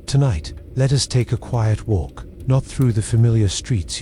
Tonight, let us take a quiet walk, not through the familiar streets,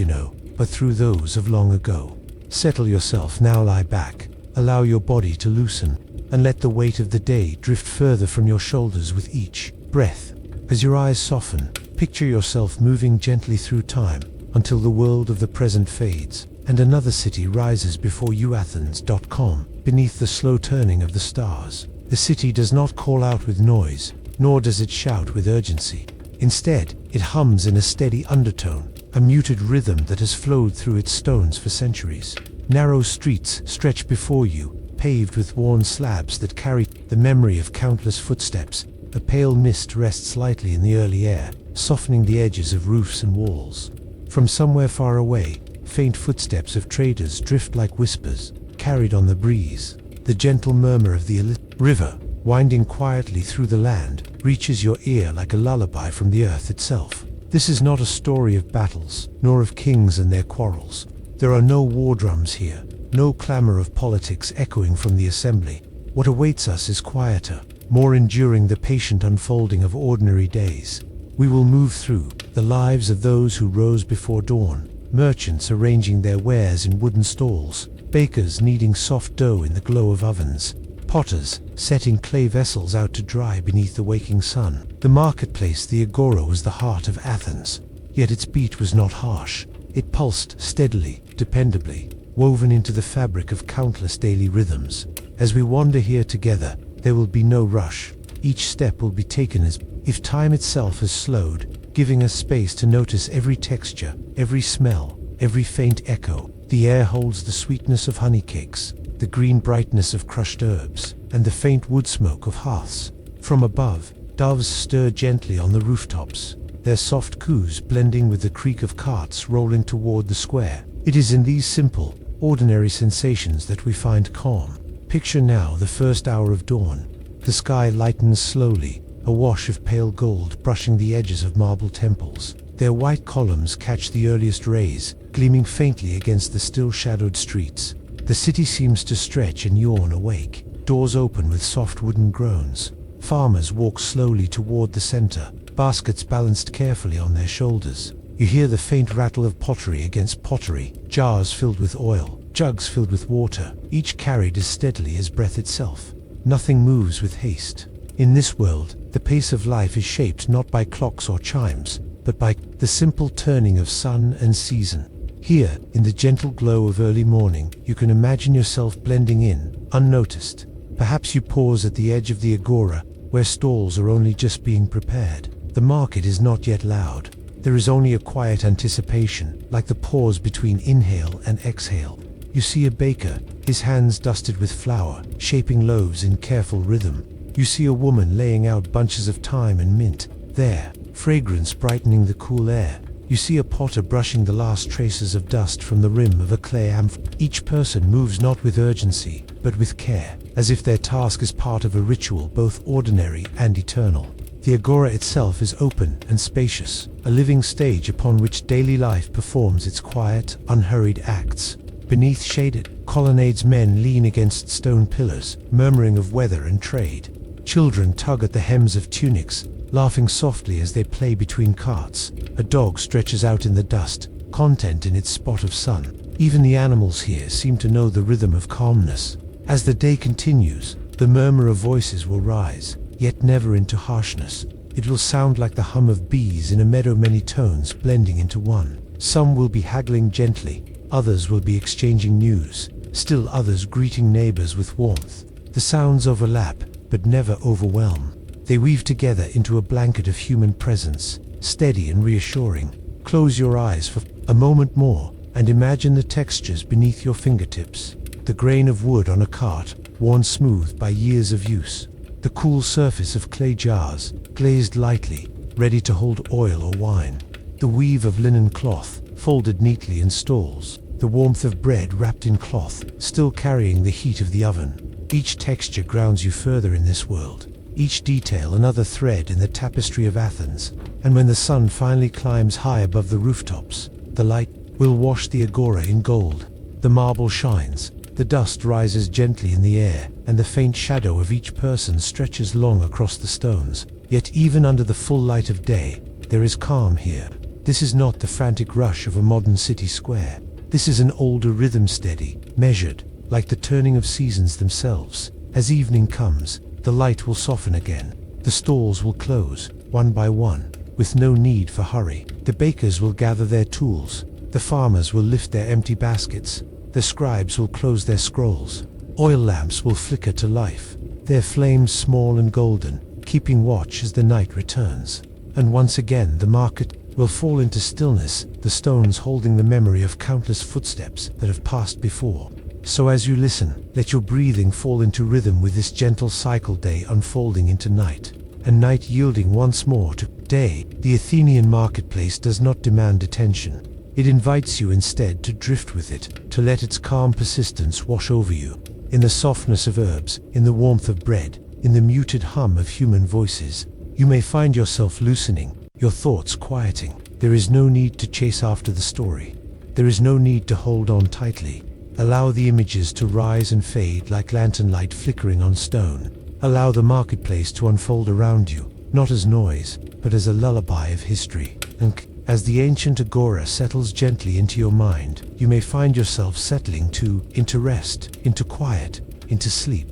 but through those of long ago. Settle yourself now, lie back, allow your body to loosen, and let the weight of the day drift further from your shoulders with each breath. As your eyes soften, picture yourself moving gently through time until the world of the present fades and another city rises before you, Athens.com, beneath the slow turning of the stars. The city does not call out with noise, nor does it shout with urgency. Instead, it hums in a steady undertone, a muted rhythm that has flowed through its stones for centuries. Narrow streets stretch before you, paved with worn slabs that carry the memory of countless footsteps. A pale mist rests lightly in the early air, softening the edges of roofs and walls. From somewhere far away, faint footsteps of traders drift like whispers, carried on the breeze. The gentle murmur of the river, winding quietly through the land, reaches your ear like a lullaby from the earth itself. This is not a story of battles, nor of kings and their quarrels. There are no war drums here, no clamor of politics echoing from the assembly. What awaits us is quieter, more enduring, the patient unfolding of ordinary days. We will move through the lives of those who rose before dawn, merchants arranging their wares in wooden stalls, bakers kneading soft dough in the glow of ovens, potters setting clay vessels out to dry beneath the waking sun. The marketplace, the agora, was the heart of Athens, yet its beat was not harsh. It pulsed steadily, dependably, woven into the fabric of countless daily rhythms. As we wander here together, there will be no rush. Each step will be taken as if time itself has slowed, giving us space to notice every texture, every smell, every faint echo. The air holds the sweetness of honey cakes, the green brightness of crushed herbs, and the faint wood smoke of hearths. From above, doves stir gently on the rooftops, their soft coos blending with the creak of carts rolling toward the square. It is in these simple, ordinary sensations that we find calm. Picture now the first hour of dawn. The sky lightens slowly, a wash of pale gold brushing the edges of marble temples. Their white columns catch the earliest rays, gleaming faintly against the still-shadowed streets. The city seems to stretch and yawn awake. Doors open with soft wooden groans. Farmers walk slowly toward the center, baskets balanced carefully on their shoulders. You hear the faint rattle of pottery against pottery, jars filled with oil, jugs filled with water, each carried as steadily as breath itself. Nothing moves with haste. In this world, the pace of life is shaped not by clocks or chimes, but by the simple turning of sun and season. Here, in the gentle glow of early morning, you can imagine yourself blending in, unnoticed. Perhaps you pause at the edge of the agora, where stalls are only just being prepared. The market is not yet loud. There is only a quiet anticipation, like the pause between inhale and exhale. You see a baker, his hands dusted with flour, shaping loaves in careful rhythm. You see a woman laying out bunches of thyme and mint, there, fragrance brightening the cool air. You see a potter brushing the last traces of dust from the rim of a clay amphora. Each person moves not with urgency, but with care, as if their task is part of a ritual both ordinary and eternal. The agora itself is open and spacious, a living stage upon which daily life performs its quiet, unhurried acts. Beneath shaded colonnades, men lean against stone pillars, murmuring of weather and trade. Children tug at the hems of tunics, laughing softly as they play between carts. A dog stretches out in the dust, content in its spot of sun. Even the animals here seem to know the rhythm of calmness. As the day continues, the murmur of voices will rise, yet never into harshness. It will sound like the hum of bees in a meadow, many tones blending into one. Some will be haggling gently, others will be exchanging news, still others greeting neighbors with warmth. The sounds overlap, but never overwhelm. They weave together into a blanket of human presence, steady and reassuring. Close your eyes for a moment more and imagine the textures beneath your fingertips. The grain of wood on a cart, worn smooth by years of use. The cool surface of clay jars, glazed lightly, ready to hold oil or wine. The weave of linen cloth, folded neatly in stalls. The warmth of bread wrapped in cloth, still carrying the heat of the oven. Each texture grounds you further in this world. Each detail another thread in the tapestry of Athens. And when the sun finally climbs high above the rooftops, the light will wash the agora in gold. The marble shines, the dust rises gently in the air, and the faint shadow of each person stretches long across the stones. Yet even under the full light of day, there is calm here. This is not the frantic rush of a modern city square. This is an older rhythm, steady, measured, like the turning of seasons themselves. As evening comes, the light will soften again. The stalls will close, one by one, with no need for hurry. The bakers will gather their tools. The farmers will lift their empty baskets. The scribes will close their scrolls. Oil lamps will flicker to life, their flames small and golden, keeping watch as the night returns. And once again the market will fall into stillness, the stones holding the memory of countless footsteps that have passed before. So as you listen, let your breathing fall into rhythm with this gentle cycle, day unfolding into night, and night yielding once more to day. The Athenian marketplace does not demand attention. It invites you instead to drift with it, to let its calm persistence wash over you. In the softness of herbs, in the warmth of bread, in the muted hum of human voices, you may find yourself loosening, your thoughts quieting. There is no need to chase after the story. There is no need to hold on tightly. Allow the images to rise and fade like lantern light flickering on stone. Allow the marketplace to unfold around you, not as noise, but as a lullaby of history. And as the ancient agora settles gently into your mind, you may find yourself settling into rest, into quiet, into sleep.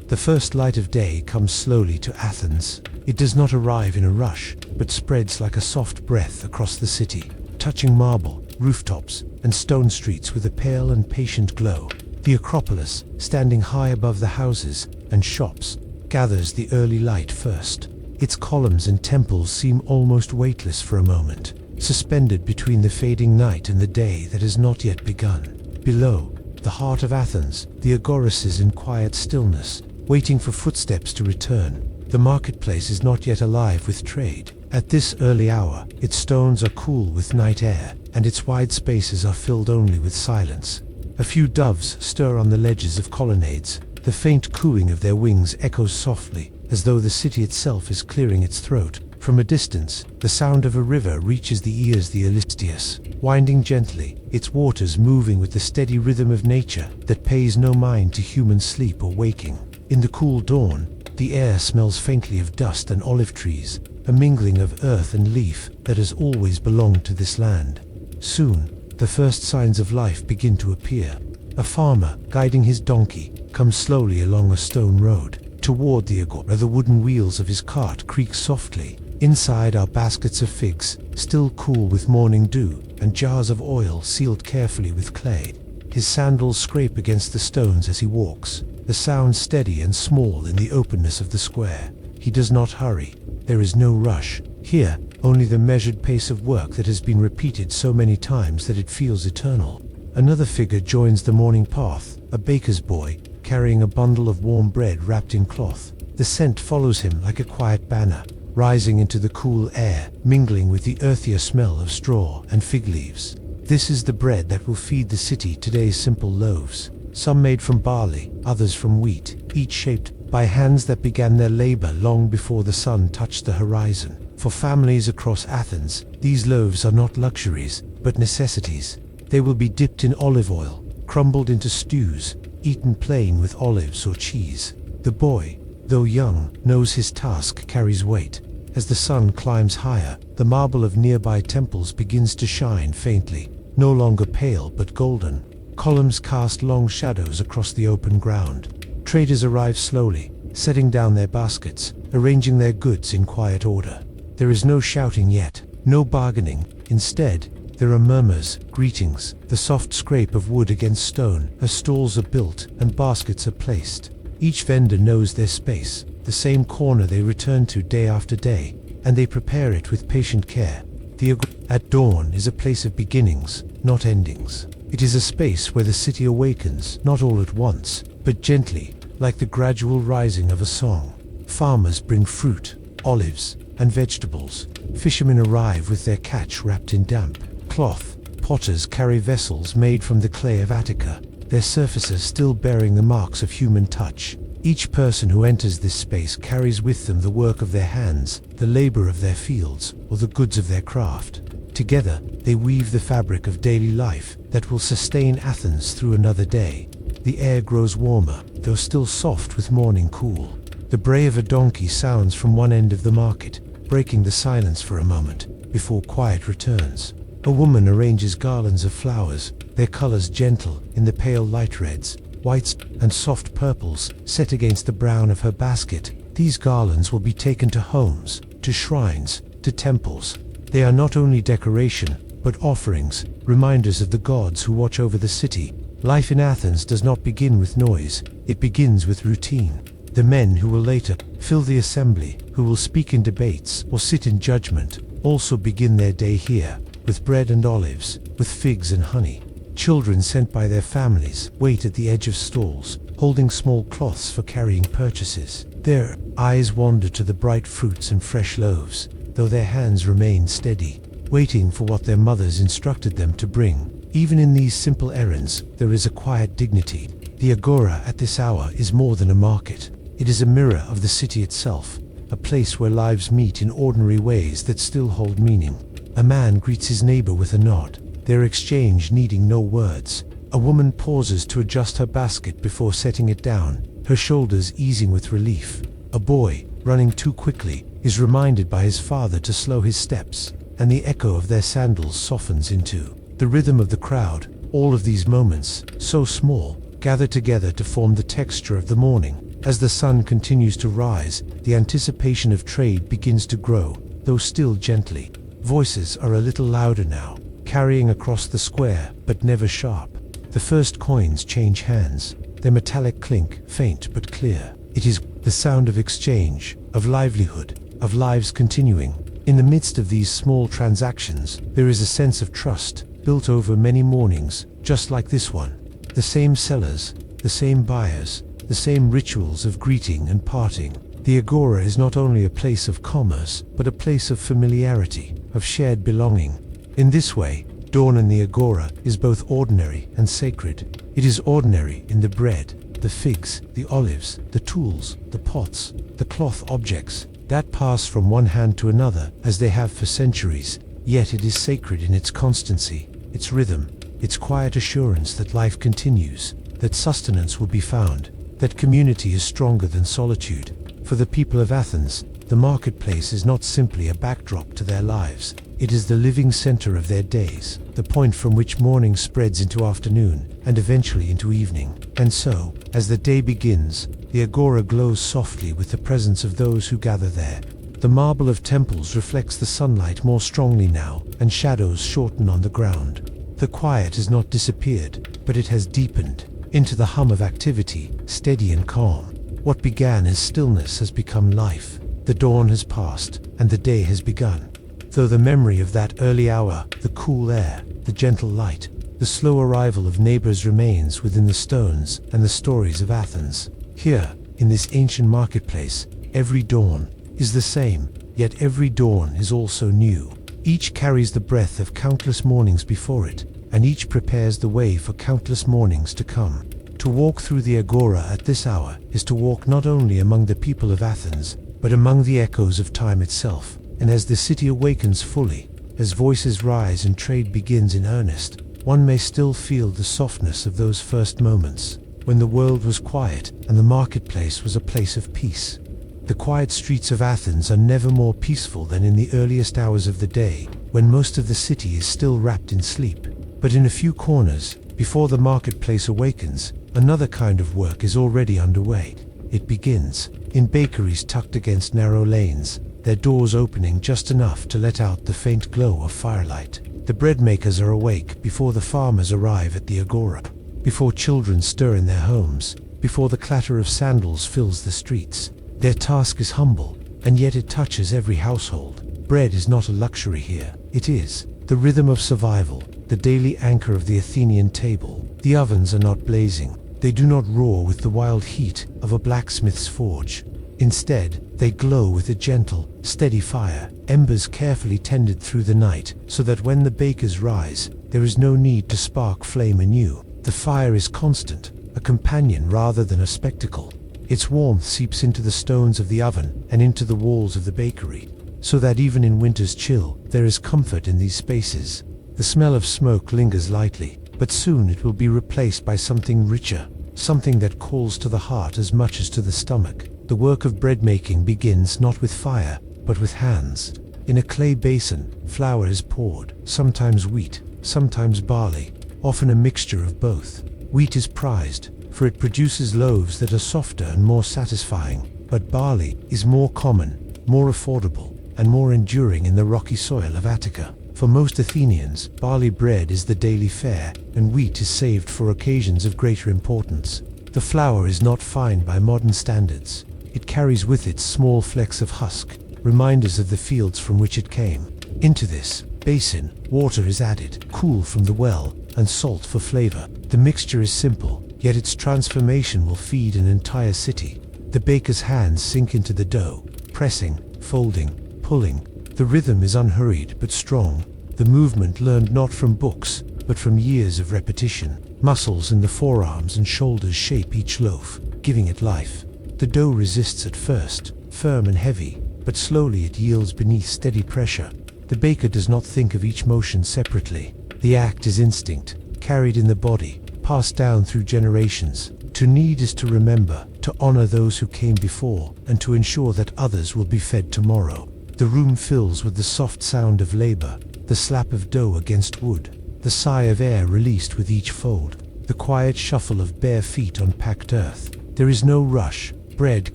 The first light of day comes slowly to Athens. It does not arrive in a rush, but spreads like a soft breath across the city, touching marble, rooftops, and stone streets with a pale and patient glow. The Acropolis, standing high above the houses and shops, gathers the early light first. Its columns and temples seem almost weightless for a moment, suspended between the fading night and the day that has not yet begun. Below, the heart of Athens, the Agoras is in quiet stillness, waiting for footsteps to return. The marketplace is not yet alive with trade. At this early hour, its stones are cool with night air, and its wide spaces are filled only with silence. A few doves stir on the ledges of colonnades. The faint cooing of their wings echoes softly, as though the city itself is clearing its throat. From a distance, the sound of a river reaches the ears, the Ilistius, winding gently, its waters moving with the steady rhythm of nature that pays no mind to human sleep or waking. In the cool dawn, the air smells faintly of dust and olive trees, a mingling of earth and leaf that has always belonged to this land. Soon, the first signs of life begin to appear. A farmer, guiding his donkey, comes slowly along a stone road. Toward the agora, the wooden wheels of his cart creak softly. Inside are baskets of figs, still cool with morning dew, and jars of oil sealed carefully with clay. His sandals scrape against the stones as he walks, the sound steady and small in the openness of the square. He does not hurry. There is no rush. Here, only the measured pace of work that has been repeated so many times that it feels eternal. Another figure joins the morning path, a baker's boy, carrying a bundle of warm bread wrapped in cloth. The scent follows him like a quiet banner, rising into the cool air, mingling with the earthier smell of straw and fig leaves. This is the bread that will feed the city, today's simple loaves, some made from barley, others from wheat, each shaped by hands that began their labor long before the sun touched the horizon. For families across Athens, these loaves are not luxuries, but necessities. They will be dipped in olive oil, crumbled into stews, eaten plain with olives or cheese. The boy, though young, knows his task carries weight. As the sun climbs higher, the marble of nearby temples begins to shine faintly, no longer pale but golden. Columns cast long shadows across the open ground. Traders arrive slowly, setting down their baskets, arranging their goods in quiet order. There is no shouting yet, no bargaining. Instead, there are murmurs, greetings, the soft scrape of wood against stone as stalls are built and baskets are placed. Each vendor knows their space, the same corner they return to day after day, and they prepare it with patient care. The agora at dawn is a place of beginnings, not endings. It is a space where the city awakens, not all at once, but gently, like the gradual rising of a song. Farmers bring fruit, olives, and vegetables. Fishermen arrive with their catch wrapped in damp cloth. Potters carry vessels made from the clay of Attica, their surfaces still bearing the marks of human touch. Each person who enters this space carries with them the work of their hands, the labor of their fields, or the goods of their craft. Together, they weave the fabric of daily life that will sustain Athens through another day. The air grows warmer, though still soft with morning cool. The bray of a donkey sounds from one end of the market, breaking the silence for a moment, before quiet returns. A woman arranges garlands of flowers, their colors gentle in the pale light reds, whites, and soft purples set against the brown of her basket. These garlands will be taken to homes, to shrines, to temples. They are not only decoration, but offerings, reminders of the gods who watch over the city. Life in Athens does not begin with noise, it begins with routine. The men who will later fill the assembly, who will speak in debates or sit in judgment, also begin their day here, with bread and olives, with figs and honey. Children sent by their families wait at the edge of stalls, holding small cloths for carrying purchases. Their eyes wander to the bright fruits and fresh loaves, though their hands remain steady, waiting for what their mothers instructed them to bring. Even in these simple errands, there is a quiet dignity. The agora at this hour is more than a market. It is a mirror of the city itself, a place where lives meet in ordinary ways that still hold meaning. A man greets his neighbor with a nod, their exchange needing no words. A woman pauses to adjust her basket before setting it down, her shoulders easing with relief. A boy, running too quickly, is reminded by his father to slow his steps, and the echo of their sandals softens into the rhythm of the crowd. All of these moments, so small, gather together to form the texture of the morning. As the sun continues to rise, the anticipation of trade begins to grow, though still gently. Voices are a little louder now, carrying across the square, but never sharp. The first coins change hands, their metallic clink, faint but clear. It is the sound of exchange, of livelihood, of lives continuing. In the midst of these small transactions, there is a sense of trust, built over many mornings, just like this one. The same sellers, the same buyers, the same rituals of greeting and parting. The agora is not only a place of commerce, but a place of familiarity, of shared belonging. In this way, dawn in the agora is both ordinary and sacred. It is ordinary in the bread, the figs, the olives, the tools, the pots, the cloth objects that pass from one hand to another as they have for centuries, yet it is sacred in its constancy, its rhythm, its quiet assurance that life continues, that sustenance will be found, that community is stronger than solitude. For the people of Athens, the marketplace is not simply a backdrop to their lives, it is the living center of their days, the point from which morning spreads into afternoon, and eventually into evening. And so, as the day begins, the agora glows softly with the presence of those who gather there. The marble of temples reflects the sunlight more strongly now, and shadows shorten on the ground. The quiet has not disappeared, but it has deepened into the hum of activity, steady and calm. What began as stillness has become life. The dawn has passed, and the day has begun. Though the memory of that early hour, the cool air, the gentle light, the slow arrival of neighbors remains within the stones and the stories of Athens. Here, in this ancient marketplace, every dawn is the same, yet every dawn is also new. Each carries the breath of countless mornings before it, and each prepares the way for countless mornings to come. To walk through the agora at this hour is to walk not only among the people of Athens, but among the echoes of time itself. And as the city awakens fully, as voices rise and trade begins in earnest, one may still feel the softness of those first moments, when the world was quiet and the marketplace was a place of peace. The quiet streets of Athens are never more peaceful than in the earliest hours of the day, when most of the city is still wrapped in sleep. But in a few corners, before the marketplace awakens, another kind of work is already underway. It begins in bakeries tucked against narrow lanes, their doors opening just enough to let out the faint glow of firelight. The bread makers are awake before the farmers arrive at the agora, before children stir in their homes, before the clatter of sandals fills the streets. Their task is humble, and yet it touches every household. Bread is not a luxury here. It is the rhythm of survival, the daily anchor of the Athenian table. The ovens are not blazing. They do not roar with the wild heat of a blacksmith's forge. Instead, they glow with a gentle, steady fire, embers carefully tended through the night, so that when the bakers rise, there is no need to spark flame anew. The fire is constant, a companion rather than a spectacle. Its warmth seeps into the stones of the oven and into the walls of the bakery, so that even in winter's chill, there is comfort in these spaces. The smell of smoke lingers lightly, but soon it will be replaced by something richer, something that calls to the heart as much as to the stomach. The work of bread making begins not with fire, but with hands. In a clay basin, flour is poured, sometimes wheat, sometimes barley, often a mixture of both. Wheat is prized, for it produces loaves that are softer and more satisfying, but barley is more common, more affordable, and more enduring in the rocky soil of Attica. For most Athenians, barley bread is the daily fare, and wheat is saved for occasions of greater importance. The flour is not fine by modern standards. It carries with it small flecks of husk, reminders of the fields from which it came. Into this basin, water is added, cool from the well, and salt for flavor. The mixture is simple, yet its transformation will feed an entire city. The baker's hands sink into the dough, pressing, folding, pulling. The rhythm is unhurried but strong, the movement learned not from books, but from years of repetition. Muscles in the forearms and shoulders shape each loaf, giving it life. The dough resists at first, firm and heavy, but slowly it yields beneath steady pressure. The baker does not think of each motion separately. The act is instinct, carried in the body, passed down through generations. To knead is to remember, to honor those who came before, and to ensure that others will be fed tomorrow. The room fills with the soft sound of labor, the slap of dough against wood, the sigh of air released with each fold, the quiet shuffle of bare feet on packed earth. There is no rush. Bread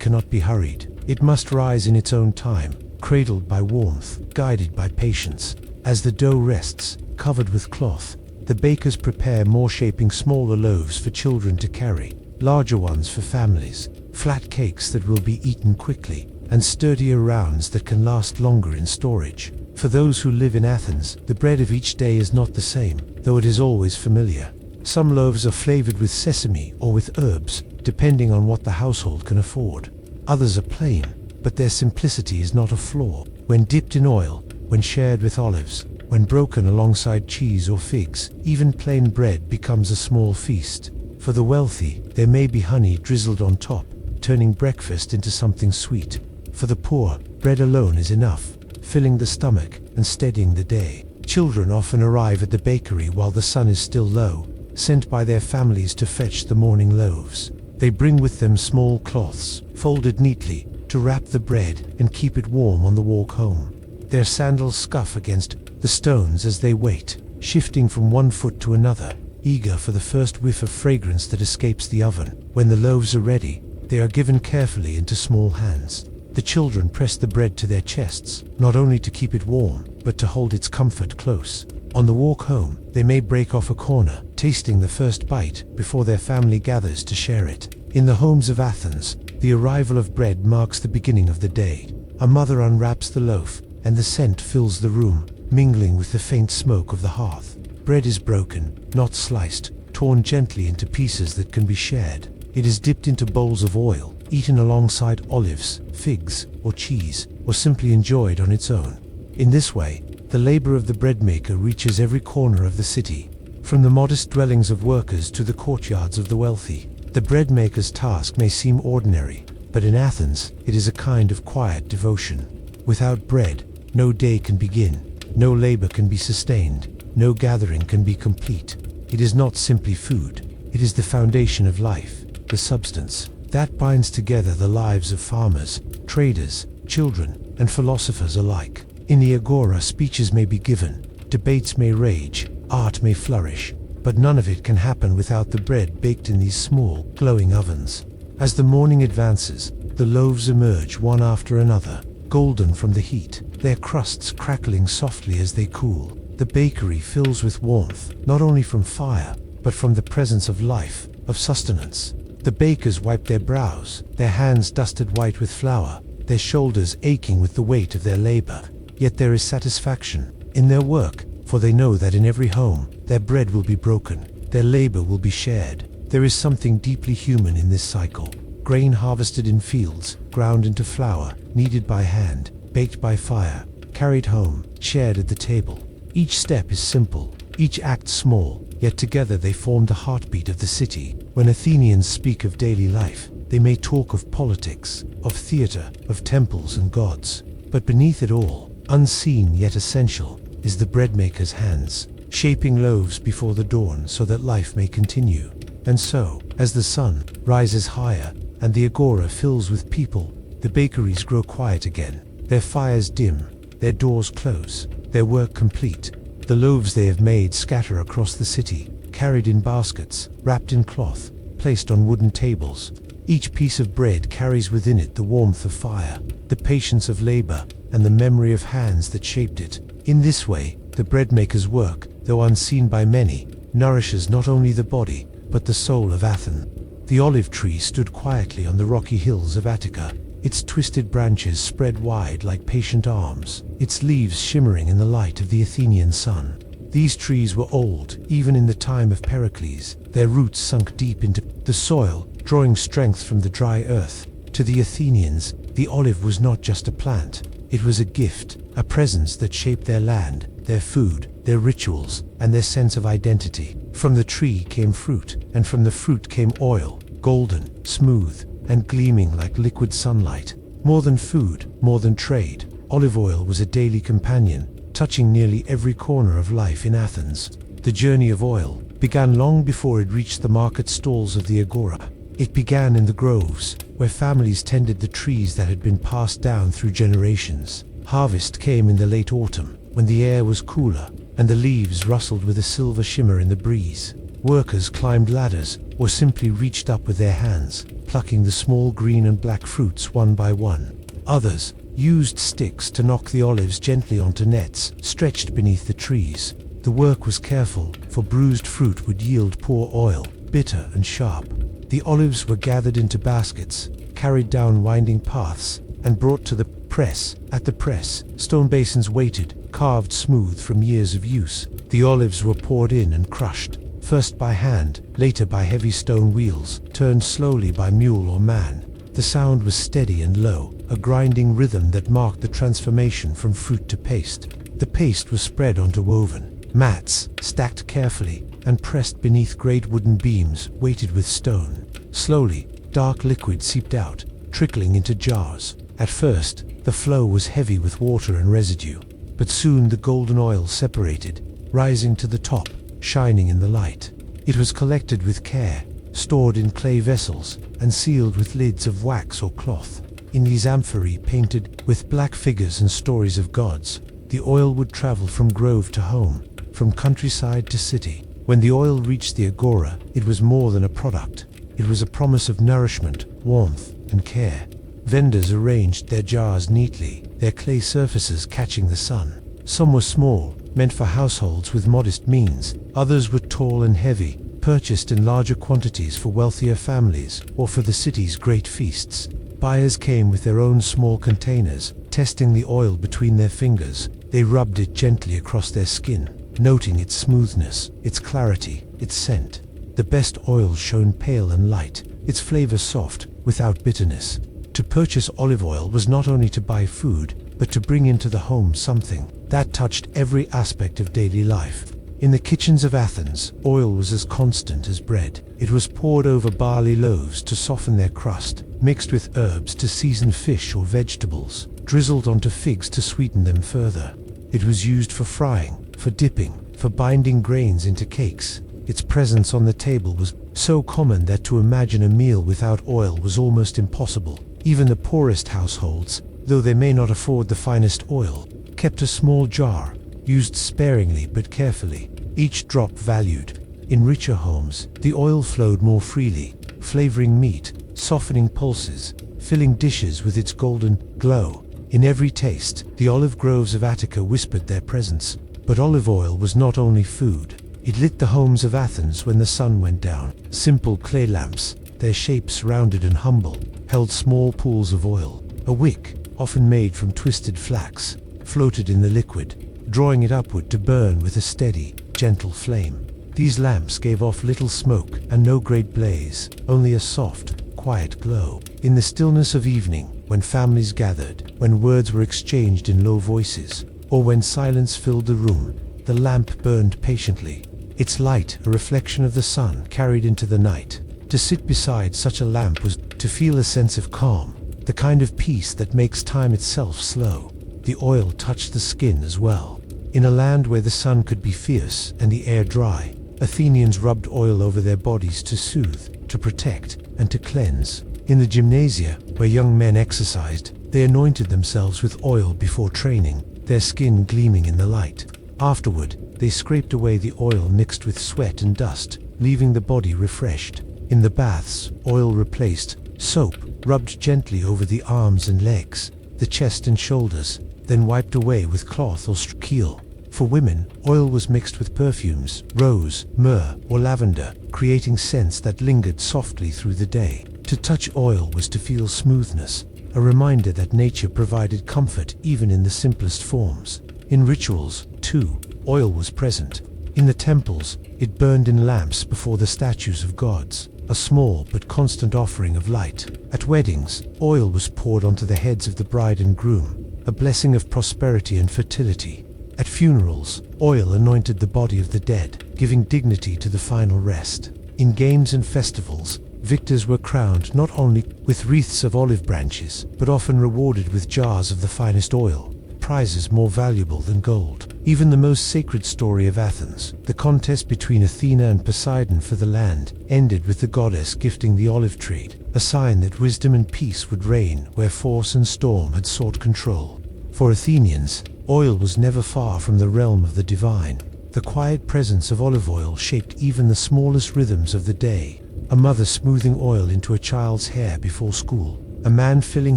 cannot be hurried. It must rise in its own time, cradled by warmth, guided by patience. As the dough rests, covered with cloth, the bakers prepare more, shaping smaller loaves for children to carry, larger ones for families, flat cakes that will be eaten quickly, and sturdier rounds that can last longer in storage. For those who live in Athens, the bread of each day is not the same, though it is always familiar. Some loaves are flavored with sesame or with herbs, depending on what the household can afford. Others are plain, but their simplicity is not a flaw. When dipped in oil, when shared with olives, when broken alongside cheese or figs, even plain bread becomes a small feast. For the wealthy, there may be honey drizzled on top, turning breakfast into something sweet. For the poor, bread alone is enough, filling the stomach and steadying the day. Children often arrive at the bakery while the sun is still low, sent by their families to fetch the morning loaves. They bring with them small cloths, folded neatly, to wrap the bread and keep it warm on the walk home. Their sandals scuff against the stones as they wait, shifting from one foot to another, eager for the first whiff of fragrance that escapes the oven. When the loaves are ready, they are given carefully into small hands. The children press the bread to their chests, not only to keep it warm, but to hold its comfort close. On the walk home, they may break off a corner, tasting the first bite before their family gathers to share it. In the homes of Athens, the arrival of bread marks the beginning of the day. A mother unwraps the loaf, and the scent fills the room, mingling with the faint smoke of the hearth. Bread is broken, not sliced, torn gently into pieces that can be shared. It is dipped into bowls of oil, eaten alongside olives, figs, or cheese, or simply enjoyed on its own. In this way, the labor of the bread maker reaches every corner of the city, from the modest dwellings of workers to the courtyards of the wealthy. The bread maker's task may seem ordinary, but in Athens, it is a kind of quiet devotion. Without bread, no day can begin, no labor can be sustained, no gathering can be complete. It is not simply food, it is the foundation of life, the substance that binds together the lives of farmers, traders, children, and philosophers alike. In the agora, speeches may be given, debates may rage, art may flourish, but none of it can happen without the bread baked in these small, glowing ovens. As the morning advances, the loaves emerge one after another, golden from the heat, their crusts crackling softly as they cool. The bakery fills with warmth, not only from fire, but from the presence of life, of sustenance. The bakers wipe their brows, their hands dusted white with flour, their shoulders aching with the weight of their labor. Yet there is satisfaction in their work, for they know that in every home, their bread will be broken, their labor will be shared. There is something deeply human in this cycle. Grain harvested in fields, ground into flour, kneaded by hand, baked by fire, carried home, shared at the table. Each step is simple, each act small, yet together they form the heartbeat of the city. When Athenians speak of daily life, they may talk of politics, of theater, of temples and gods. But beneath it all, unseen yet essential, is the bread maker's hands, shaping loaves before the dawn so that life may continue. And so, as the sun rises higher, and the agora fills with people. The bakeries grow quiet again, their fires dim, their doors close, their work complete. The loaves they have made scatter across the city, carried in baskets, wrapped in cloth, placed on wooden tables. Each piece of bread carries within it the warmth of fire, the patience of labor, and the memory of hands that shaped it. In this way, the bread-maker's work, though unseen by many, nourishes not only the body, but the soul of Athens. The olive tree stood quietly on the rocky hills of Attica, its twisted branches spread wide like patient arms, its leaves shimmering in the light of the Athenian sun. These trees were old, even in the time of Pericles. Their roots sunk deep into the soil, drawing strength from the dry earth. To the Athenians, the olive was not just a plant, it was a gift, a presence that shaped their land, their food, their rituals, and their sense of identity. From the tree came fruit, and from the fruit came oil, golden, smooth, and gleaming like liquid sunlight. More than food, more than trade, olive oil was a daily companion, touching nearly every corner of life in Athens. The journey of oil began long before it reached the market stalls of the agora. It began in the groves, where families tended the trees that had been passed down through generations. Harvest came in the late autumn, when the air was cooler, and the leaves rustled with a silver shimmer in the breeze. Workers climbed ladders, or simply reached up with their hands, plucking the small green and black fruits one by one. Others used sticks to knock the olives gently onto nets stretched beneath the trees. The work was careful, for bruised fruit would yield poor oil, bitter and sharp. The olives were gathered into baskets, carried down winding paths, and brought to the press. At the press, stone basins waited, carved smooth from years of use. The olives were poured in and crushed, first by hand, later by heavy stone wheels, turned slowly by mule or man. The sound was steady and low, a grinding rhythm that marked the transformation from fruit to paste. The paste was spread onto woven mats, stacked carefully, and pressed beneath great wooden beams weighted with stone. Slowly, dark liquid seeped out, trickling into jars. At first, the flow was heavy with water and residue, but soon the golden oil separated, rising to the top, shining in the light. It was collected with care, stored in clay vessels, and sealed with lids of wax or cloth. In these amphorae painted with black figures and stories of gods, the oil would travel from grove to home, from countryside to city. When the oil reached the agora, it was more than a product. It was a promise of nourishment, warmth, and care. Vendors arranged their jars neatly, their clay surfaces catching the sun. Some were small, meant for households with modest means. Others were tall and heavy, purchased in larger quantities for wealthier families or for the city's great feasts. Buyers came with their own small containers, testing the oil between their fingers. They rubbed it gently across their skin, noting its smoothness, its clarity, its scent. The best oil shone pale and light, its flavor soft, without bitterness. To purchase olive oil was not only to buy food, but to bring into the home something that touched every aspect of daily life. In the kitchens of Athens, oil was as constant as bread. It was poured over barley loaves to soften their crust, mixed with herbs to season fish or vegetables, drizzled onto figs to sweeten them further. It was used for frying, for dipping, for binding grains into cakes. Its presence on the table was so common that to imagine a meal without oil was almost impossible. Even the poorest households, though they may not afford the finest oil, kept a small jar, used sparingly but carefully, each drop valued. In richer homes, the oil flowed more freely, flavoring meat, softening pulses, filling dishes with its golden glow. In every taste, the olive groves of Attica whispered their presence. But olive oil was not only food. It lit the homes of Athens when the sun went down. Simple clay lamps, their shapes rounded and humble, held small pools of oil. A wick, often made from twisted flax, floated in the liquid, drawing it upward to burn with a steady, gentle flame. These lamps gave off little smoke and no great blaze, only a soft, quiet glow. In the stillness of evening, when families gathered, when words were exchanged in low voices, or when silence filled the room, the lamp burned patiently, its light a reflection of the sun carried into the night. To sit beside such a lamp was to feel a sense of calm, the kind of peace that makes time itself slow. The oil touched the skin as well. In a land where the sun could be fierce and the air dry, Athenians rubbed oil over their bodies to soothe, to protect, and to cleanse. In the gymnasia, where young men exercised, they anointed themselves with oil before training, their skin gleaming in the light. Afterward, they scraped away the oil mixed with sweat and dust, leaving the body refreshed. In the baths, oil replaced soap, rubbed gently over the arms and legs, the chest and shoulders, then wiped away with cloth or keel. For women, oil was mixed with perfumes, rose, myrrh, or lavender, creating scents that lingered softly through the day. To touch oil was to feel smoothness, a reminder that nature provided comfort even in the simplest forms. In rituals, too, oil was present. In the temples, it burned in lamps before the statues of gods, a small but constant offering of light. At weddings, oil was poured onto the heads of the bride and groom, a blessing of prosperity and fertility. At funerals, oil anointed the body of the dead, giving dignity to the final rest. In games and festivals, victors were crowned not only with wreaths of olive branches, but often rewarded with jars of the finest oil, prizes more valuable than gold. Even the most sacred story of Athens, the contest between Athena and Poseidon for the land, ended with the goddess gifting the olive tree, a sign that wisdom and peace would reign where force and storm had sought control. For Athenians, oil was never far from the realm of the divine. The quiet presence of olive oil shaped even the smallest rhythms of the day. A mother smoothing oil into a child's hair before school, a man filling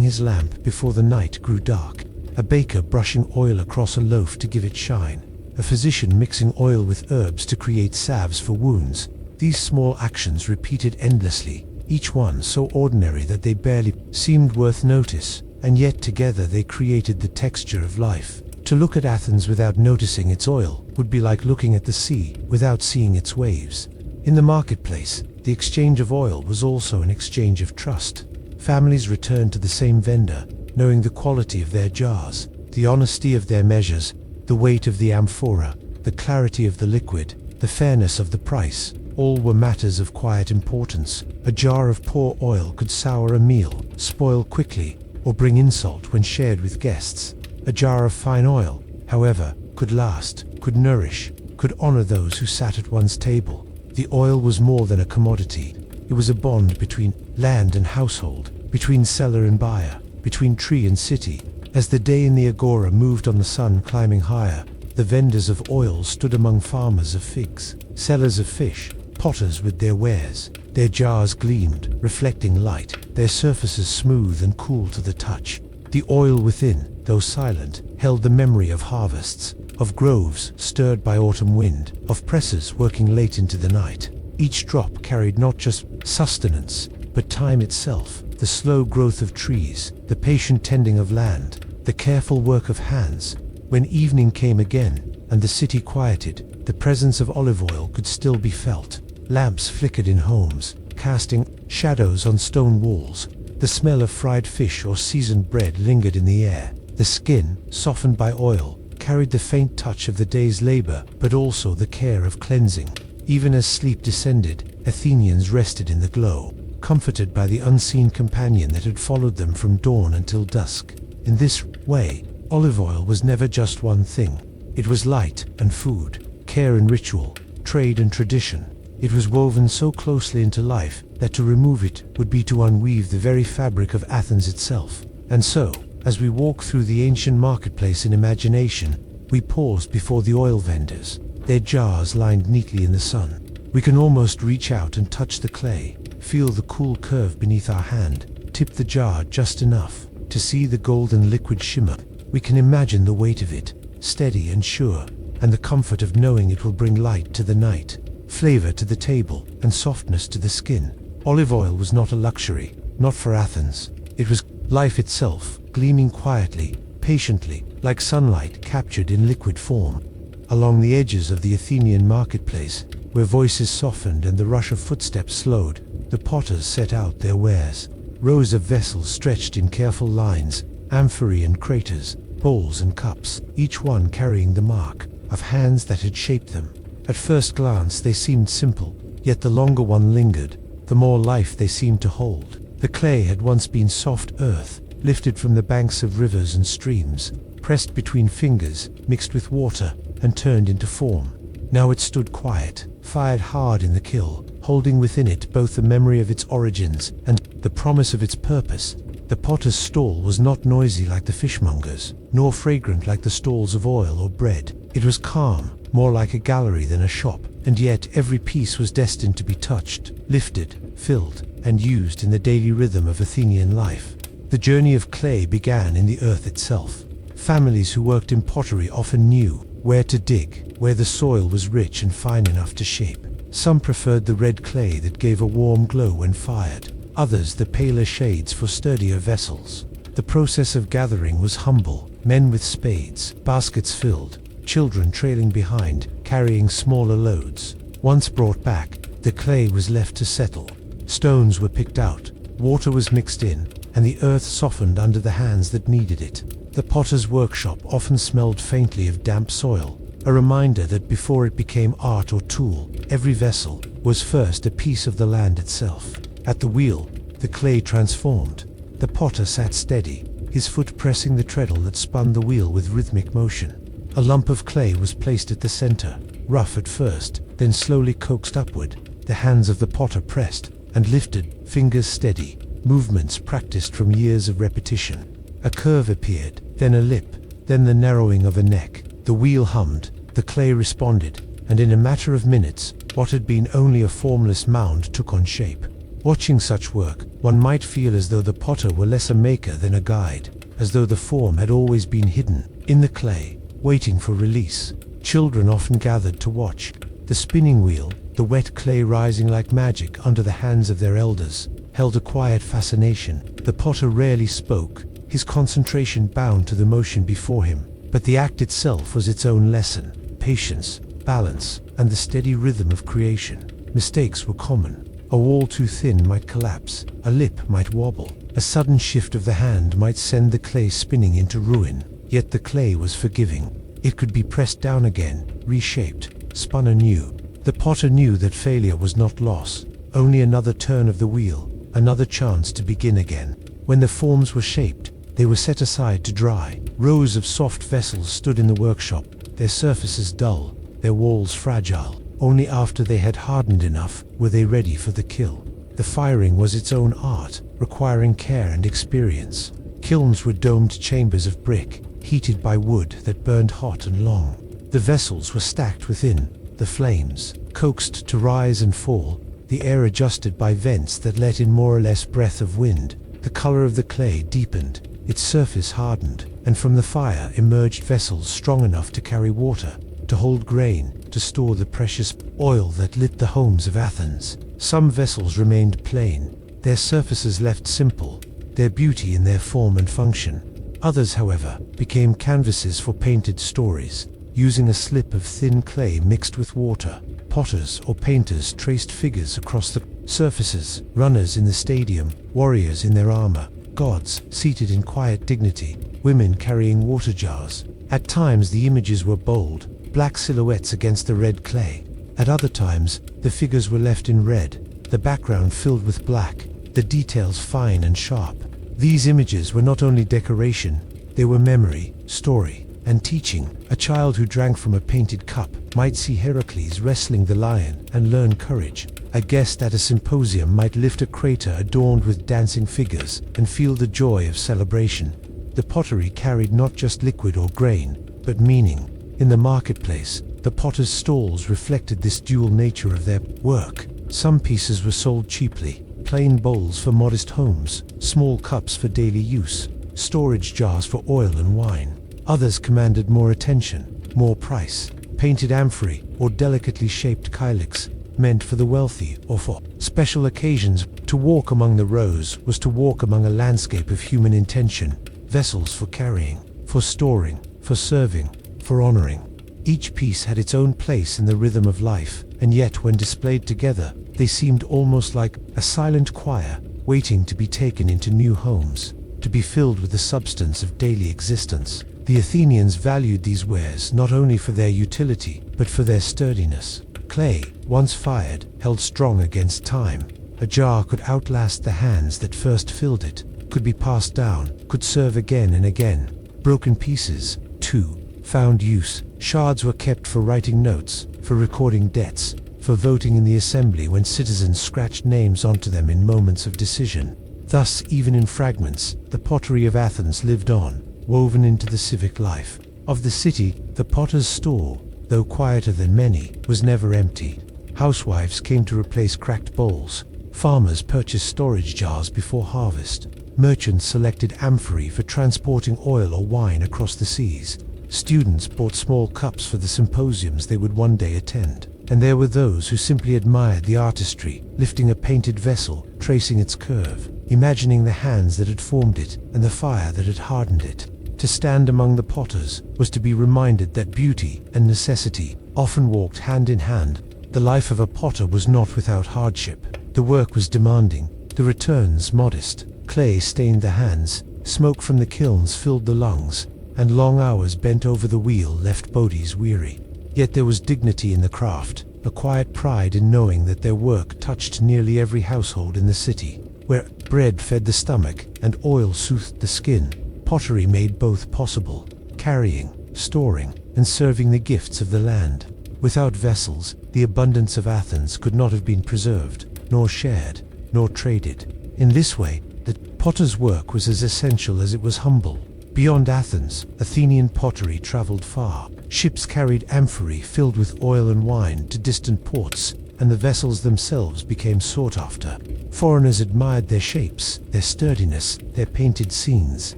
his lamp before the night grew dark, a baker brushing oil across a loaf to give it shine, a physician mixing oil with herbs to create salves for wounds. These small actions repeated endlessly, each one so ordinary that they barely seemed worth notice, and yet together they created the texture of life. To look at Athens without noticing its oil would be like looking at the sea without seeing its waves. In the marketplace, the exchange of oil was also an exchange of trust. Families returned to the same vendor, knowing the quality of their jars, the honesty of their measures, the weight of the amphora, the clarity of the liquid, the fairness of the price. All were matters of quiet importance. A jar of poor oil could sour a meal, spoil quickly, or bring insult when shared with guests. A jar of fine oil, however, could last, could nourish, could honor those who sat at one's table. The oil was more than a commodity. It was a bond between land and household, between seller and buyer, between tree and city. As the day in the agora moved on the sun climbing higher, the vendors of oil stood among farmers of figs, sellers of fish, potters with their wares. Their jars gleamed, reflecting light, their surfaces smooth and cool to the touch. The oil within, though silent, held the memory of harvests, of groves stirred by autumn wind, of presses working late into the night. Each drop carried not just sustenance, but time itself, the slow growth of trees, the patient tending of land, the careful work of hands. When evening came again, and the city quieted, the presence of olive oil could still be felt. Lamps flickered in homes, casting shadows on stone walls. The smell of fried fish or seasoned bread lingered in the air. The skin, softened by oil, carried the faint touch of the day's labor, but also the care of cleansing. Even as sleep descended, Athenians rested in the glow, comforted by the unseen companion that had followed them from dawn until dusk. In this way, olive oil was never just one thing. It was light and food, care and ritual, trade and tradition. It was woven so closely into life that to remove it would be to unweave the very fabric of Athens itself. And so, as we walk through the ancient marketplace in imagination, we pause before the oil vendors, their jars lined neatly in the sun. We can almost reach out and touch the clay, feel the cool curve beneath our hand, tip the jar just enough to see the golden liquid shimmer. We can imagine the weight of it, steady and sure, and the comfort of knowing it will bring light to the night, flavor to the table, and softness to the skin. Olive oil was not a luxury, not for Athens. It was life itself, gleaming quietly, patiently, like sunlight captured in liquid form. Along the edges of the Athenian marketplace, where voices softened and the rush of footsteps slowed, the potters set out their wares. Rows of vessels stretched in careful lines, amphorae and craters, bowls and cups, each one carrying the mark of hands that had shaped them. At first glance they seemed simple, yet the longer one lingered, the more life they seemed to hold. The clay had once been soft earth, lifted from the banks of rivers and streams, pressed between fingers, mixed with water, and turned into form. Now it stood quiet, fired hard in the kiln, holding within it both the memory of its origins and the promise of its purpose. The potter's stall was not noisy like the fishmonger's, nor fragrant like the stalls of oil or bread. It was calm, more like a gallery than a shop, and yet every piece was destined to be touched, lifted, filled, and used in the daily rhythm of Athenian life. The journey of clay began in the earth itself. Families who worked in pottery often knew where to dig, where the soil was rich and fine enough to shape. Some preferred the red clay that gave a warm glow when fired, others the paler shades for sturdier vessels. The process of gathering was humble, men with spades, baskets filled, children trailing behind, carrying smaller loads. Once brought back, the clay was left to settle. Stones were picked out, water was mixed in, and the earth softened under the hands that kneaded it. The potter's workshop often smelled faintly of damp soil, a reminder that before it became art or tool, every vessel was first a piece of the land itself. At the wheel, the clay transformed. The potter sat steady, his foot pressing the treadle that spun the wheel with rhythmic motion. A lump of clay was placed at the center, rough at first, then slowly coaxed upward. The hands of the potter pressed and lifted, fingers steady, movements practiced from years of repetition. A curve appeared, then a lip, then the narrowing of a neck. The wheel hummed, the clay responded, and in a matter of minutes, what had been only a formless mound took on shape. Watching such work, one might feel as though the potter were less a maker than a guide, as though the form had always been hidden in the clay, waiting for release. Children often gathered to watch. The spinning wheel, the wet clay rising like magic under the hands of their elders, held a quiet fascination. The potter rarely spoke, his concentration bound to the motion before him, but the act itself was its own lesson: patience, balance, and the steady rhythm of creation. Mistakes were common. A wall too thin might collapse, a lip might wobble, a sudden shift of the hand might send the clay spinning into ruin. Yet the clay was forgiving. It could be pressed down again, reshaped, spun anew. The potter knew that failure was not loss, only another turn of the wheel, another chance to begin again. When the forms were shaped, they were set aside to dry. Rows of soft vessels stood in the workshop, their surfaces dull, their walls fragile. Only after they had hardened enough were they ready for the kill. The firing was its own art, requiring care and experience. Kilns were domed chambers of brick, heated by wood that burned hot and long. The vessels were stacked within, the flames coaxed to rise and fall, the air adjusted by vents that let in more or less breath of wind. The color of the clay deepened, its surface hardened, and from the fire emerged vessels strong enough to carry water, to hold grain, to store the precious oil that lit the homes of Athens. Some vessels remained plain, their surfaces left simple, their beauty in their form and function. Others, however, became canvases for painted stories. Using a slip of thin clay mixed with water, potters or painters traced figures across the surfaces: runners in the stadium, warriors in their armor, gods seated in quiet dignity, women carrying water jars. At times the images were bold, black silhouettes against the red clay. At other times, the figures were left in red, the background filled with black, the details fine and sharp. These images were not only decoration, they were memory, story, and teaching. A child who drank from a painted cup might see Heracles wrestling the lion and learn courage. A guest at a symposium might lift a crater adorned with dancing figures and feel the joy of celebration. The pottery carried not just liquid or grain, but meaning. In the marketplace, the potters' stalls reflected this dual nature of their work. Some pieces were sold cheaply: plain bowls for modest homes, small cups for daily use, storage jars for oil and wine. Others commanded more attention, more price: painted amphorae or delicately shaped kylix, meant for the wealthy or for special occasions. To walk among the rows was to walk among a landscape of human intention: vessels for carrying, for storing, for serving, for honoring. Each piece had its own place in the rhythm of life, and yet when displayed together, they seemed almost like a silent choir, waiting to be taken into new homes, to be filled with the substance of daily existence. The Athenians valued these wares not only for their utility, but for their sturdiness. Clay, once fired, held strong against time. A jar could outlast the hands that first filled it, could be passed down, could serve again and again. Broken pieces, too, found use. Shards were kept for writing notes, for recording debts, for voting in the assembly when citizens scratched names onto them in moments of decision. Thus, even in fragments, the pottery of Athens lived on, woven into the civic life of the city. The potter's stall, though quieter than many, was never empty. Housewives came to replace cracked bowls. Farmers purchased storage jars before harvest. Merchants selected amphorae for transporting oil or wine across the seas. Students bought small cups for the symposiums they would one day attend. And there were those who simply admired the artistry, lifting a painted vessel, tracing its curve, imagining the hands that had formed it and the fire that had hardened it. To stand among the potters was to be reminded that beauty and necessity often walked hand in hand. The life of a potter was not without hardship. The work was demanding, the returns modest. Clay stained the hands, smoke from the kilns filled the lungs, and long hours bent over the wheel left bodies weary. Yet there was dignity in the craft, a quiet pride in knowing that their work touched nearly every household in the city. Where bread fed the stomach and oil soothed the skin, pottery made both possible, carrying, storing, and serving the gifts of the land. Without vessels, the abundance of Athens could not have been preserved, nor shared, nor traded. In this way, the potter's work was as essential as it was humble. Beyond Athens, Athenian pottery traveled far. Ships carried amphorae filled with oil and wine to distant ports, and the vessels themselves became sought after. Foreigners admired their shapes, their sturdiness, their painted scenes.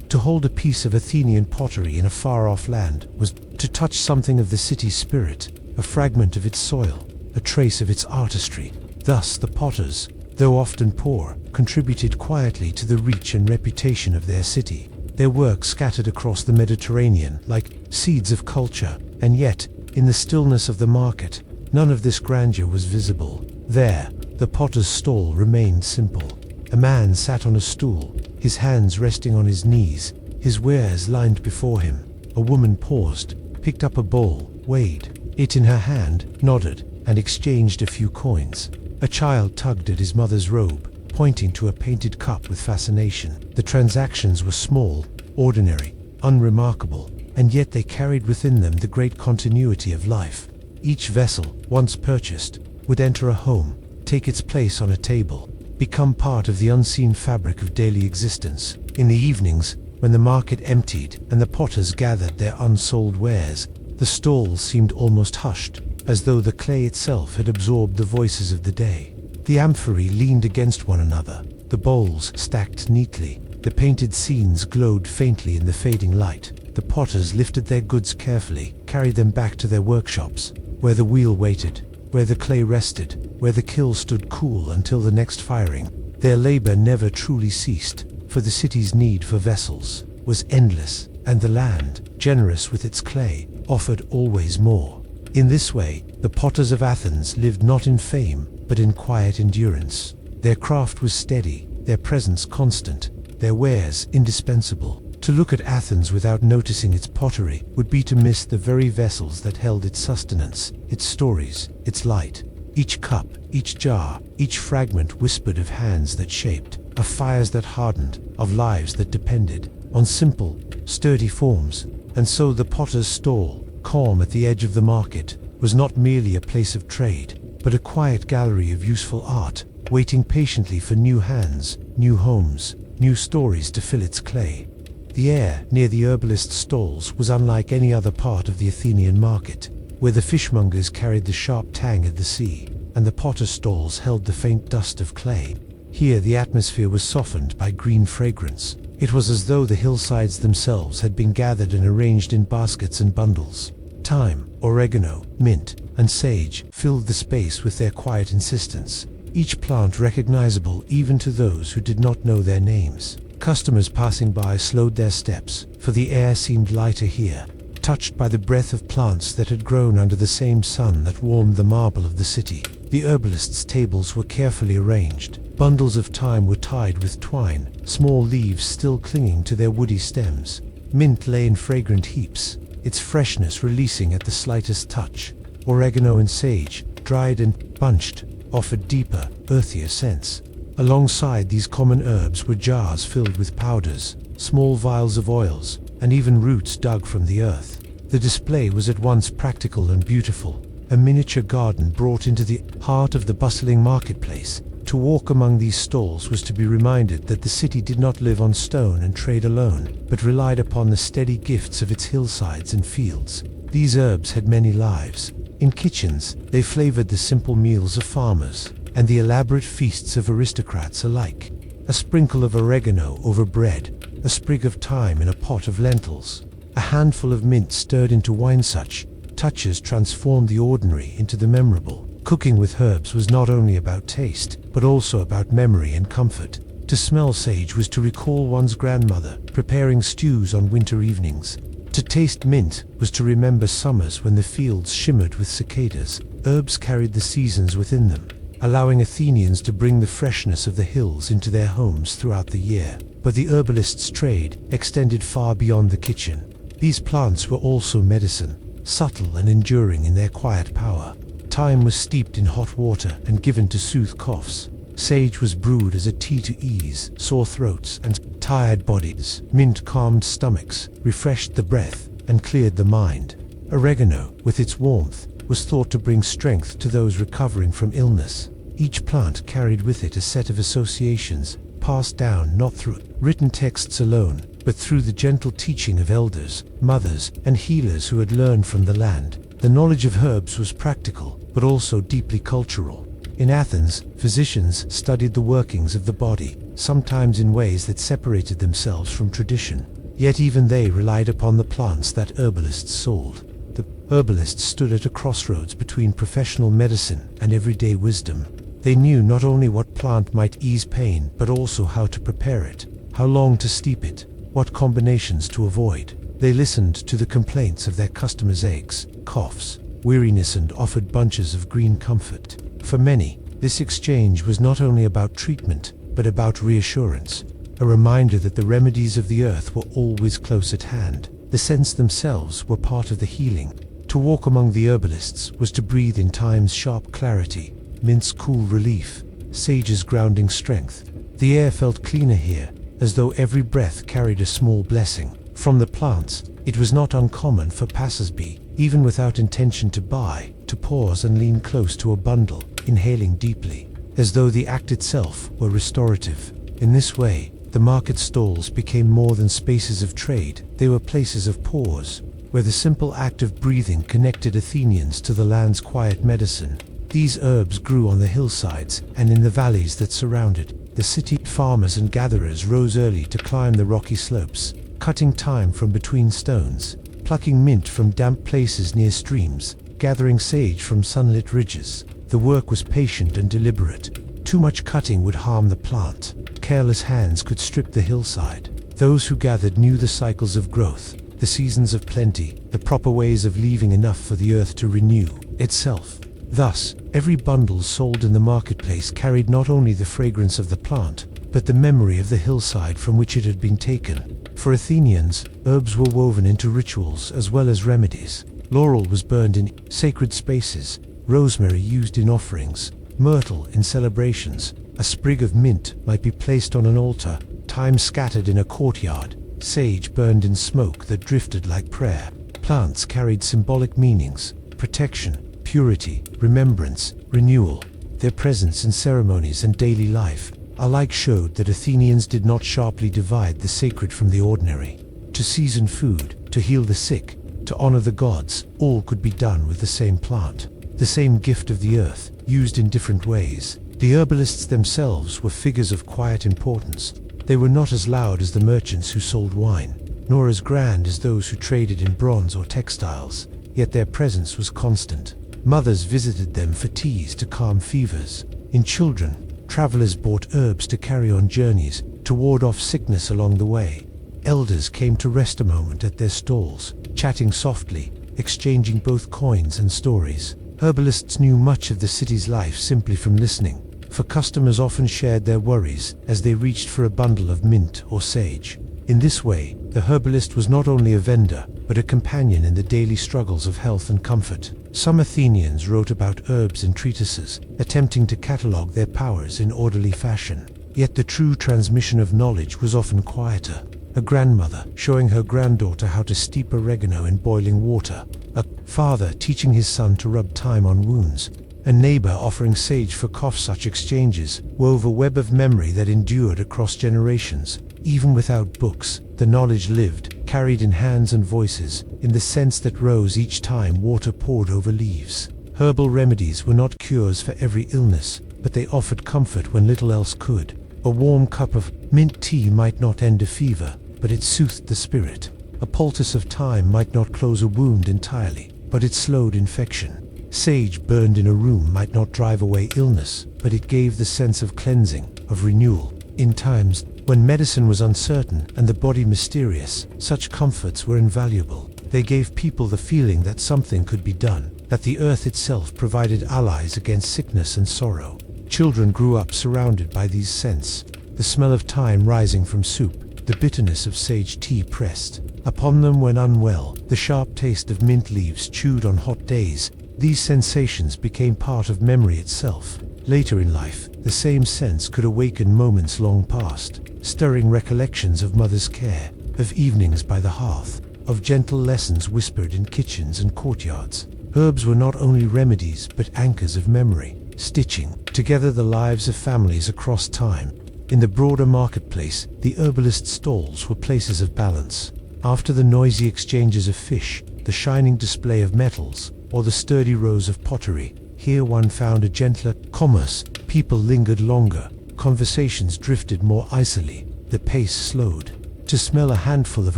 To hold a piece of Athenian pottery in a far-off land was to touch something of the city's spirit, a fragment of its soil, a trace of its artistry. Thus the potters, though often poor, contributed quietly to the reach and reputation of their city. Their work scattered across the Mediterranean like seeds of culture, and yet, in the stillness of the market, none of this grandeur was visible. There, the potter's stall remained simple. A man sat on a stool, his hands resting on his knees, his wares lined before him. A woman paused, picked up a bowl, weighed it in her hand, nodded, and exchanged a few coins. A child tugged at his mother's robe, pointing to a painted cup with fascination. The transactions were small, ordinary, unremarkable, and yet they carried within them the great continuity of life. Each vessel, once purchased, would enter a home, take its place on a table, become part of the unseen fabric of daily existence. In the evenings, when the market emptied and the potters gathered their unsold wares, the stalls seemed almost hushed, as though the clay itself had absorbed the voices of the day. The amphorae leaned against one another, the bowls stacked neatly, the painted scenes glowed faintly in the fading light. The potters lifted their goods carefully, carried them back to their workshops, where the wheel waited, where the clay rested, where the kiln stood cool until the next firing. Their labor never truly ceased, for the city's need for vessels was endless, and the land, generous with its clay, offered always more. In this way, the potters of Athens lived not in fame, but in quiet endurance. Their craft was steady, their presence constant, their wares indispensable. To look at Athens without noticing its pottery would be to miss the very vessels that held its sustenance, its stories, its light. Each cup, each jar, each fragment whispered of hands that shaped, of fires that hardened, of lives that depended on simple, sturdy forms. And so the potter's stall, calm at the edge of the market, was not merely a place of trade, but a quiet gallery of useful art, waiting patiently for new hands, new homes, new stories to fill its clay. The air near the herbalist's stalls was unlike any other part of the Athenian market, where the fishmongers carried the sharp tang of the sea, and the potter's stalls held the faint dust of clay. Here the atmosphere was softened by green fragrance. It was as though the hillsides themselves had been gathered and arranged in baskets and bundles. Thyme, oregano, mint, and sage filled the space with their quiet insistence, each plant recognizable even to those who did not know their names. Customers passing by slowed their steps, for the air seemed lighter here, touched by the breath of plants that had grown under the same sun that warmed the marble of the city. The herbalist's tables were carefully arranged. Bundles of thyme were tied with twine, small leaves still clinging to their woody stems. Mint lay in fragrant heaps, its freshness releasing at the slightest touch. Oregano and sage, dried and bunched, offered deeper, earthier scents. Alongside these common herbs were jars filled with powders, small vials of oils, and even roots dug from the earth. The display was at once practical and beautiful, a miniature garden brought into the heart of the bustling marketplace. To walk among these stalls was to be reminded that the city did not live on stone and trade alone, but relied upon the steady gifts of its hillsides and fields. These herbs had many lives. In kitchens, they flavored the simple meals of farmers and the elaborate feasts of aristocrats alike. A sprinkle of oregano over bread, a sprig of thyme in a pot of lentils, a handful of mint stirred into wine. Such touches transformed the ordinary into the memorable. Cooking with herbs was not only about taste, but also about memory and comfort. To smell sage was to recall one's grandmother preparing stews on winter evenings. To taste mint was to remember summers when the fields shimmered with cicadas. Herbs carried the seasons within them, allowing Athenians to bring the freshness of the hills into their homes throughout the year. But the herbalist's trade extended far beyond the kitchen. These plants were also medicine, subtle and enduring in their quiet power. Thyme was steeped in hot water and given to soothe coughs. Sage was brewed as a tea to ease sore throats and tired bodies. Mint calmed stomachs, refreshed the breath, and cleared the mind. Oregano, with its warmth, was thought to bring strength to those recovering from illness. Each plant carried with it a set of associations, passed down not through written texts alone, but through the gentle teaching of elders, mothers, and healers who had learned from the land. The knowledge of herbs was practical, but also deeply cultural. In Athens, physicians studied the workings of the body, sometimes in ways that separated themselves from tradition. Yet even they relied upon the plants that herbalists sold. The herbalists stood at a crossroads between professional medicine and everyday wisdom. They knew not only what plant might ease pain, but also how to prepare it, how long to steep it, what combinations to avoid. They listened to the complaints of their customers' aches, coughs, weariness, and offered bunches of green comfort. For many, this exchange was not only about treatment, but about reassurance, a reminder that the remedies of the earth were always close at hand. The scents themselves were part of the healing. To walk among the herbalists was to breathe in thyme's sharp clarity, mint's cool relief, sage's grounding strength. The air felt cleaner here, as though every breath carried a small blessing. From the plants, it was not uncommon for passers-by, even without intention to buy, to pause and lean close to a bundle, inhaling deeply, as though the act itself were restorative. In this way, the market stalls became more than spaces of trade. They were places of pause, where the simple act of breathing connected Athenians to the land's quiet medicine. These herbs grew on the hillsides and in the valleys that surrounded the city. Farmers and gatherers rose early to climb the rocky slopes, cutting thyme from between stones, plucking mint from damp places near streams, gathering sage from sunlit ridges. The work was patient and deliberate. Too much cutting would harm the plant. Careless hands could strip the hillside. Those who gathered knew the cycles of growth, the seasons of plenty, the proper ways of leaving enough for the earth to renew itself. Thus, every bundle sold in the marketplace carried not only the fragrance of the plant, but the memory of the hillside from which it had been taken. For Athenians, herbs were woven into rituals as well as remedies. Laurel was burned in sacred spaces, rosemary used in offerings, myrtle in celebrations. A sprig of mint might be placed on an altar, thyme scattered in a courtyard, sage burned in smoke that drifted like prayer. Plants carried symbolic meanings: protection, purity, remembrance, renewal. Their presence in ceremonies and daily life alike showed that Athenians did not sharply divide the sacred from the ordinary. To season food, to heal the sick, to honor the gods, all could be done with the same plant, the same gift of the earth, used in different ways. The herbalists themselves were figures of quiet importance. They were not as loud as the merchants who sold wine, nor as grand as those who traded in bronze or textiles, yet their presence was constant. Mothers visited them for teas to calm fevers. In children, travelers bought herbs to carry on journeys, to ward off sickness along the way. Elders came to rest a moment at their stalls, chatting softly, exchanging both coins and stories. Herbalists knew much of the city's life simply from listening, for customers often shared their worries as they reached for a bundle of mint or sage. In this way, the herbalist was not only a vendor, but a companion in the daily struggles of health and comfort. Some Athenians wrote about herbs in treatises, attempting to catalogue their powers in orderly fashion. Yet the true transmission of knowledge was often quieter. A grandmother showing her granddaughter how to steep oregano in boiling water, A father teaching his son to rub thyme on wounds, a neighbor offering sage for cough. Such exchanges wove a web of memory that endured across generations. Even without books, the knowledge lived, carried in hands and voices, in the scents that rose each time water poured over leaves. Herbal remedies were not cures for every illness, but they offered comfort when little else could. A warm cup of mint tea might not end a fever, but it soothed the spirit. A poultice of thyme might not close a wound entirely, but it slowed infection. Sage burned in a room might not drive away illness, but it gave the sense of cleansing, of renewal. In times when medicine was uncertain and the body mysterious, such comforts were invaluable. They gave people the feeling that something could be done, that the earth itself provided allies against sickness and sorrow. Children grew up surrounded by these scents, the smell of thyme rising from soup, the bitterness of sage tea pressed upon them when unwell, the sharp taste of mint leaves chewed on hot days. These sensations became part of memory itself. Later in life, the same sense could awaken moments long past, stirring recollections of mother's care, of evenings by the hearth, of gentle lessons whispered in kitchens and courtyards. Herbs were not only remedies but anchors of memory, stitching together the lives of families across time. In the broader marketplace, the herbalist stalls were places of balance. After the noisy exchanges of fish, the shining display of metals, or the sturdy rows of pottery, here one found a gentler commerce. People lingered longer, conversations drifted more icily, the pace slowed. To smell a handful of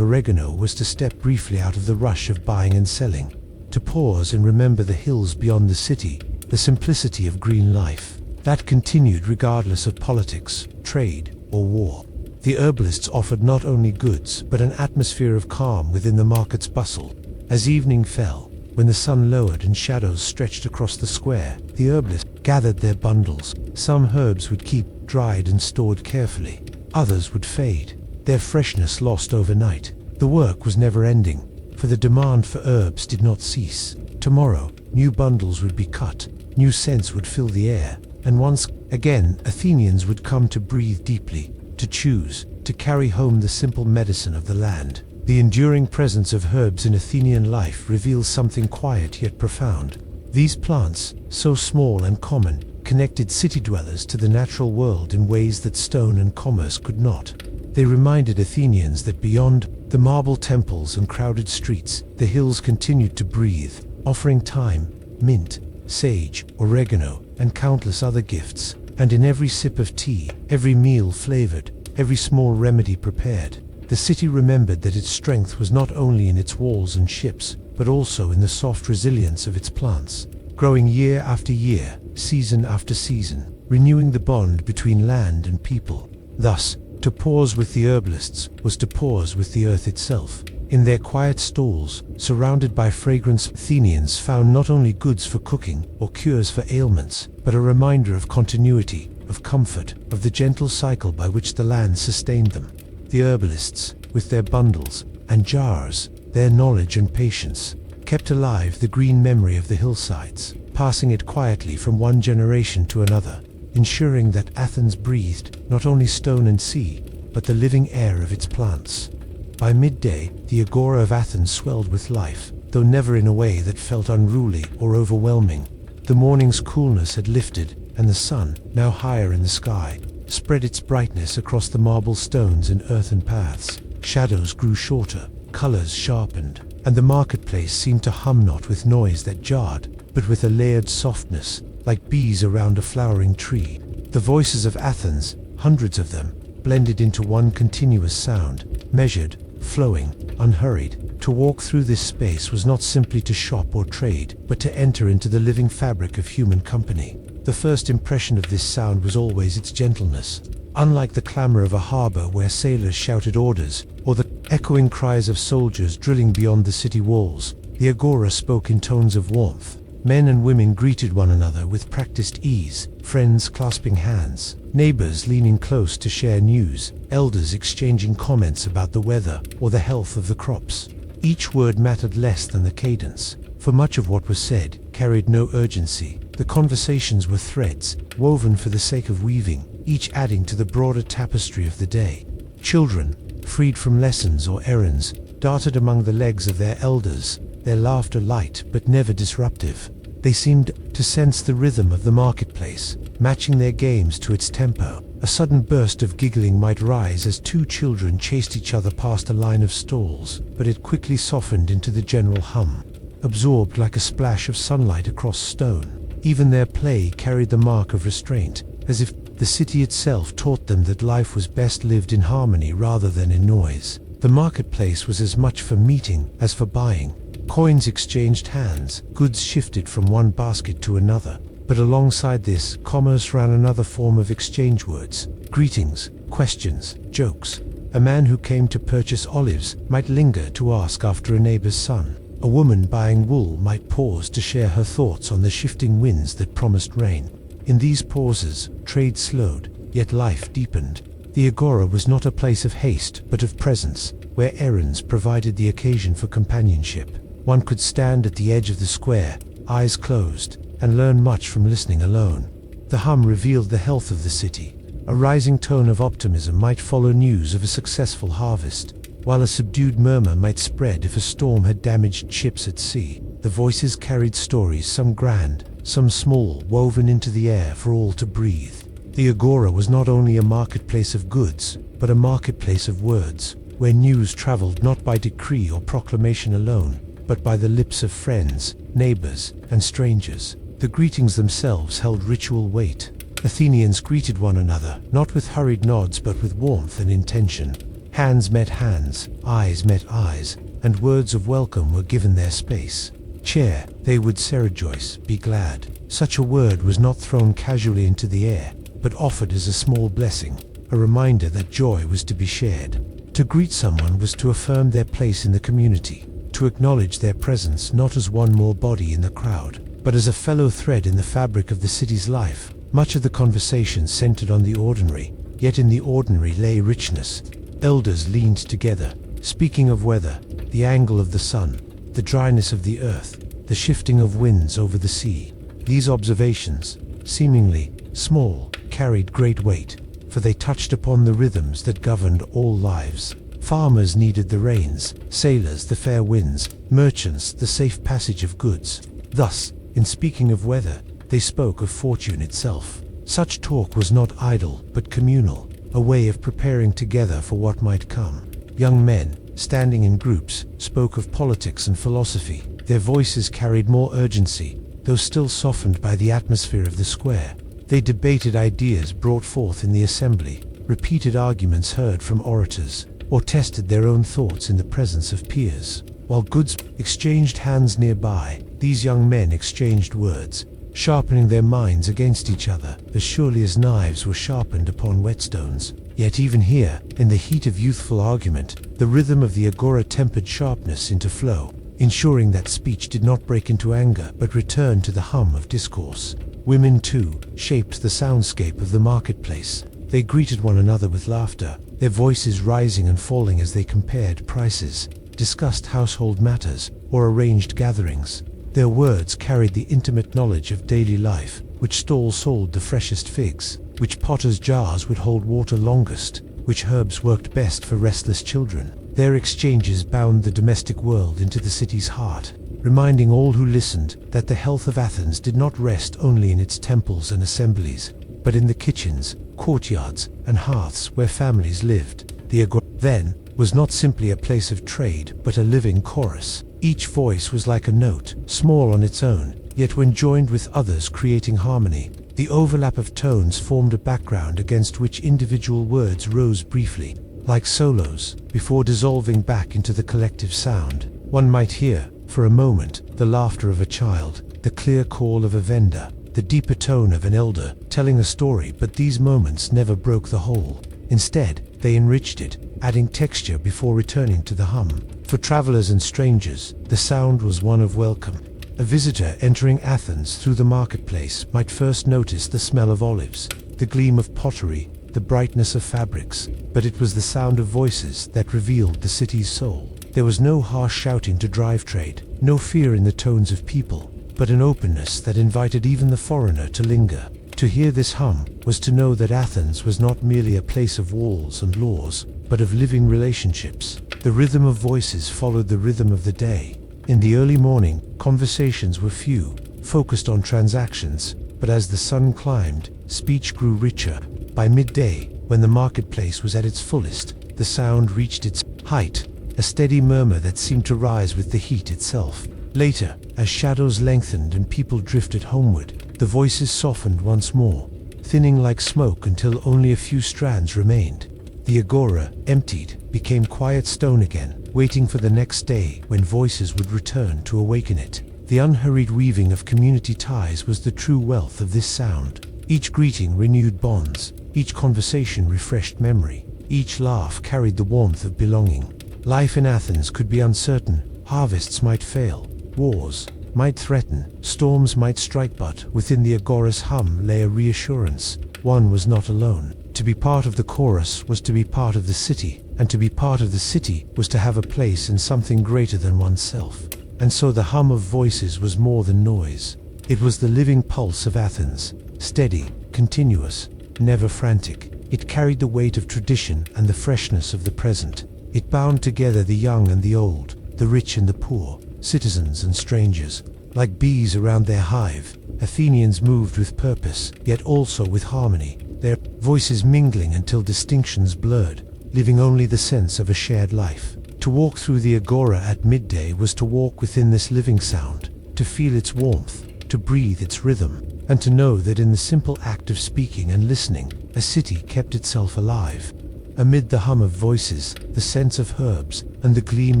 oregano was to step briefly out of the rush of buying and selling, to pause and remember the hills beyond the city, the simplicity of green life. That continued regardless of politics, trade, or war. The herbalists offered not only goods, but an atmosphere of calm within the market's bustle. As evening fell, when the sun lowered and shadows stretched across the square, the herbalists gathered their bundles. Some herbs would keep dried and stored carefully. Others would fade, their freshness lost overnight. The work was never ending, for the demand for herbs did not cease. Tomorrow, new bundles would be cut, new scents would fill the air, and once again Athenians would come to breathe deeply, to choose, to carry home the simple medicine of the land. The enduring presence of herbs in Athenian life reveals something quiet yet profound. These plants, so small and common, connected city dwellers to the natural world in ways that stone and commerce could not. They reminded Athenians that beyond the marble temples and crowded streets, the hills continued to breathe, offering thyme, mint, sage, oregano, and countless other gifts. And in every sip of tea, every meal flavored, every small remedy prepared, the city remembered that its strength was not only in its walls and ships, but also in the soft resilience of its plants, growing year after year, season after season, renewing the bond between land and people. Thus, to pause with the herbalists was to pause with the earth itself. In their quiet stalls, surrounded by fragrance, Athenians found not only goods for cooking or cures for ailments, but a reminder of continuity, of comfort, of the gentle cycle by which the land sustained them. The herbalists, with their bundles and jars, their knowledge and patience, kept alive the green memory of the hillsides, passing it quietly from one generation to another, ensuring that Athens breathed not only stone and sea, but the living air of its plants. By midday, the agora of Athens swelled with life, though never in a way that felt unruly or overwhelming. The morning's coolness had lifted, and the sun, now higher in the sky, spread its brightness across the marble stones and earthen paths. Shadows grew shorter, colors sharpened, and the marketplace seemed to hum not with noise that jarred, but with a layered softness, like bees around a flowering tree. The voices of Athens, hundreds of them, blended into one continuous sound, measured, flowing, unhurried. To walk through this space was not simply to shop or trade, but to enter into the living fabric of human company. The first impression of this sound was always its gentleness. Unlike the clamor of a harbor where sailors shouted orders, or the echoing cries of soldiers drilling beyond the city walls, the agora spoke in tones of warmth. Men and women greeted one another with practiced ease, friends clasping hands, neighbors leaning close to share news, elders exchanging comments about the weather or the health of the crops. Each word mattered less than the cadence, for much of what was said carried no urgency. The conversations were threads, woven for the sake of weaving, each adding to the broader tapestry of the day. Children, freed from lessons or errands, darted among the legs of their elders, their laughter light but never disruptive. They seemed to sense the rhythm of the marketplace, matching their games to its tempo. A sudden burst of giggling might rise as two children chased each other past a line of stalls, but it quickly softened into the general hum, absorbed like a splash of sunlight across stone. Even their play carried the mark of restraint, as if the city itself taught them that life was best lived in harmony rather than in noise. The marketplace was as much for meeting as for buying. Coins exchanged hands, goods shifted from one basket to another. But alongside this, commerce ran another form of exchange: words, greetings, questions, jokes. A man who came to purchase olives might linger to ask after a neighbor's son. A woman buying wool might pause to share her thoughts on the shifting winds that promised rain. In these pauses, trade slowed, yet life deepened. The agora was not a place of haste, but of presence, where errands provided the occasion for companionship. One could stand at the edge of the square, eyes closed, and learn much from listening alone. The hum revealed the health of the city. A rising tone of optimism might follow news of a successful harvest, while a subdued murmur might spread if a storm had damaged ships at sea. The voices carried stories, some grand, some small, woven into the air for all to breathe. The agora was not only a marketplace of goods, but a marketplace of words, where news traveled not by decree or proclamation alone, but by the lips of friends, neighbors, and strangers. The greetings themselves held ritual weight. Athenians greeted one another, not with hurried nods but with warmth and intention. Hands met hands, eyes met eyes, and words of welcome were given their space. Cheer, they would rejoice, be glad. Such a word was not thrown casually into the air, but offered as a small blessing, a reminder that joy was to be shared. To greet someone was to affirm their place in the community, to acknowledge their presence not as one more body in the crowd, but as a fellow thread in the fabric of the city's life. Much of the conversation centered on the ordinary, yet in the ordinary lay richness. Elders leaned together, speaking of weather, the angle of the sun, the dryness of the earth, the shifting of winds over the sea. These observations, seemingly small, carried great weight, for they touched upon the rhythms that governed all lives. Farmers needed the rains, sailors the fair winds, merchants the safe passage of goods. Thus, in speaking of weather, they spoke of fortune itself. Such talk was not idle, but communal, a way of preparing together for what might come. Young men, standing in groups, spoke of politics and philosophy. Their voices carried more urgency, though still softened by the atmosphere of the square. They debated ideas brought forth in the assembly, repeated arguments heard from orators, or tested their own thoughts in the presence of peers. While goods exchanged hands nearby, these young men exchanged words, sharpening their minds against each other, as surely as knives were sharpened upon whetstones. Yet even here, in the heat of youthful argument, the rhythm of the agora tempered sharpness into flow, ensuring that speech did not break into anger but returned to the hum of discourse. Women, too, shaped the soundscape of the marketplace. They greeted one another with laughter, their voices rising and falling as they compared prices, discussed household matters, or arranged gatherings. Their words carried the intimate knowledge of daily life, which stall sold the freshest figs, which potter's jars would hold water longest, which herbs worked best for restless children. Their exchanges bound the domestic world into the city's heart, reminding all who listened that the health of Athens did not rest only in its temples and assemblies, but in the kitchens, courtyards, and hearths where families lived. The agora, then, was not simply a place of trade, but a living chorus. Each voice was like a note, small on its own, yet when joined with others creating harmony. The overlap of tones formed a background against which individual words rose briefly, like solos, before dissolving back into the collective sound. One might hear, for a moment, the laughter of a child, the clear call of a vendor, the deeper tone of an elder telling a story, but these moments never broke the whole. Instead, they enriched it, adding texture before returning to the hum. For travelers and strangers, the sound was one of welcome. A visitor entering Athens through the marketplace might first notice the smell of olives, the gleam of pottery, the brightness of fabrics, but it was the sound of voices that revealed the city's soul. There was no harsh shouting to drive trade, no fear in the tones of people, but an openness that invited even the foreigner to linger. To hear this hum was to know that Athens was not merely a place of walls and laws, but of living relationships. The rhythm of voices followed the rhythm of the day. In the early morning, conversations were few, focused on transactions, but as the sun climbed, speech grew richer. By midday, when the marketplace was at its fullest, the sound reached its height, a steady murmur that seemed to rise with the heat itself. Later, as shadows lengthened and people drifted homeward, the voices softened once more, thinning like smoke until only a few strands remained. The agora, emptied, became quiet stone again, waiting for the next day when voices would return to awaken it. The unhurried weaving of community ties was the true wealth of this sound. Each greeting renewed bonds, each conversation refreshed memory, each laugh carried the warmth of belonging. Life in Athens could be uncertain, harvests might fail, wars might threaten, storms might strike, but within the agora's hum lay a reassurance. One was not alone. To be part of the chorus was to be part of the city, and to be part of the city was to have a place in something greater than oneself. And so the hum of voices was more than noise. It was the living pulse of Athens, steady, continuous, never frantic. It carried the weight of tradition and the freshness of the present. It bound together the young and the old, the rich and the poor, citizens and strangers. Like bees around their hive, Athenians moved with purpose, yet also with harmony, their voices mingling until distinctions blurred, leaving only the sense of a shared life. To walk through the agora at midday was to walk within this living sound, to feel its warmth, to breathe its rhythm, and to know that in the simple act of speaking and listening, a city kept itself alive. Amid the hum of voices, the scents of herbs, and the gleam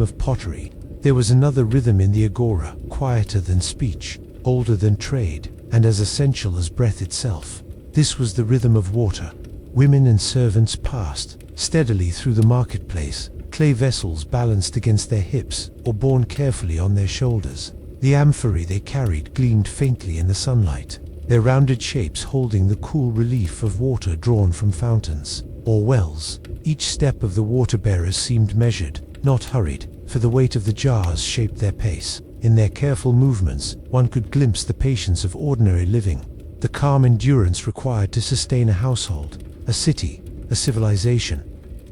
of pottery, there was another rhythm in the agora, quieter than speech, older than trade, and as essential as breath itself. This was the rhythm of water. Women and servants passed steadily through the marketplace, clay vessels balanced against their hips or borne carefully on their shoulders. The amphorae they carried gleamed faintly in the sunlight, their rounded shapes holding the cool relief of water drawn from fountains or wells. Each step of the water-bearers seemed measured, not hurried, for the weight of the jars shaped their pace. In their careful movements, one could glimpse the patience of ordinary living, the calm endurance required to sustain a household, a city, a civilization.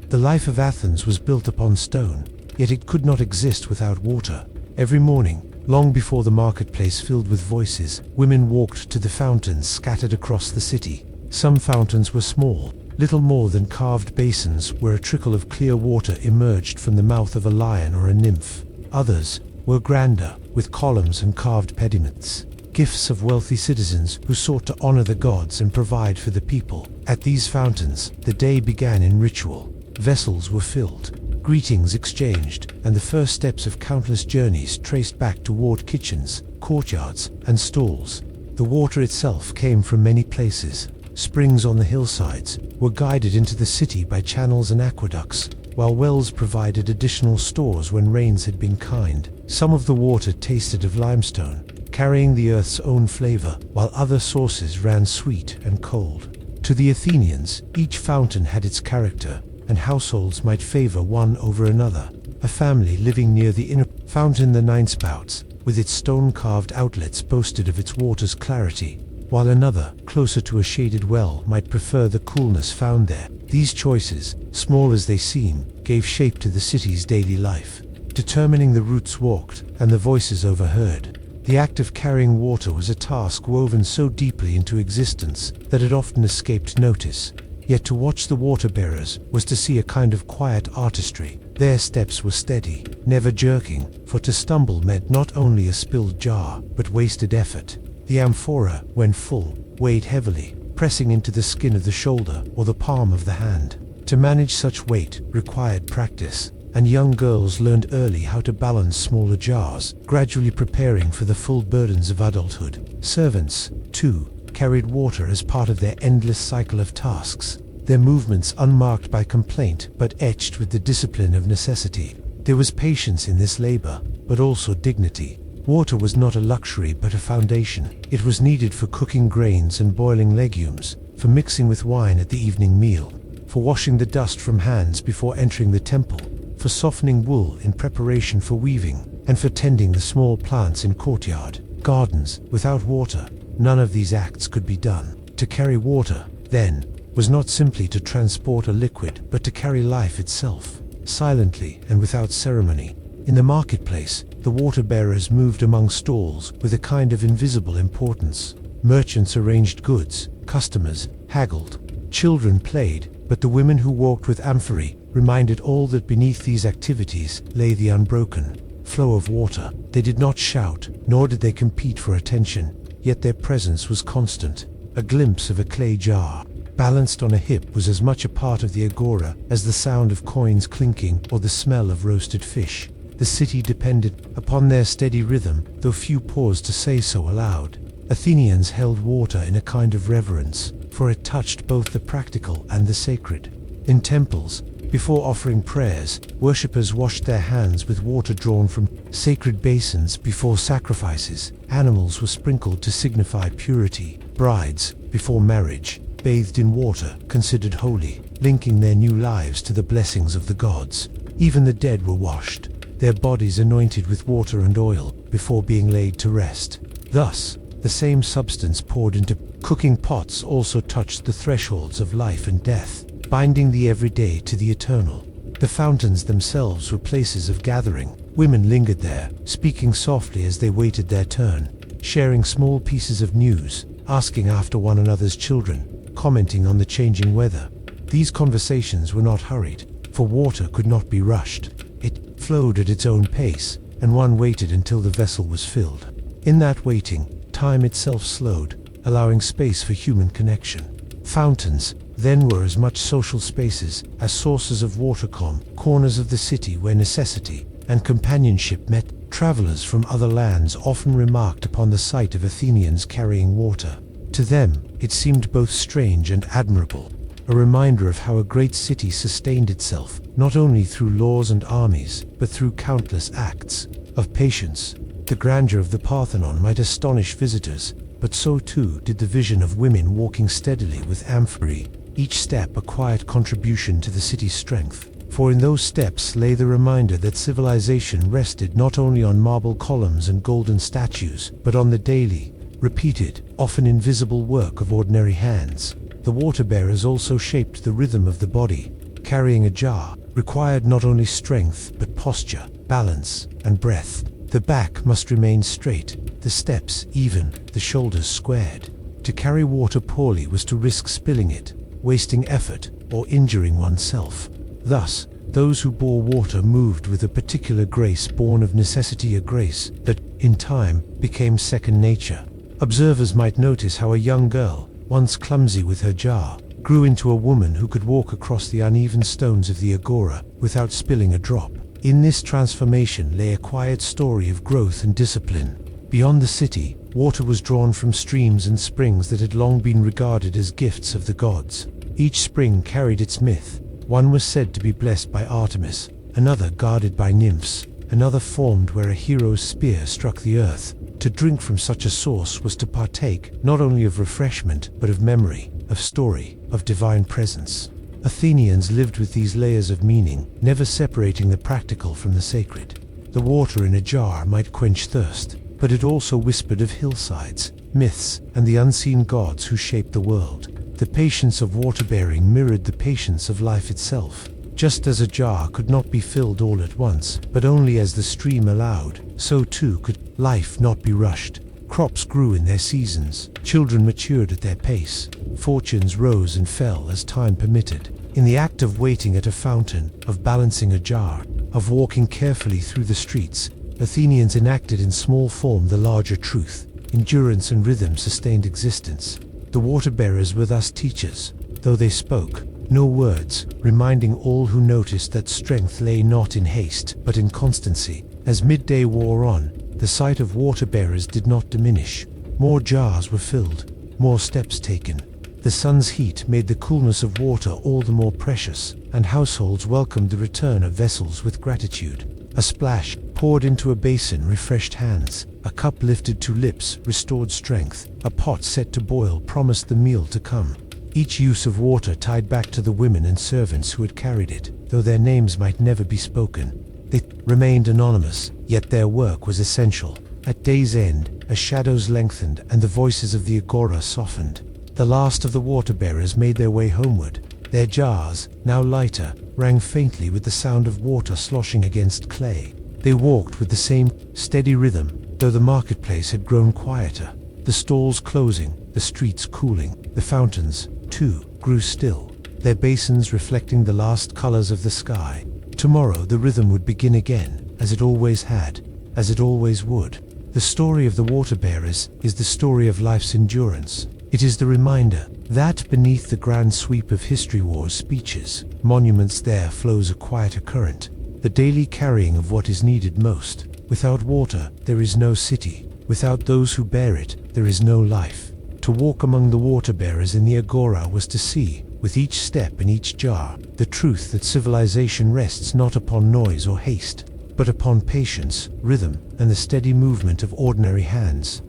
The life of Athens was built upon stone, yet it could not exist without water. Every morning, long before the marketplace filled with voices, women walked to the fountains scattered across the city. Some fountains were small, little more than carved basins where a trickle of clear water emerged from the mouth of a lion or a nymph. Others were grander, with columns and carved pediments, gifts of wealthy citizens who sought to honor the gods and provide for the people. At these fountains, the day began in ritual. Vessels were filled, greetings exchanged, and the first steps of countless journeys traced back toward kitchens, courtyards, and stalls. The water itself came from many places. Springs on the hillsides were guided into the city by channels and aqueducts, while wells provided additional stores when rains had been kind. Some of the water tasted of limestone, carrying the earth's own flavor, while other sources ran sweet and cold. To the Athenians, each fountain had its character, and households might favor one over another. A family living near the inner fountain, the Nine Spouts, with its stone-carved outlets, boasted of its water's clarity, while another, closer to a shaded well, might prefer the coolness found there. These choices, small as they seem, gave shape to the city's daily life, determining the routes walked and the voices overheard. The act of carrying water was a task woven so deeply into existence that it often escaped notice. Yet to watch the water-bearers was to see a kind of quiet artistry. Their steps were steady, never jerking, for to stumble meant not only a spilled jar, but wasted effort. The amphora, when full, weighed heavily, pressing into the skin of the shoulder or the palm of the hand. To manage such weight required practice, and young girls learned early how to balance smaller jars, gradually preparing for the full burdens of adulthood. Servants, too, carried water as part of their endless cycle of tasks, their movements unmarked by complaint but etched with the discipline of necessity. There was patience in this labor, but also dignity. Water was not a luxury but a foundation. It was needed for cooking grains and boiling legumes, for mixing with wine at the evening meal, for washing the dust from hands before entering the temple, for softening wool in preparation for weaving, and for tending the small plants in courtyard gardens. Without water, none of these acts could be done. To carry water, then, was not simply to transport a liquid, but to carry life itself, silently and without ceremony. In the marketplace, the water-bearers moved among stalls with a kind of invisible importance. Merchants arranged goods, customers haggled, children played, but the women who walked with amphorae reminded all that beneath these activities lay the unbroken flow of water. They did not shout, nor did they compete for attention, yet their presence was constant. A glimpse of a clay jar, balanced on a hip, was as much a part of the agora as the sound of coins clinking or the smell of roasted fish. The city depended upon their steady rhythm, though few paused to say so aloud. Athenians held water in a kind of reverence, for it touched both the practical and the sacred. In temples, before offering prayers, worshippers washed their hands with water drawn from sacred basins. Before sacrifices, animals were sprinkled to signify purity. Brides, before marriage, bathed in water, considered holy, linking their new lives to the blessings of the gods. Even the dead were washed, their bodies anointed with water and oil, before being laid to rest. Thus, the same substance poured into cooking pots also touched the thresholds of life and death, binding the everyday to the eternal. The fountains themselves were places of gathering. Women lingered there, speaking softly as they waited their turn, sharing small pieces of news, asking after one another's children, commenting on the changing weather. These conversations were not hurried, for water could not be rushed. It flowed at its own pace, and one waited until the vessel was filled. In that waiting, time itself slowed, allowing space for human connection. Fountains, then, were as much social spaces as sources of water, corners of the city where necessity and companionship met. Travelers from other lands often remarked upon the sight of Athenians carrying water. To them, it seemed both strange and admirable, a reminder of how a great city sustained itself, not only through laws and armies, but through countless acts of patience. The grandeur of the Parthenon might astonish visitors, but so too did the vision of women walking steadily with amphorae, each step a quiet contribution to the city's strength. For in those steps lay the reminder that civilization rested not only on marble columns and golden statues, but on the daily, repeated, often invisible work of ordinary hands. The water-bearers also shaped the rhythm of the body. Carrying a jar required not only strength, but posture, balance, and breath. The back must remain straight, the steps even, the shoulders squared. To carry water poorly was to risk spilling it, wasting effort, or injuring oneself. Thus, those who bore water moved with a particular grace born of necessity, a grace that, in time, became second nature. Observers might notice how a young girl, once clumsy with her jar, grew into a woman who could walk across the uneven stones of the agora without spilling a drop. In this transformation lay a quiet story of growth and discipline. Beyond the city, water was drawn from streams and springs that had long been regarded as gifts of the gods. Each spring carried its myth. One was said to be blessed by Artemis, another guarded by nymphs, another formed where a hero's spear struck the earth. To drink from such a source was to partake not only of refreshment, but of memory, of story, of divine presence. Athenians lived with these layers of meaning, never separating the practical from the sacred. The water in a jar might quench thirst, but it also whispered of hillsides, myths, and the unseen gods who shaped the world. The patience of water-bearing mirrored the patience of life itself. Just as a jar could not be filled all at once, but only as the stream allowed, so too could life not be rushed. Crops grew in their seasons, children matured at their pace, fortunes rose and fell as time permitted. In the act of waiting at a fountain, of balancing a jar, of walking carefully through the streets, Athenians enacted in small form the larger truth. Endurance and rhythm sustained existence. The water-bearers were thus teachers, though they spoke no words, reminding all who noticed that strength lay not in haste, but in constancy. As midday wore on, the sight of water-bearers did not diminish. More jars were filled, more steps taken. The sun's heat made the coolness of water all the more precious, and households welcomed the return of vessels with gratitude. A splash poured into a basin refreshed hands, a cup lifted to lips restored strength, a pot set to boil promised the meal to come. Each use of water tied back to the women and servants who had carried it, though their names might never be spoken. They remained anonymous, yet their work was essential. At day's end, as shadows lengthened and the voices of the agora softened, the last of the water-bearers made their way homeward. Their jars, now lighter, rang faintly with the sound of water sloshing against clay. They walked with the same steady rhythm, though the marketplace had grown quieter. The stalls closing, the streets cooling, the fountains, too, grew still, their basins reflecting the last colors of the sky. Tomorrow the rhythm would begin again, as it always had, as it always would. The story of the water bearers is the story of life's endurance. It is the reminder that beneath the grand sweep of history war's speeches, monuments there flows a quieter current, the daily carrying of what is needed most. Without water, there is no city. Without those who bear it, there is no life. To walk among the water bearers in the agora was to see, with each step and each jar, the truth that civilization rests not upon noise or haste, but upon patience, rhythm, and the steady movement of ordinary hands.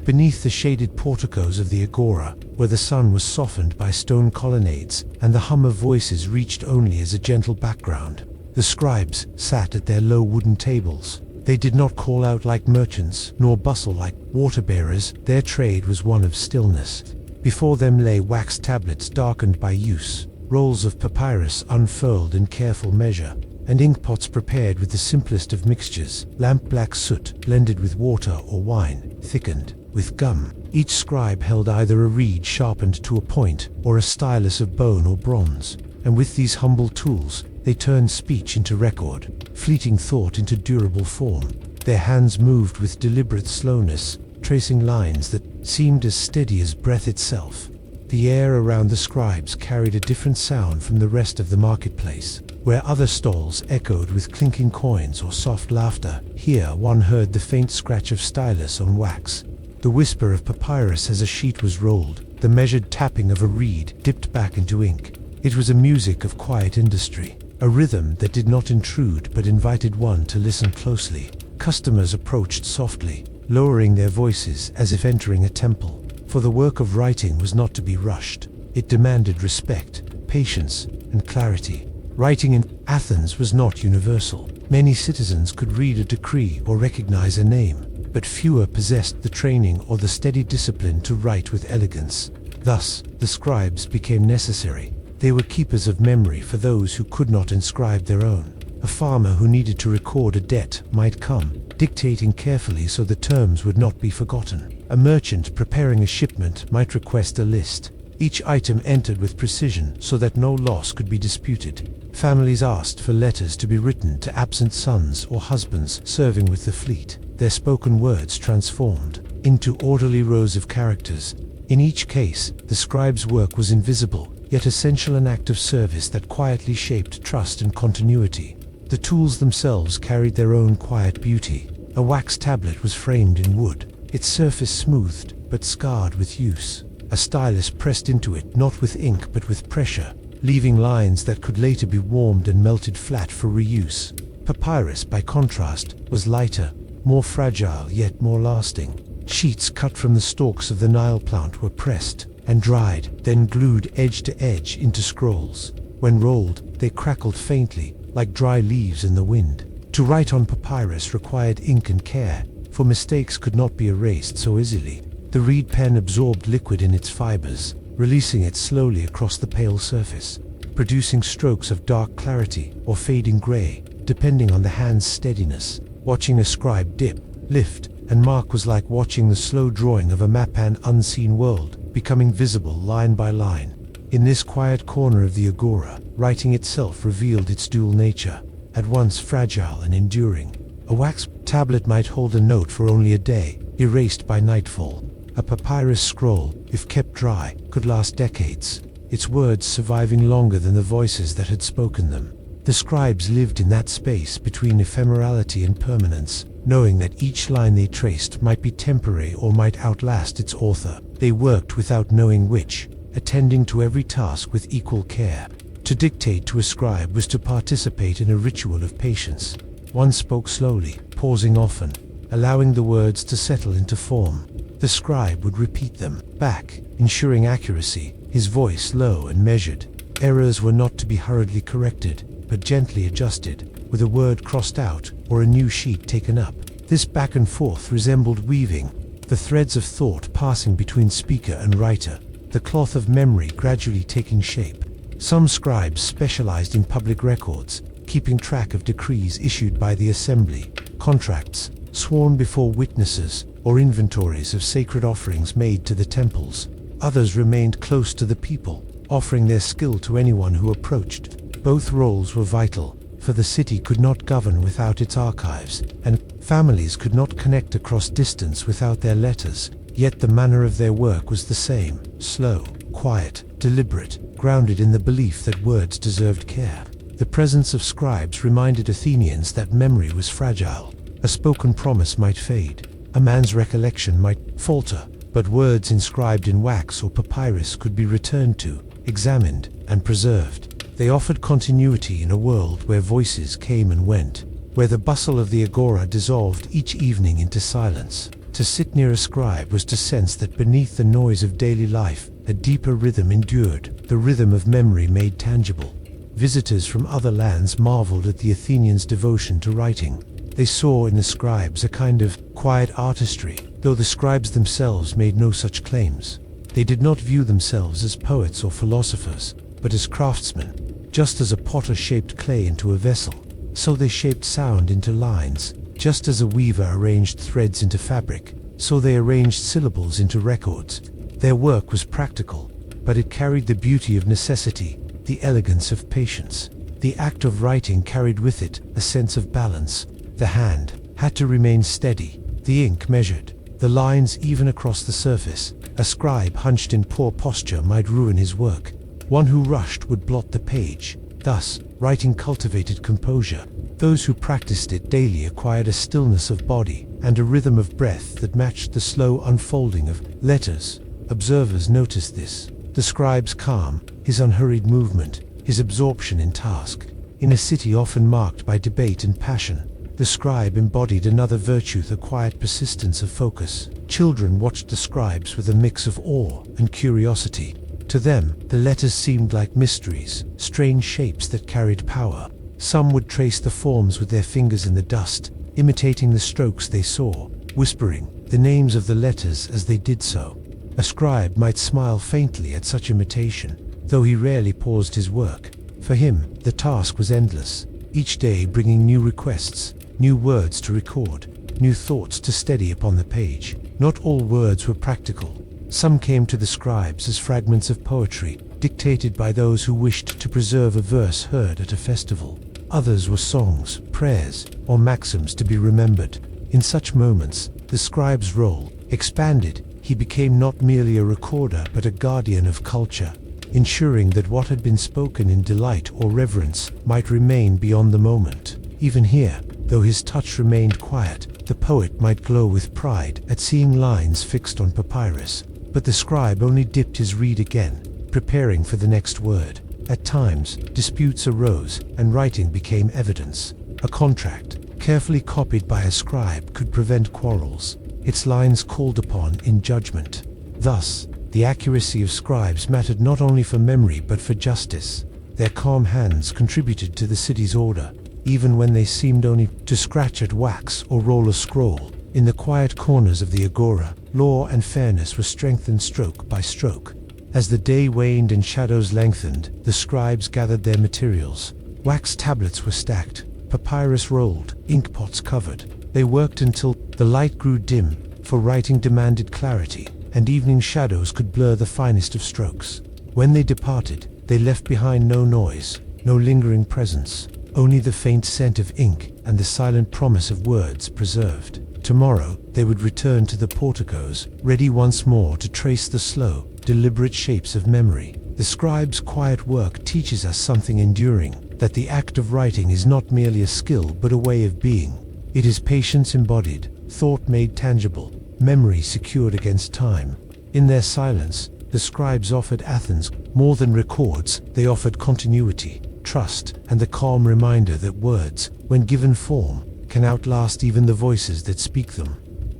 Beneath the shaded porticos of the agora, where the sun was softened by stone colonnades, and the hum of voices reached only as a gentle background, the scribes sat at their low wooden tables. They did not call out like merchants, nor bustle like water-bearers. Their trade was one of stillness. Before them lay wax tablets darkened by use, rolls of papyrus unfurled in careful measure, and inkpots prepared with the simplest of mixtures, lamp-black soot blended with water or wine, thickened with gum. Each scribe held either a reed sharpened to a point, or a stylus of bone or bronze, and with these humble tools, they turned speech into record, fleeting thought into durable form. Their hands moved with deliberate slowness, tracing lines that seemed as steady as breath itself. The air around the scribes carried a different sound from the rest of the marketplace. Where other stalls echoed with clinking coins or soft laughter, here one heard the faint scratch of stylus on wax, the whisper of papyrus as a sheet was rolled, the measured tapping of a reed dipped back into ink. It was a music of quiet industry, a rhythm that did not intrude but invited one to listen closely. Customers approached softly, lowering their voices as if entering a temple, for the work of writing was not to be rushed. It demanded respect, patience, and clarity. Writing in Athens was not universal. Many citizens could read a decree or recognize a name, but fewer possessed the training or the steady discipline to write with elegance. Thus, the scribes became necessary. They were keepers of memory for those who could not inscribe their own. A farmer who needed to record a debt might come, dictating carefully so the terms would not be forgotten. A merchant preparing a shipment might request a list, each item entered with precision so that no loss could be disputed. Families asked for letters to be written to absent sons or husbands serving with the fleet, their spoken words transformed into orderly rows of characters. In each case, the scribe's work was invisible, yet essential, an act of service that quietly shaped trust and continuity. The tools themselves carried their own quiet beauty. A wax tablet was framed in wood, its surface smoothed but scarred with use. A stylus pressed into it not with ink but with pressure, leaving lines that could later be warmed and melted flat for reuse. Papyrus, by contrast, was lighter, more fragile yet more lasting. Sheets cut from the stalks of the Nile plant were pressed and dried, then glued edge to edge into scrolls. When rolled, they crackled faintly, like dry leaves in the wind. To write on papyrus required ink and care, for mistakes could not be erased so easily. The reed pen absorbed liquid in its fibers, releasing it slowly across the pale surface, producing strokes of dark clarity or fading gray, depending on the hand's steadiness. Watching a scribe dip, lift, and mark was like watching the slow drawing of a map, an unseen world, becoming visible line by line. In this quiet corner of the agora, writing itself revealed its dual nature, at once fragile and enduring. A wax tablet might hold a note for only a day, erased by nightfall. A papyrus scroll, if kept dry, could last decades, its words surviving longer than the voices that had spoken them. The scribes lived in that space between ephemerality and permanence, knowing that each line they traced might be temporary or might outlast its author. They worked without knowing which, attending to every task with equal care. To dictate to a scribe was to participate in a ritual of patience. One spoke slowly, pausing often, allowing the words to settle into form. The scribe would repeat them back, ensuring accuracy, his voice low and measured. Errors were not to be hurriedly corrected, but gently adjusted, with a word crossed out or a new sheet taken up. This back and forth resembled weaving, the threads of thought passing between speaker and writer, the cloth of memory gradually taking shape. Some scribes specialized in public records, keeping track of decrees issued by the assembly, contracts sworn before witnesses, or inventories of sacred offerings made to the temples. Others remained close to the people, offering their skill to anyone who approached. Both roles were vital, for the city could not govern without its archives, and families could not connect across distance without their letters. Yet the manner of their work was the same: slow, quiet, deliberate, grounded in the belief that words deserved care. The presence of scribes reminded Athenians that memory was fragile. A spoken promise might fade, a man's recollection might falter, but words inscribed in wax or papyrus could be returned to, examined, and preserved. They offered continuity in a world where voices came and went, where the bustle of the agora dissolved each evening into silence. To sit near a scribe was to sense that beneath the noise of daily life, a deeper rhythm endured, the rhythm of memory made tangible. Visitors from other lands marveled at the Athenians' devotion to writing. They saw in the scribes a kind of quiet artistry, though the scribes themselves made no such claims. They did not view themselves as poets or philosophers, but as craftsmen. Just as a potter shaped clay into a vessel, so they shaped sound into lines. Just as a weaver arranged threads into fabric, so they arranged syllables into records. Their work was practical, but it carried the beauty of necessity, the elegance of patience. The act of writing carried with it a sense of balance. The hand had to remain steady, the ink measured, the lines even across the surface. A scribe hunched in poor posture might ruin his work. One who rushed would blot the page. Thus, writing cultivated composure. Those who practiced it daily acquired a stillness of body and a rhythm of breath that matched the slow unfolding of letters. Observers noticed this: the scribe's calm, his unhurried movement, his absorption in task. In a city often marked by debate and passion, the scribe embodied another virtue: the quiet persistence of focus. Children watched the scribes with a mix of awe and curiosity. To them, the letters seemed like mysteries, strange shapes that carried power. Some would trace the forms with their fingers in the dust, imitating the strokes they saw, whispering the names of the letters as they did so. A scribe might smile faintly at such imitation, though he rarely paused his work. For him, the task was endless, each day bringing new requests, new words to record, new thoughts to steady upon the page. Not all words were practical. Some came to the scribes as fragments of poetry, dictated by those who wished to preserve a verse heard at a festival. Others were songs, prayers, or maxims to be remembered. In such moments, the scribe's role expanded. He became not merely a recorder but a guardian of culture, ensuring that what had been spoken in delight or reverence might remain beyond the moment. Even here, though his touch remained quiet, the poet might glow with pride at seeing lines fixed on papyrus. But the scribe only dipped his reed again, preparing for the next word. At times, disputes arose, and writing became evidence. A contract, carefully copied by a scribe, could prevent quarrels, its lines called upon in judgment. Thus, the accuracy of scribes mattered not only for memory but for justice. Their calm hands contributed to the city's order, even when they seemed only to scratch at wax or roll a scroll. In the quiet corners of the agora, law and fairness were strengthened stroke by stroke. As the day waned and shadows lengthened, the scribes gathered their materials. Wax tablets were stacked, papyrus rolled, ink pots covered. They worked until the light grew dim, for writing demanded clarity, and evening shadows could blur the finest of strokes. When they departed, they left behind no noise, no lingering presence, only the faint scent of ink and the silent promise of words preserved. Tomorrow, they would return to the porticos, ready once more to trace the slow, deliberate shapes of memory. The scribe's quiet work teaches us something enduring, that the act of writing is not merely a skill but a way of being. It is patience embodied, thought made tangible, memory secured against time. In their silence, the scribes offered Athens more than records. They offered continuity, trust, and the calm reminder that words, when given form, can outlast even the voices that speak them.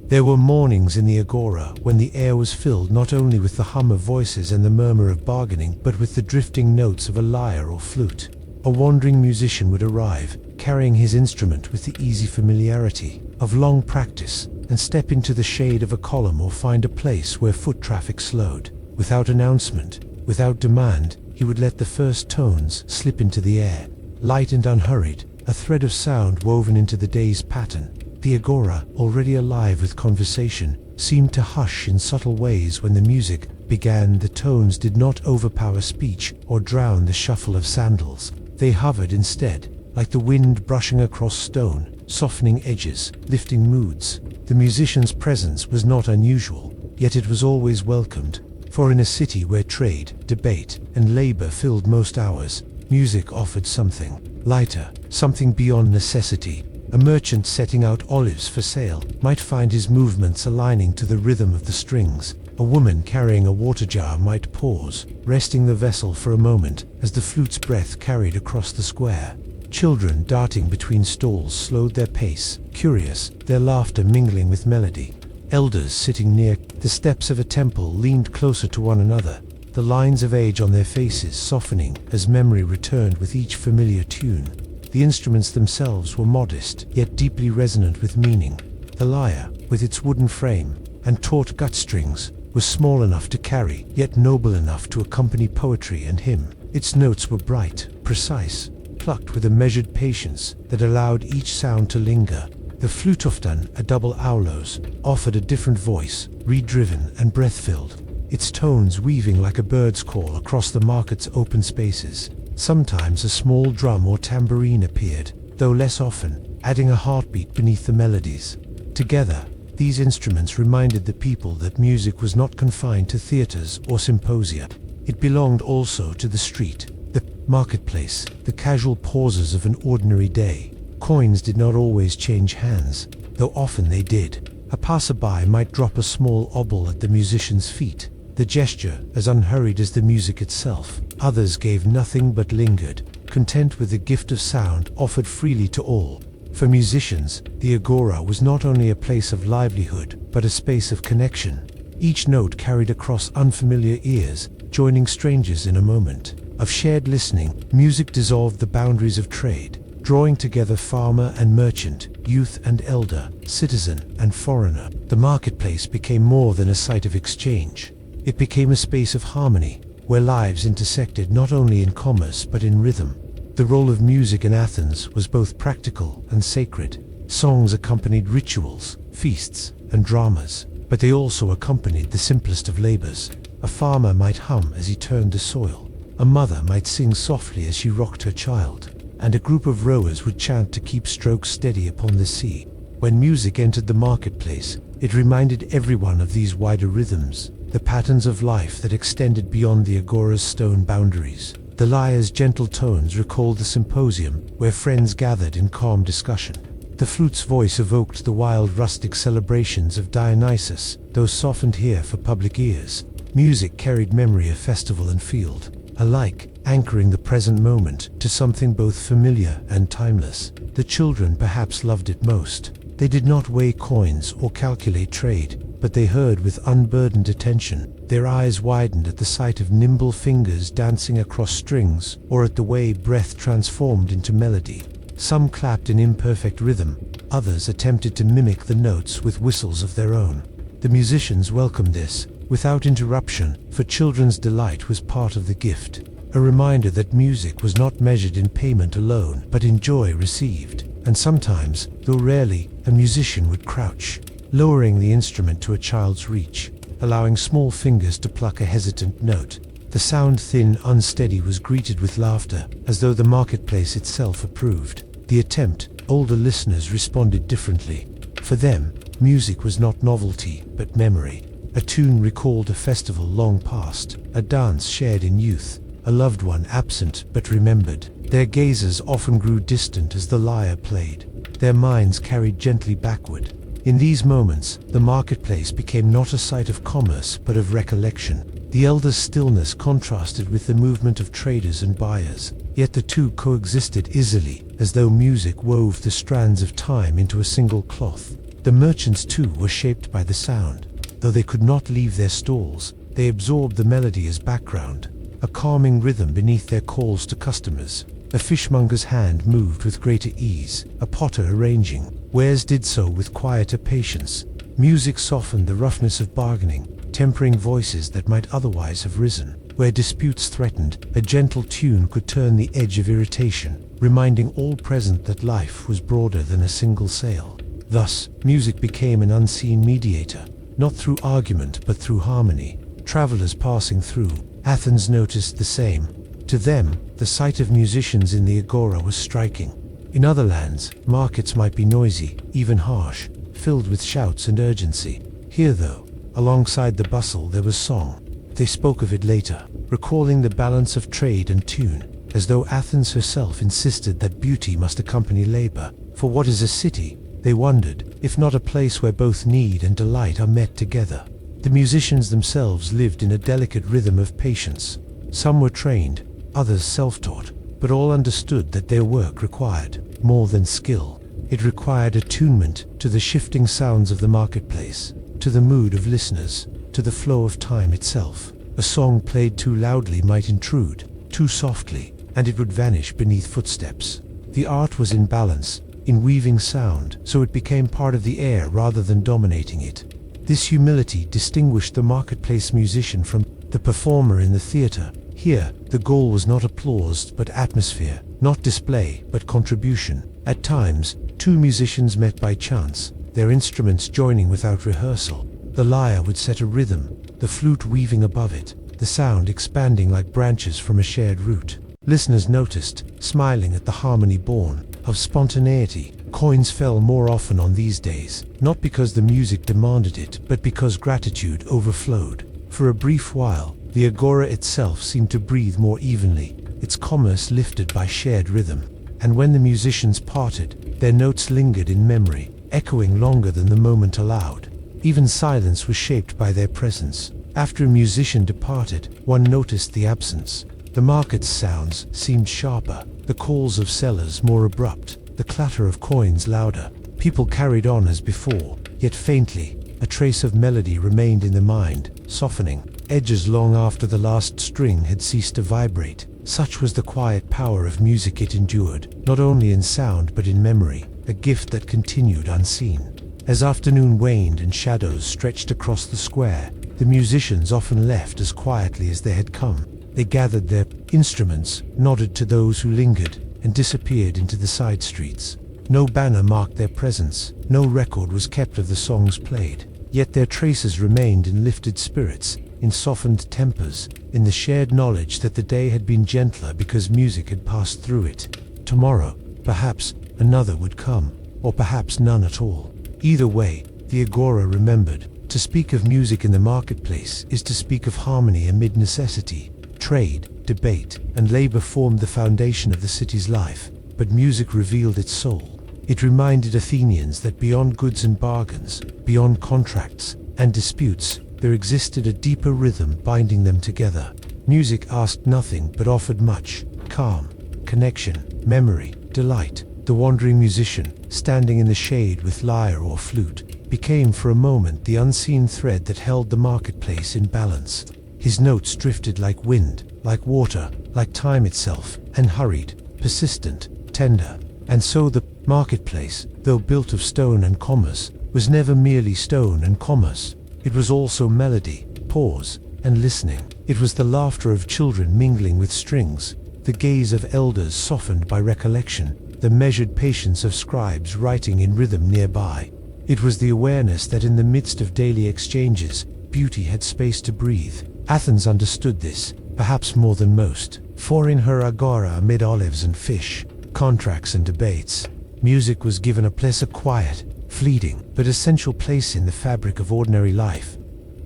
There were mornings in the agora when the air was filled not only with the hum of voices and the murmur of bargaining, but with the drifting notes of a lyre or flute. A wandering musician would arrive, carrying his instrument with the easy familiarity of long practice, and step into the shade of a column or find a place where foot traffic slowed. Without announcement, without demand, he would let the first tones slip into the air. light and unhurried, a thread of sound woven into the day's pattern. The agora, already alive with conversation, seemed to hush in subtle ways when the music began. The tones did not overpower speech or drown the shuffle of sandals. They hovered instead, like the wind brushing across stone, softening edges, lifting moods. The musician's presence was not unusual, yet it was always welcomed, for in a city where trade, debate, and labor filled most hours, music offered something lighter, something beyond necessity. A merchant setting out olives for sale might find his movements aligning to the rhythm of the strings. A woman carrying a water jar might pause, resting the vessel for a moment as the flute's breath carried across the square. Children darting between stalls slowed their pace, curious, their laughter mingling with melody. Elders sitting near the steps of a temple leaned closer to one another, the lines of age on their faces softening as memory returned with each familiar tune. The instruments themselves were modest, yet deeply resonant with meaning. The lyre, with its wooden frame and taut gut strings, was small enough to carry, yet noble enough to accompany poetry and hymn. Its notes were bright, precise, plucked with a measured patience that allowed each sound to linger. The flutoftan, a double aulos, offered a different voice, re-driven and breath-filled, its tones weaving like a bird's call across the market's open spaces. Sometimes a small drum or tambourine appeared, though less often, adding a heartbeat beneath the melodies. Together, these instruments reminded the people that music was not confined to theaters or symposia. It belonged also to the street, the marketplace, the casual pauses of an ordinary day. Coins did not always change hands, though often they did. A passerby might drop a small obol at the musician's feet, the gesture as unhurried as the music itself. Others gave nothing but lingered, content with the gift of sound offered freely to all. For musicians, the agora was not only a place of livelihood, but a space of connection. Each note carried across unfamiliar ears, joining strangers in a moment of shared listening. Music dissolved the boundaries of trade, drawing together farmer and merchant, youth and elder, citizen and foreigner. The marketplace became more than a site of exchange. It became a space of harmony, where lives intersected not only in commerce but in rhythm. The role of music in Athens was both practical and sacred. Songs accompanied rituals, feasts, and dramas, but they also accompanied the simplest of labors. A farmer might hum as he turned the soil, a mother might sing softly as she rocked her child, and a group of rowers would chant to keep strokes steady upon the sea. When music entered the marketplace, it reminded everyone of these wider rhythms, the patterns of life that extended beyond the agora's stone boundaries. The lyre's gentle tones recalled the symposium, where friends gathered in calm discussion. The flute's voice evoked the wild rustic celebrations of Dionysus, though softened here for public ears. Music carried memory of festival and field, alike anchoring the present moment to something both familiar and timeless. The children perhaps loved it most. They did not weigh coins or calculate trade, but they heard with unburdened attention. Their eyes widened at the sight of nimble fingers dancing across strings, or at the way breath transformed into melody. Some clapped in imperfect rhythm, others attempted to mimic the notes with whistles of their own. The musicians welcomed this, without interruption, for children's delight was part of the gift, a reminder that music was not measured in payment alone, but in joy received. And sometimes, though rarely, a musician would crouch, lowering the instrument to a child's reach, allowing small fingers to pluck a hesitant note. The sound, thin, unsteady, was greeted with laughter, as though the marketplace itself approved the attempt. Older listeners responded differently. For them, music was not novelty, but memory. A tune recalled a festival long past, a dance shared in youth, a loved one absent but remembered. Their gazes often grew distant as the lyre played. Their minds carried gently backward. In these moments, the marketplace became not a site of commerce but of recollection. The elders' stillness contrasted with the movement of traders and buyers, yet the two coexisted easily, as though music wove the strands of time into a single cloth. The merchants too were shaped by the sound. Though they could not leave their stalls, they absorbed the melody as background, a calming rhythm beneath their calls to customers. A fishmonger's hand moved with greater ease, a potter arranging wares did so with quieter patience. Music softened the roughness of bargaining, tempering voices that might otherwise have risen. Where disputes threatened, a gentle tune could turn the edge of irritation. reminding all present that life was broader than a single sail. Thus, music became an unseen mediator, not through argument but through harmony. Travelers passing through Athens noticed the same. To them, the sight of musicians in the agora was striking. In other lands, markets might be noisy, even harsh, filled with shouts and urgency. Here though, alongside the bustle there was song. They spoke of it later, recalling the balance of trade and tune, as though Athens herself insisted that beauty must accompany labor. For what is a city, they wondered, if not a place where both need and delight are met together? The musicians themselves lived in a delicate rhythm of patience. Some were trained, others self-taught, but all understood that their work required more than skill. It required attunement to the shifting sounds of the marketplace, to the mood of listeners, to the flow of time itself. A song played too loudly might intrude, too softly, and it would vanish beneath footsteps. The art was in balance, in weaving sound, so it became part of the air rather than dominating it. This humility distinguished the marketplace musician from the performer in the theater. Here, the goal was not applause but atmosphere, not display but contribution. At times, two musicians met by chance, their instruments joining without rehearsal. The lyre would set a rhythm, the flute weaving above it, the sound expanding like branches from a shared root. Listeners noticed, smiling at the harmony born of spontaneity. Coins fell more often on these days, not because the music demanded it, but because gratitude overflowed. For a brief while, the agora itself seemed to breathe more evenly, its commerce lifted by shared rhythm. And when the musicians parted, their notes lingered in memory, echoing longer than the moment allowed. Even silence was shaped by their presence. After a musician departed, one noticed the absence. The market's sounds seemed sharper, the calls of sellers more abrupt, the clatter of coins louder. People carried on as before, yet faintly. A trace of melody remained in the mind, softening edges long after the last string had ceased to vibrate. Such was the quiet power of music. It endured, not only in sound but in memory, a gift that continued unseen. As afternoon waned and shadows stretched across the square, the musicians often left as quietly as they had come. They gathered their instruments, nodded to those who lingered, and disappeared into the side streets. No banner marked their presence, no record was kept of the songs played, yet their traces remained in lifted spirits, in softened tempers, in the shared knowledge that the day had been gentler because music had passed through it. Tomorrow, perhaps, another would come, or perhaps none at all. Either way, the agora remembered. To speak of music in the marketplace is to speak of harmony amid necessity. Trade, debate, and labor formed the foundation of the city's life, but music revealed its soul. It reminded Athenians that beyond goods and bargains, beyond contracts and disputes, there existed a deeper rhythm binding them together. Music asked nothing but offered much: calm, connection, memory, delight. The wandering musician, standing in the shade with lyre or flute, became for a moment the unseen thread that held the marketplace in balance. His notes drifted like wind, like water, like time itself, and hurried, persistent, tender. And so the marketplace, though built of stone and commerce, was never merely stone and commerce. It was also melody, pause, and listening. It was the laughter of children mingling with strings, the gaze of elders softened by recollection, the measured patience of scribes writing in rhythm nearby. It was the awareness that in the midst of daily exchanges, beauty had space to breathe. Athens understood this, perhaps more than most, for in her agora amid olives and fish, contracts and debates, music was given a place, a quiet, fleeting, but essential place in the fabric of ordinary life.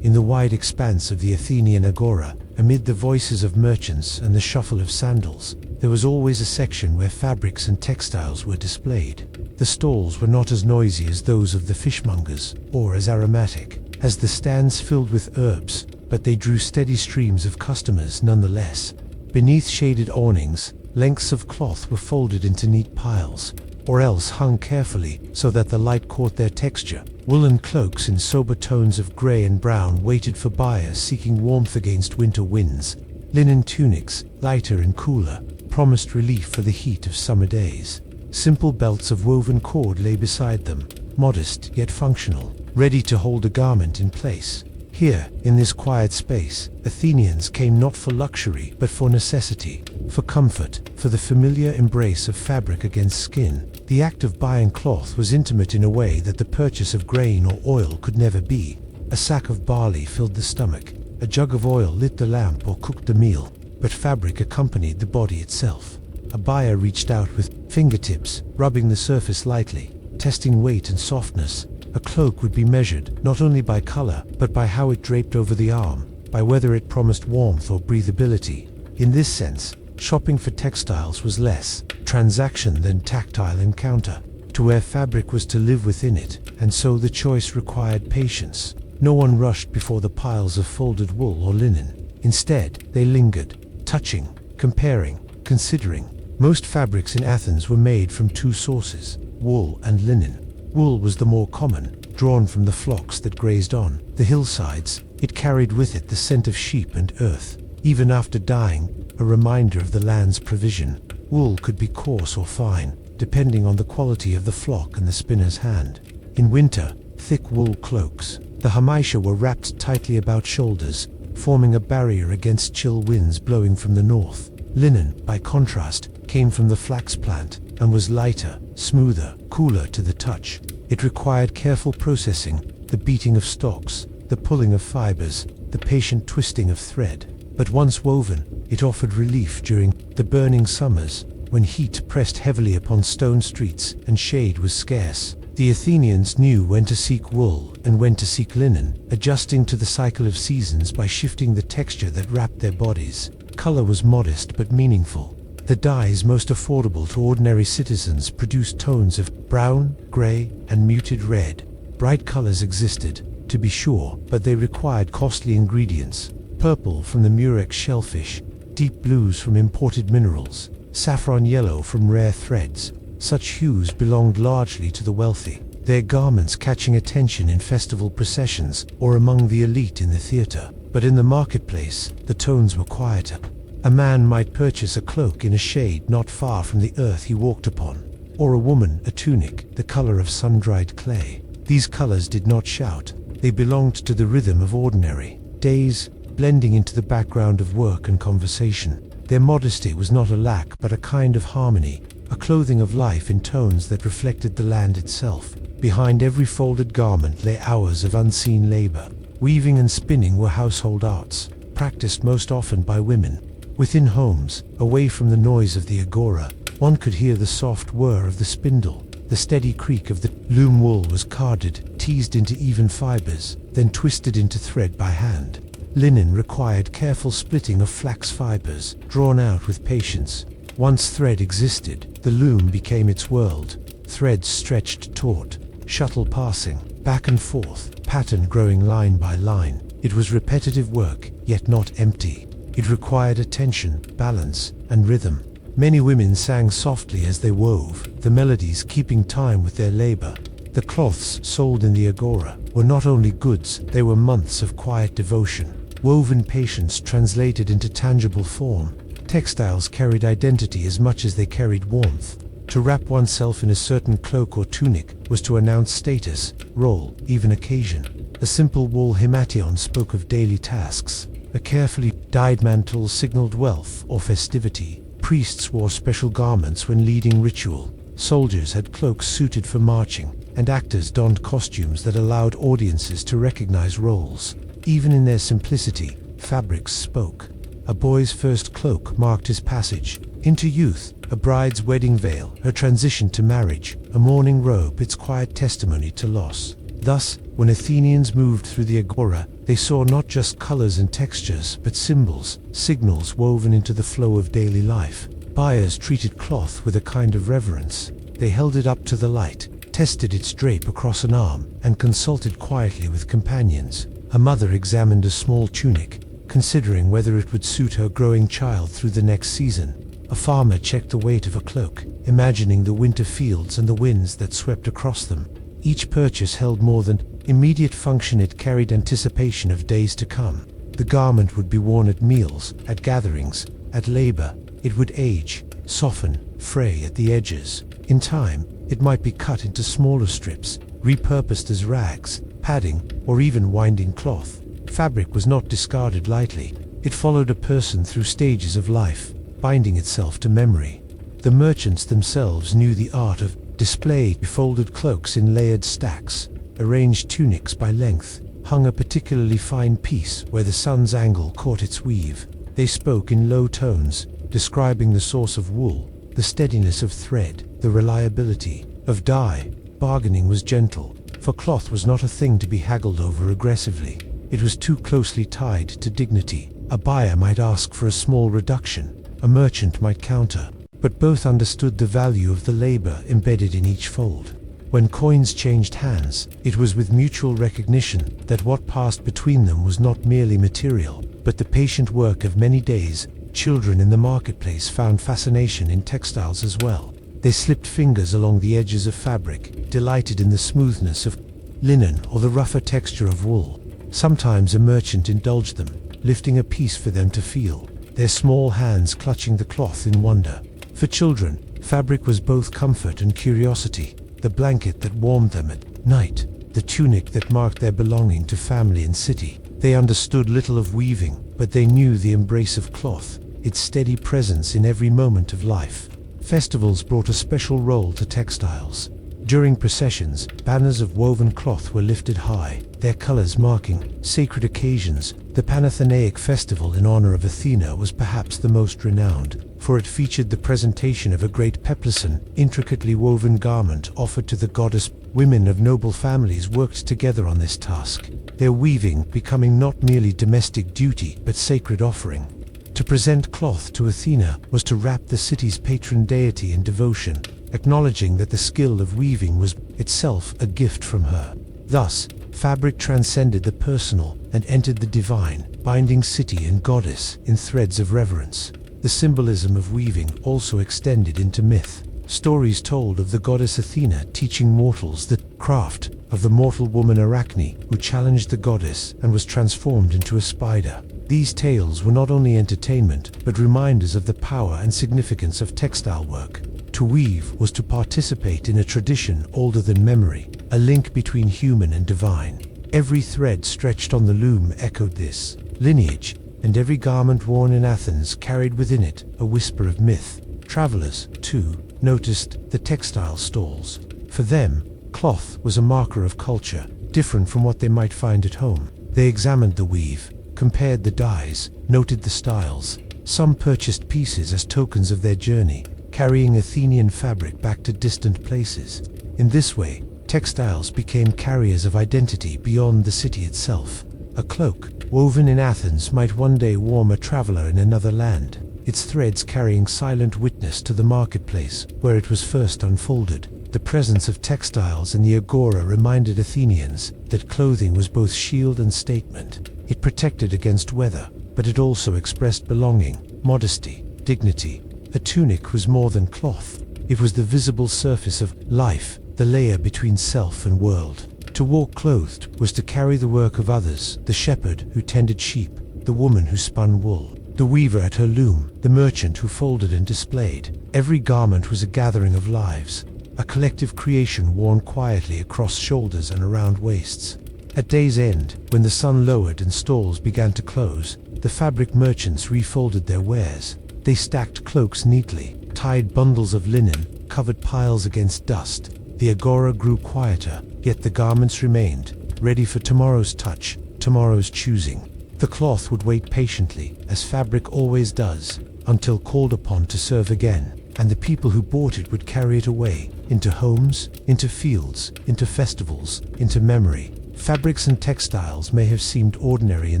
In the wide expanse of the Athenian agora, amid the voices of merchants and the shuffle of sandals, there was always a section where fabrics and textiles were displayed. The stalls were not as noisy as those of the fishmongers, or as aromatic as the stands filled with herbs, but they drew steady streams of customers nonetheless. Beneath shaded awnings, lengths of cloth were folded into neat piles, or else hung carefully so that the light caught their texture. Woolen cloaks in sober tones of grey and brown waited for buyers seeking warmth against winter winds. Linen tunics, lighter and cooler, promised relief for the heat of summer days. Simple belts of woven cord lay beside them, modest yet functional, ready to hold a garment in place. Here, in this quiet space, Athenians came not for luxury, but for necessity, for comfort, for the familiar embrace of fabric against skin. The act of buying cloth was intimate in a way that the purchase of grain or oil could never be. A sack of barley filled the stomach, a jug of oil lit the lamp or cooked the meal, but fabric accompanied the body itself. A buyer reached out with fingertips, rubbing the surface lightly, testing weight and softness. A cloak would be measured not only by color, but by how it draped over the arm, by whether it promised warmth or breathability. In this sense, shopping for textiles was less transaction than tactile encounter. To wear fabric was to live within it, and so the choice required patience. No one rushed before the piles of folded wool or linen. Instead, they lingered, touching, comparing, considering. Most fabrics in Athens were made from two sources, wool and linen. Wool was the more common, drawn from the flocks that grazed on the hillsides. It carried with it the scent of sheep and earth. Even after dying, a reminder of the land's provision. Wool could be coarse or fine, depending on the quality of the flock and the spinner's hand. In winter, thick wool cloaks. The hamaisha were wrapped tightly about shoulders, forming a barrier against chill winds blowing from the north. Linen, by contrast, came from the flax plant and was lighter, smoother, cooler to the touch. It required careful processing, the beating of stalks, the pulling of fibers, the patient twisting of thread. But once woven, it offered relief during the burning summers, when heat pressed heavily upon stone streets and shade was scarce. The Athenians knew when to seek wool and when to seek linen, adjusting to the cycle of seasons by shifting the texture that wrapped their bodies. Color was modest but meaningful. The dyes most affordable to ordinary citizens produced tones of brown, gray, and muted red. Bright colors existed, to be sure, but they required costly ingredients. Purple from the murex shellfish, deep blues from imported minerals, saffron yellow from rare threads. Such hues belonged largely to the wealthy, their garments catching attention in festival processions or among the elite in the theater. But in the marketplace, the tones were quieter. A man might purchase a cloak in a shade not far from the earth he walked upon, or a woman a tunic the color of sun-dried clay. These colors did not shout. They belonged to the rhythm of ordinary days, blending into the background of work and conversation. Their modesty was not a lack but a kind of harmony, a clothing of life in tones that reflected the land itself. Behind every folded garment lay hours of unseen labor. Weaving and spinning were household arts, practiced most often by women. Within homes, away from the noise of the agora, one could hear the soft whir of the spindle. The steady creak of the loom. Wool was carded, teased into even fibers, then twisted into thread by hand. Linen required careful splitting of flax fibers, drawn out with patience. Once thread existed, the loom became its world. Threads stretched taut, shuttle passing, back and forth, pattern growing line by line. It was repetitive work, yet not empty. It required attention, balance, and rhythm. Many women sang softly as they wove, the melodies keeping time with their labor. The cloths sold in the agora were not only goods, they were months of quiet devotion. Woven patience translated into tangible form. Textiles carried identity as much as they carried warmth. To wrap oneself in a certain cloak or tunic was to announce status, role, even occasion. A simple wool himation spoke of daily tasks. A carefully dyed mantle signaled wealth or festivity. Priests wore special garments when leading ritual. Soldiers had cloaks suited for marching, and actors donned costumes that allowed audiences to recognize roles. Even in their simplicity, fabrics spoke. A boy's first cloak marked his passage into youth, a bride's wedding veil, her transition to marriage, a mourning robe, its quiet testimony to loss. Thus, when Athenians moved through the agora, they saw not just colors and textures, but symbols, signals woven into the flow of daily life. Buyers treated cloth with a kind of reverence. They held it up to the light, tested its drape across an arm, and consulted quietly with companions. A mother examined a small tunic, considering whether it would suit her growing child through the next season. A farmer checked the weight of a cloak, imagining the winter fields and the winds that swept across them. Each purchase held more than immediate function, it carried anticipation of days to come. The garment would be worn at meals, at gatherings, at labor. It would age, soften, fray at the edges. In time, it might be cut into smaller strips, repurposed as rags, padding, or even winding cloth. Fabric was not discarded lightly. It followed a person through stages of life, binding itself to memory. The merchants themselves knew the art of display. Folded cloaks in layered stacks, arranged tunics by length, hung a particularly fine piece where the sun's angle caught its weave. They spoke in low tones, describing the source of wool, the steadiness of thread, the reliability of dye. Bargaining was gentle, for cloth was not a thing to be haggled over aggressively. It was too closely tied to dignity. A buyer might ask for a small reduction, a merchant might counter, but both understood the value of the labor embedded in each fold. When coins changed hands, it was with mutual recognition that what passed between them was not merely material, but the patient work of many days. Children in the marketplace found fascination in textiles as well. They slipped fingers along the edges of fabric, delighted in the smoothness of linen or the rougher texture of wool. Sometimes a merchant indulged them, lifting a piece for them to feel, their small hands clutching the cloth in wonder. For children, fabric was both comfort and curiosity, the blanket that warmed them at night, the tunic that marked their belonging to family and city. They understood little of weaving, but they knew the embrace of cloth, its steady presence in every moment of life. Festivals brought a special role to textiles. During processions, banners of woven cloth were lifted high, their colors marking sacred occasions. The Panathenaic festival in honor of Athena was perhaps the most renowned, for it featured the presentation of a great peplison, intricately woven garment offered to the goddess. Women of noble families worked together on this task, their weaving becoming not merely domestic duty but sacred offering. To present cloth to Athena was to wrap the city's patron deity in devotion, acknowledging that the skill of weaving was itself a gift from her. Thus, fabric transcended the personal and entered the divine, binding city and goddess in threads of reverence. The symbolism of weaving also extended into myth. Stories told of the goddess Athena teaching mortals the craft, of the mortal woman Arachne who challenged the goddess and was transformed into a spider. These tales were not only entertainment, but reminders of the power and significance of textile work. To weave was to participate in a tradition older than memory, a link between human and divine. Every thread stretched on the loom echoed this lineage, and every garment worn in Athens carried within it a whisper of myth. Travelers, too, noticed the textile stalls. For them, cloth was a marker of culture, different from what they might find at home. They examined the weave, compared the dyes, noted the styles. Some purchased pieces as tokens of their journey, carrying Athenian fabric back to distant places. In this way, textiles became carriers of identity beyond the city itself. A cloak, woven in Athens, might one day warm a traveler in another land, its threads carrying silent witness to the marketplace where it was first unfolded. The presence of textiles in the agora reminded Athenians that clothing was both shield and statement. It protected against weather, but it also expressed belonging, modesty, dignity. A tunic was more than cloth. It was the visible surface of life, the layer between self and world. To walk clothed was to carry the work of others, the shepherd who tended sheep, the woman who spun wool, the weaver at her loom, the merchant who folded and displayed. Every garment was a gathering of lives, a collective creation worn quietly across shoulders and around waists. At day's end, when the sun lowered and stalls began to close, the fabric merchants refolded their wares. They stacked cloaks neatly, tied bundles of linen, covered piles against dust. The agora grew quieter, yet the garments remained, ready for tomorrow's touch, tomorrow's choosing. The cloth would wait patiently, as fabric always does, until called upon to serve again, and the people who bought it would carry it away, into homes, into fields, into festivals, into memory. Fabrics and textiles may have seemed ordinary in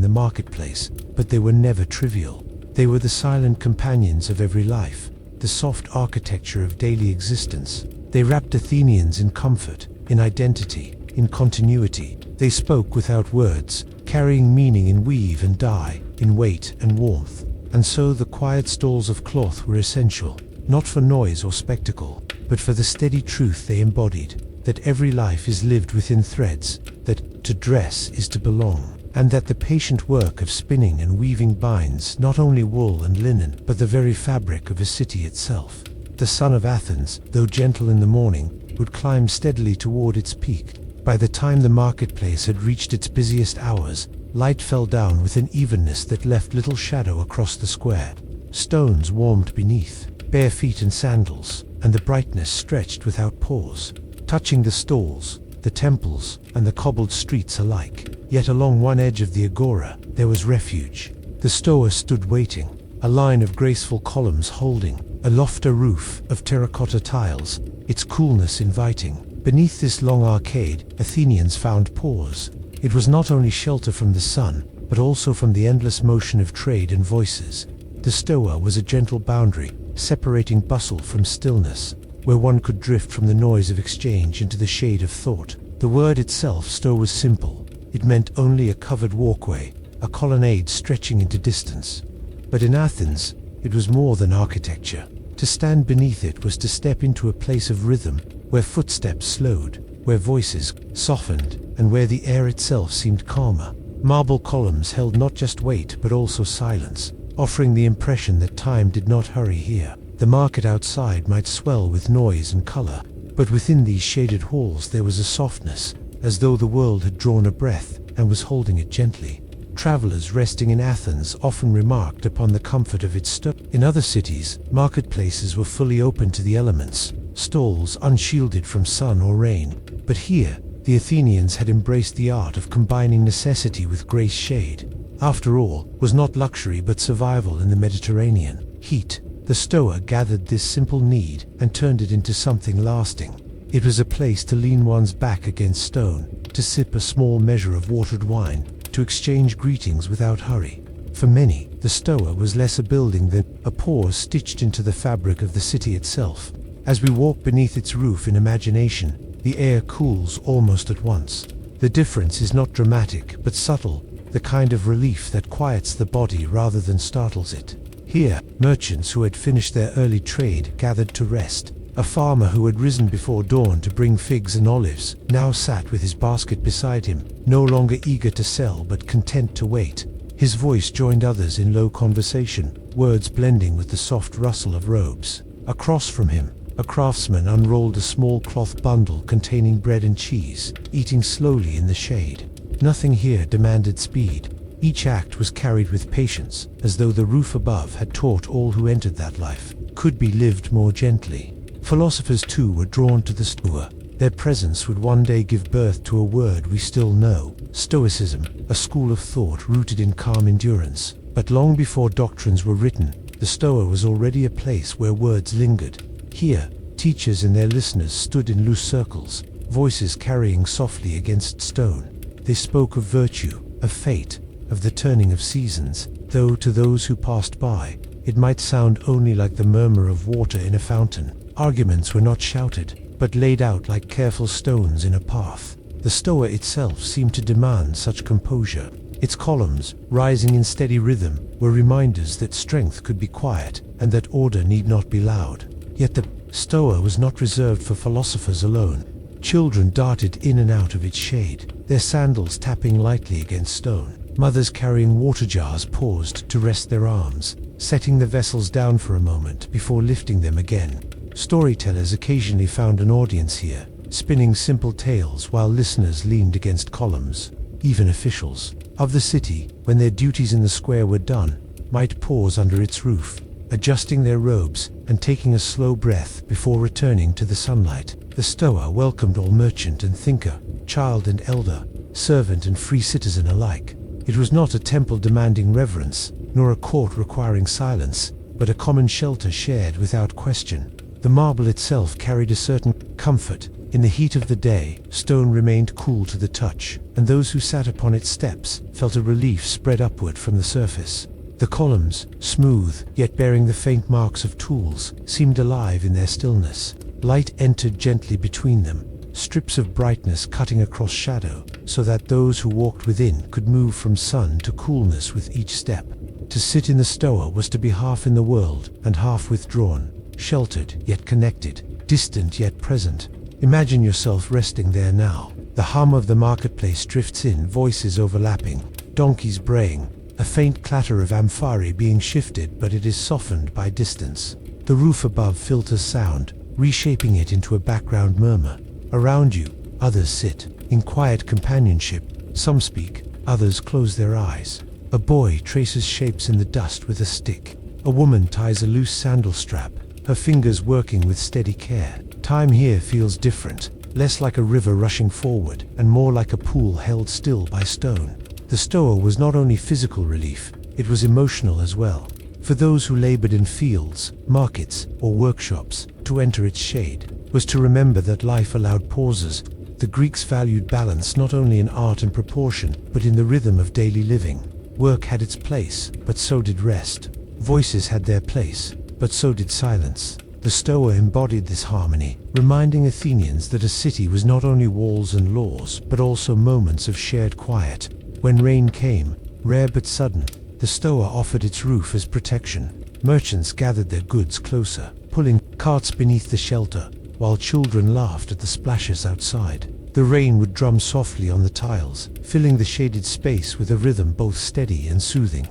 the marketplace, but they were never trivial. They were the silent companions of every life, the soft architecture of daily existence. They wrapped Athenians in comfort, in identity, in continuity. They spoke without words, carrying meaning in weave and dye, in weight and warmth. And so the quiet stalls of cloth were essential, not for noise or spectacle, but for the steady truth they embodied, that every life is lived within threads, that to dress is to belong, and that the patient work of spinning and weaving binds not only wool and linen, but the very fabric of a city itself. The sun of Athens, though gentle in the morning, would climb steadily toward its peak. By the time the marketplace had reached its busiest hours, Light fell down with an evenness that left little shadow across the square. Stones warmed beneath, bare feet in sandals, and the brightness stretched without pause, touching the stalls, the temples, and the cobbled streets alike. Yet along one edge of the agora, there was refuge. The Stoa stood waiting, a line of graceful columns holding, aloft a roof of terracotta tiles, its coolness inviting. Beneath this long arcade, Athenians found pause. It was not only shelter from the sun, but also from the endless motion of trade and voices. The Stoa was a gentle boundary, separating bustle from stillness, where one could drift from the noise of exchange into the shade of thought. The word itself, Stoa, was simple. It meant only a covered walkway, a colonnade stretching into distance. But in Athens, it was more than architecture. To stand beneath it was to step into a place of rhythm, where footsteps slowed, where voices softened, and where the air itself seemed calmer. Marble columns held not just weight but also silence, offering the impression that time did not hurry here. The market outside might swell with noise and color, but within these shaded halls there was a softness, as though the world had drawn a breath and was holding it gently. Travelers resting in Athens often remarked upon the comfort of its Stoa. In other cities, marketplaces were fully open to the elements, stalls unshielded from sun or rain. But here, the Athenians had embraced the art of combining necessity with grace. Shade, after all, was not luxury but survival in the Mediterranean heat. The Stoa gathered this simple need and turned it into something lasting. It was a place to lean one's back against stone, to sip a small measure of watered wine, to exchange greetings without hurry. For many, the Stoa was less a building than a pause stitched into the fabric of the city itself. As we walk beneath its roof in imagination, the air cools almost at once. The difference is not dramatic, but subtle, the kind of relief that quiets the body rather than startles it. Here, merchants who had finished their early trade gathered to rest. A farmer who had risen before dawn to bring figs and olives now sat with his basket beside him, no longer eager to sell but content to wait. His voice joined others in low conversation, words blending with the soft rustle of robes. Across from him, a craftsman unrolled a small cloth bundle containing bread and cheese, eating slowly in the shade. Nothing here demanded speed. Each act was carried with patience, as though the roof above had taught all who entered that life could be lived more gently. Philosophers too were drawn to the Stoa. Their presence would one day give birth to a word we still know, Stoicism, a school of thought rooted in calm endurance. But long before doctrines were written, the Stoa was already a place where words lingered. Here, teachers and their listeners stood in loose circles, voices carrying softly against stone. They spoke of virtue, of fate, of the turning of seasons, though to those who passed by, it might sound only like the murmur of water in a fountain. Arguments were not shouted, but laid out like careful stones in a path. The Stoa itself seemed to demand such composure. Its columns, rising in steady rhythm, were reminders that strength could be quiet and that order need not be loud. Yet the Stoa was not reserved for philosophers alone. Children darted in and out of its shade, their sandals tapping lightly against stone. Mothers carrying water jars paused to rest their arms, setting the vessels down for a moment before lifting them again. Storytellers occasionally found an audience here, spinning simple tales while listeners leaned against columns. Even officials of the city, when their duties in the square were done, might pause under its roof, adjusting their robes and taking a slow breath before returning to the sunlight. The Stoa welcomed all merchant and thinker, child and elder, servant and free citizen alike. It was not a temple demanding reverence, nor a court requiring silence, but a common shelter shared without question. The marble itself carried a certain comfort. In the heat of the day, stone remained cool to the touch, and those who sat upon its steps felt a relief spread upward from the surface. The columns, smooth, yet bearing the faint marks of tools, seemed alive in their stillness. Light entered gently between them, strips of brightness cutting across shadow, so that those who walked within could move from sun to coolness with each step. To sit in the Stoa was to be half in the world and half withdrawn, sheltered yet connected, distant yet present. Imagine yourself resting there now. The hum of the marketplace drifts in, voices overlapping, donkeys braying, a faint clatter of amphari being shifted, but it is softened by distance. The roof above filters sound, reshaping it into a background murmur. Around you, others sit, in quiet companionship. Some speak, Others close their eyes. A boy traces shapes in the dust with a stick. A woman ties a loose sandal strap, her fingers working with steady care. Time here feels different, less like a river rushing forward, and more like a pool held still by stone. The stoa was not only physical relief, it was emotional as well. For those who labored in fields, markets, or workshops, to enter its shade was to remember that life allowed pauses. The Greeks valued balance not only in art and proportion, but in the rhythm of daily living. Work had its place, but so did rest. Voices had their place, but so did silence. The stoa embodied this harmony, reminding Athenians that a city was not only walls and laws, but also moments of shared quiet. When rain came, rare but sudden, the stoa offered its roof as protection. Merchants gathered their goods closer, pulling carts beneath the shelter, while children laughed at the splashes outside. The rain would drum softly on the tiles, filling the shaded space with a rhythm both steady and soothing.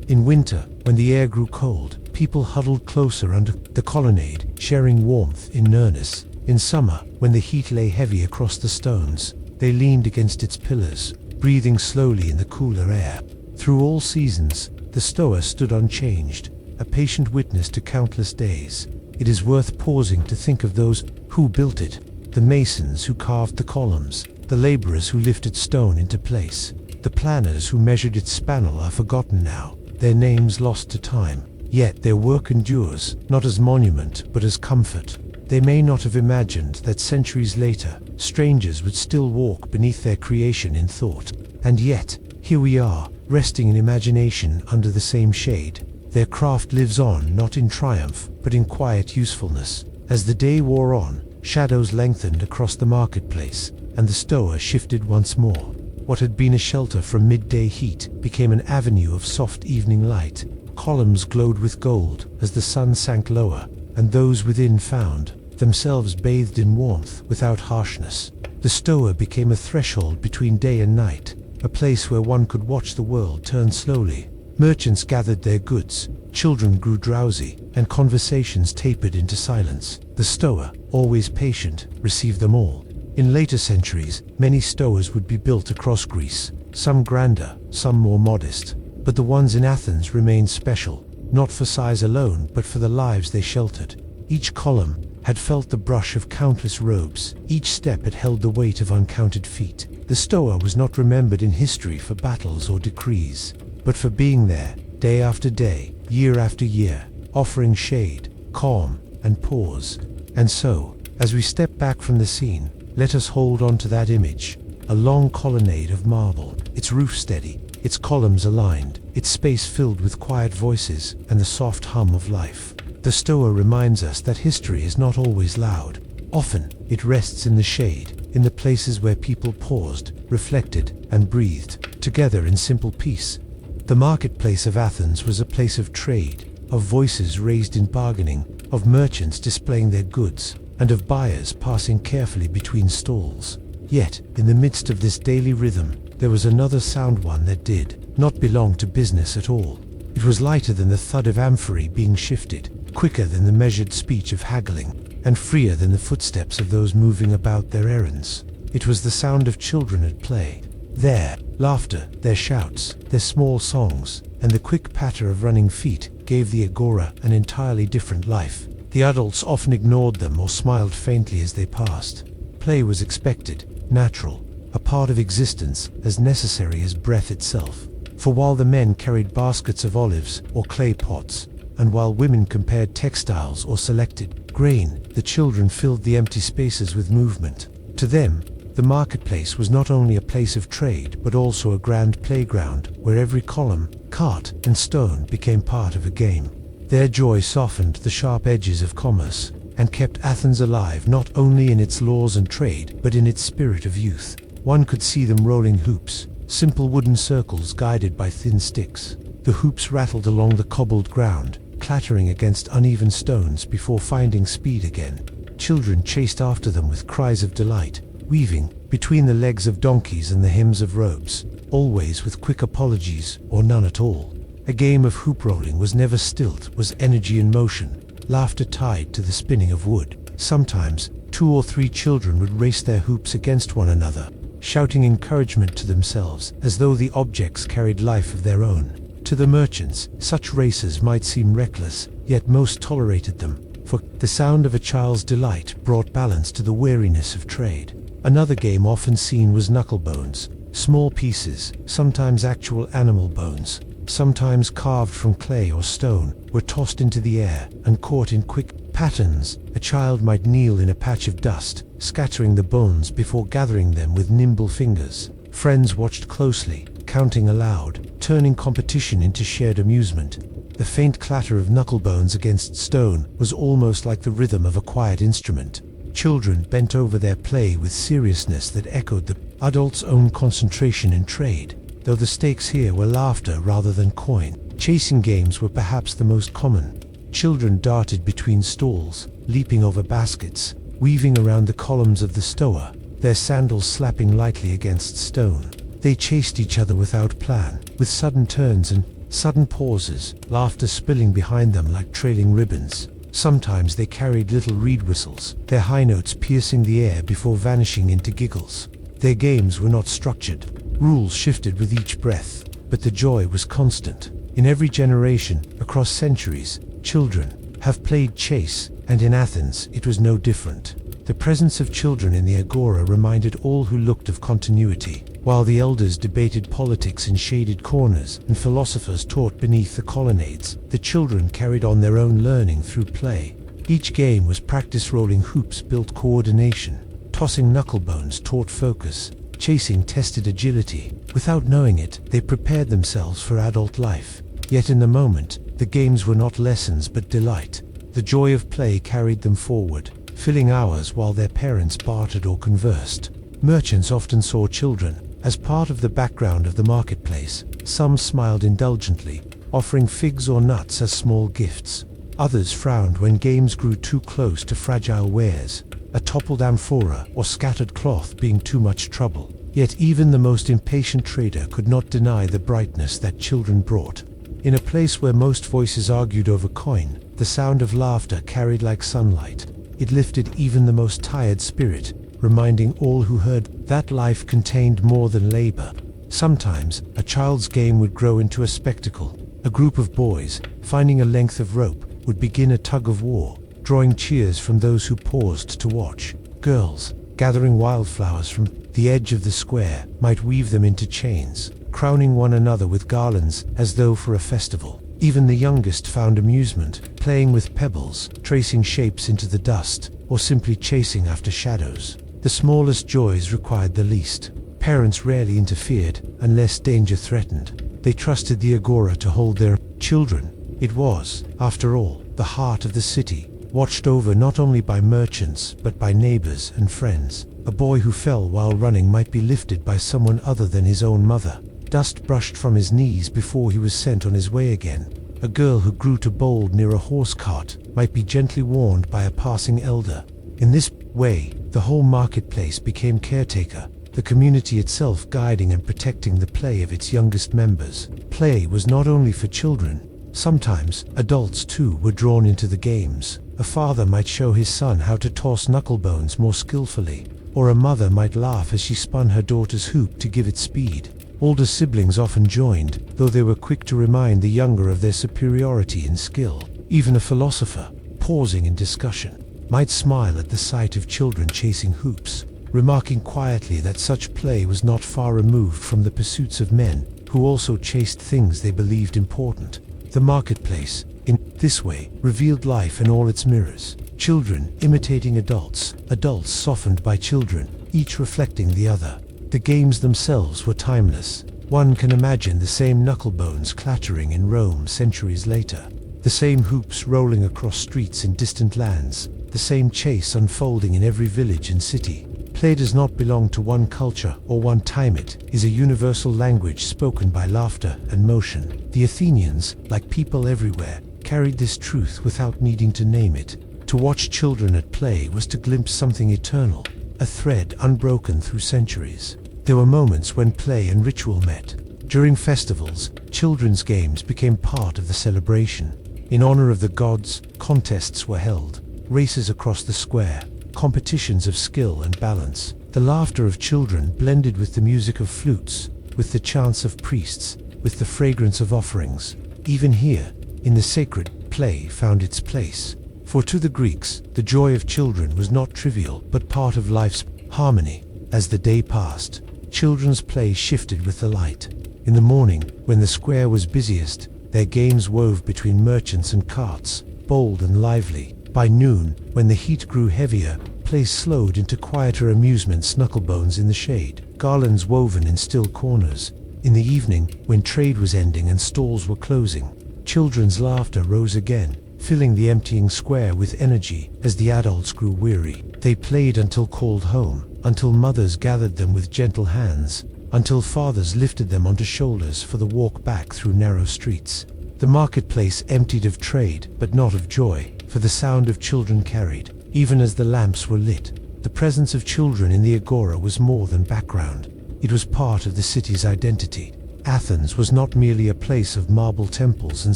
In winter, when the air grew cold, people huddled closer under the colonnade, sharing warmth in Nurnus. In summer, when the heat lay heavy across the stones, they leaned against its pillars, breathing slowly in the cooler air. Through all seasons, the stoa stood unchanged, a patient witness to countless days. It is worth pausing to think of those who built it, the masons who carved the columns, the laborers who lifted stone into place. The planners who measured its spanel are forgotten now, their names lost to time. Yet their work endures, not as monument, but as comfort. They may not have imagined that centuries later, strangers would still walk beneath their creation in thought. And yet, here we are, resting in imagination under the same shade. Their craft lives on, not in triumph, but in quiet usefulness. As the day wore on, shadows lengthened across the marketplace, and the stoa shifted once more. What had been a shelter from midday heat became an avenue of soft evening light. Columns glowed with gold as the sun sank lower, and those within found themselves bathed in warmth without harshness. The stoa became a threshold between day and night, a place where one could watch the world turn slowly. Merchants gathered their goods, children grew drowsy, and conversations tapered into silence. The stoa, always patient, received them all. In later centuries, many stoas would be built across Greece, some grander, some more modest. But the ones in Athens remained special, not for size alone, but for the lives they sheltered. Each column had felt the brush of countless robes, each step had held the weight of uncounted feet. The stoa was not remembered in history for battles or decrees, but for being there, day after day, year after year, offering shade, calm, and pause. And so, as we step back from the scene, let us hold on to that image, a long colonnade of marble, its roof steady, its columns aligned, its space filled with quiet voices and the soft hum of life. The stoa reminds us that history is not always loud. Often, it rests in the shade, in the places where people paused, reflected, and breathed, together in simple peace. The marketplace of Athens was a place of trade, of voices raised in bargaining, of merchants displaying their goods, and of buyers passing carefully between stalls. Yet, in the midst of this daily rhythm, there was another sound, one that did not belong to business at all. It was lighter than the thud of amphorae being shifted, quicker than the measured speech of haggling, and freer than the footsteps of those moving about their errands. It was the sound of children at play. Their laughter, their shouts, their small songs, and the quick patter of running feet gave the agora an entirely different life. The adults often ignored them or smiled faintly as they passed. Play was expected, natural, a part of existence as necessary as breath itself. For while the men carried baskets of olives or clay pots, and while women compared textiles or selected grain, the children filled the empty spaces with movement. To them, the marketplace was not only a place of trade, but also a grand playground where every column, cart, and stone became part of a game. Their joy softened the sharp edges of commerce and kept Athens alive not only in its laws and trade, but in its spirit of youth. One could see them rolling hoops, simple wooden circles guided by thin sticks. The hoops rattled along the cobbled ground, clattering against uneven stones before finding speed again. Children chased after them with cries of delight, weaving between the legs of donkeys and the hems of robes, always with quick apologies or none at all. A game of hoop rolling was never stilt, was energy in motion, laughter tied to the spinning of wood. Sometimes, 2 or 3 children would race their hoops against one another, shouting encouragement to themselves as though the objects carried life of their own. To the merchants, such races might seem reckless, yet most tolerated them, for the sound of a child's delight brought balance to the weariness of trade. Another game often seen was knucklebones. Small pieces, sometimes actual animal bones, sometimes carved from clay or stone, were tossed into the air and caught in quick patterns. A child might kneel in a patch of dust, scattering the bones before gathering them with nimble fingers. Friends watched closely, counting aloud, turning competition into shared amusement. The faint clatter of knucklebones against stone was almost like the rhythm of a quiet instrument. Children bent over their play with seriousness that echoed the adults' own concentration in trade, though the stakes here were laughter rather than coin. Chasing games were perhaps the most common. Children darted between stalls, leaping over baskets, weaving around the columns of the stoa, their sandals slapping lightly against stone. They chased each other without plan, with sudden turns and sudden pauses, laughter spilling behind them like trailing ribbons. Sometimes they carried little reed whistles, their high notes piercing the air before vanishing into giggles. Their games were not structured. Rules shifted with each breath, but the joy was constant. In every generation, across centuries, children have played chase, and in Athens it was no different. The presence of children in the agora reminded all who looked of continuity. While the elders debated politics in shaded corners and philosophers taught beneath the colonnades, the children carried on their own learning through play. Each game was practice. Rolling hoops built coordination, tossing knucklebones taught focus, chasing tested agility. Without knowing it, they prepared themselves for adult life. Yet in the moment, the games were not lessons but delight. The joy of play carried them forward, filling hours while their parents bartered or conversed. Merchants often saw children as part of the background of the marketplace. Some smiled indulgently, offering figs or nuts as small gifts. Others frowned when games grew too close to fragile wares, a toppled amphora or scattered cloth being too much trouble. Yet even the most impatient trader could not deny the brightness that children brought. In a place where most voices argued over coin, the sound of laughter carried like sunlight. It lifted even the most tired spirit, reminding all who heard that life contained more than labor. Sometimes, a child's game would grow into a spectacle. A group of boys, finding a length of rope, would begin a tug of war, drawing cheers from those who paused to watch. Girls, gathering wildflowers from the edge of the square, might weave them into chains, crowning one another with garlands as though for a festival. Even the youngest found amusement, playing with pebbles, tracing shapes into the dust, or simply chasing after shadows. The smallest joys required the least. Parents rarely interfered unless danger threatened. They trusted the agora to hold their children. It was, after all, the heart of the city, watched over not only by merchants but by neighbors and friends. A boy who fell while running might be lifted by someone other than his own mother. Dust brushed from his knees before he was sent on his way again. A girl who grew too bold near a horse cart might be gently warned by a passing elder. In this way, the whole marketplace became caretaker, the community itself guiding and protecting the play of its youngest members. Play was not only for children. Sometimes, adults too were drawn into the games. A father might show his son how to toss knucklebones more skillfully, or a mother might laugh as she spun her daughter's hoop to give it speed. Older siblings often joined, though they were quick to remind the younger of their superiority in skill. Even a philosopher, pausing in discussion, might smile at the sight of children chasing hoops, remarking quietly that such play was not far removed from the pursuits of men who also chased things they believed important. The marketplace, in this way, revealed life in all its mirrors. Children imitating adults, adults softened by children, each reflecting the other. The games themselves were timeless. One can imagine the same knucklebones clattering in Rome centuries later, the same hoops rolling across streets in distant lands, the same chase unfolding in every village and city. Play does not belong to one culture or one time. It is a universal language spoken by laughter and motion. The Athenians, like people everywhere, carried this truth without needing to name it. To watch children at play was to glimpse something eternal, a thread unbroken through centuries. There were moments when play and ritual met. During festivals, children's games became part of the celebration. In honor of the gods, contests were held, races across the square, competitions of skill and balance. The laughter of children blended with the music of flutes, with the chants of priests, with the fragrance of offerings. Even here, in the sacred, play found its place. For to the Greeks, the joy of children was not trivial, but part of life's harmony. As the day passed, children's play shifted with the light. In the morning, when the square was busiest, their games wove between merchants and carts, bold and lively. By noon, when the heat grew heavier, play slowed into quieter amusements, knucklebones in the shade, garlands woven in still corners. In the evening, when trade was ending and stalls were closing, children's laughter rose again, filling the emptying square with energy. As the adults grew weary, they played until called home, until mothers gathered them with gentle hands, until fathers lifted them onto shoulders for the walk back through narrow streets. The marketplace emptied of trade, but not of joy, for the sound of children carried, even as the lamps were lit. The presence of children in the agora was more than background. It was part of the city's identity. Athens was not merely a place of marble temples and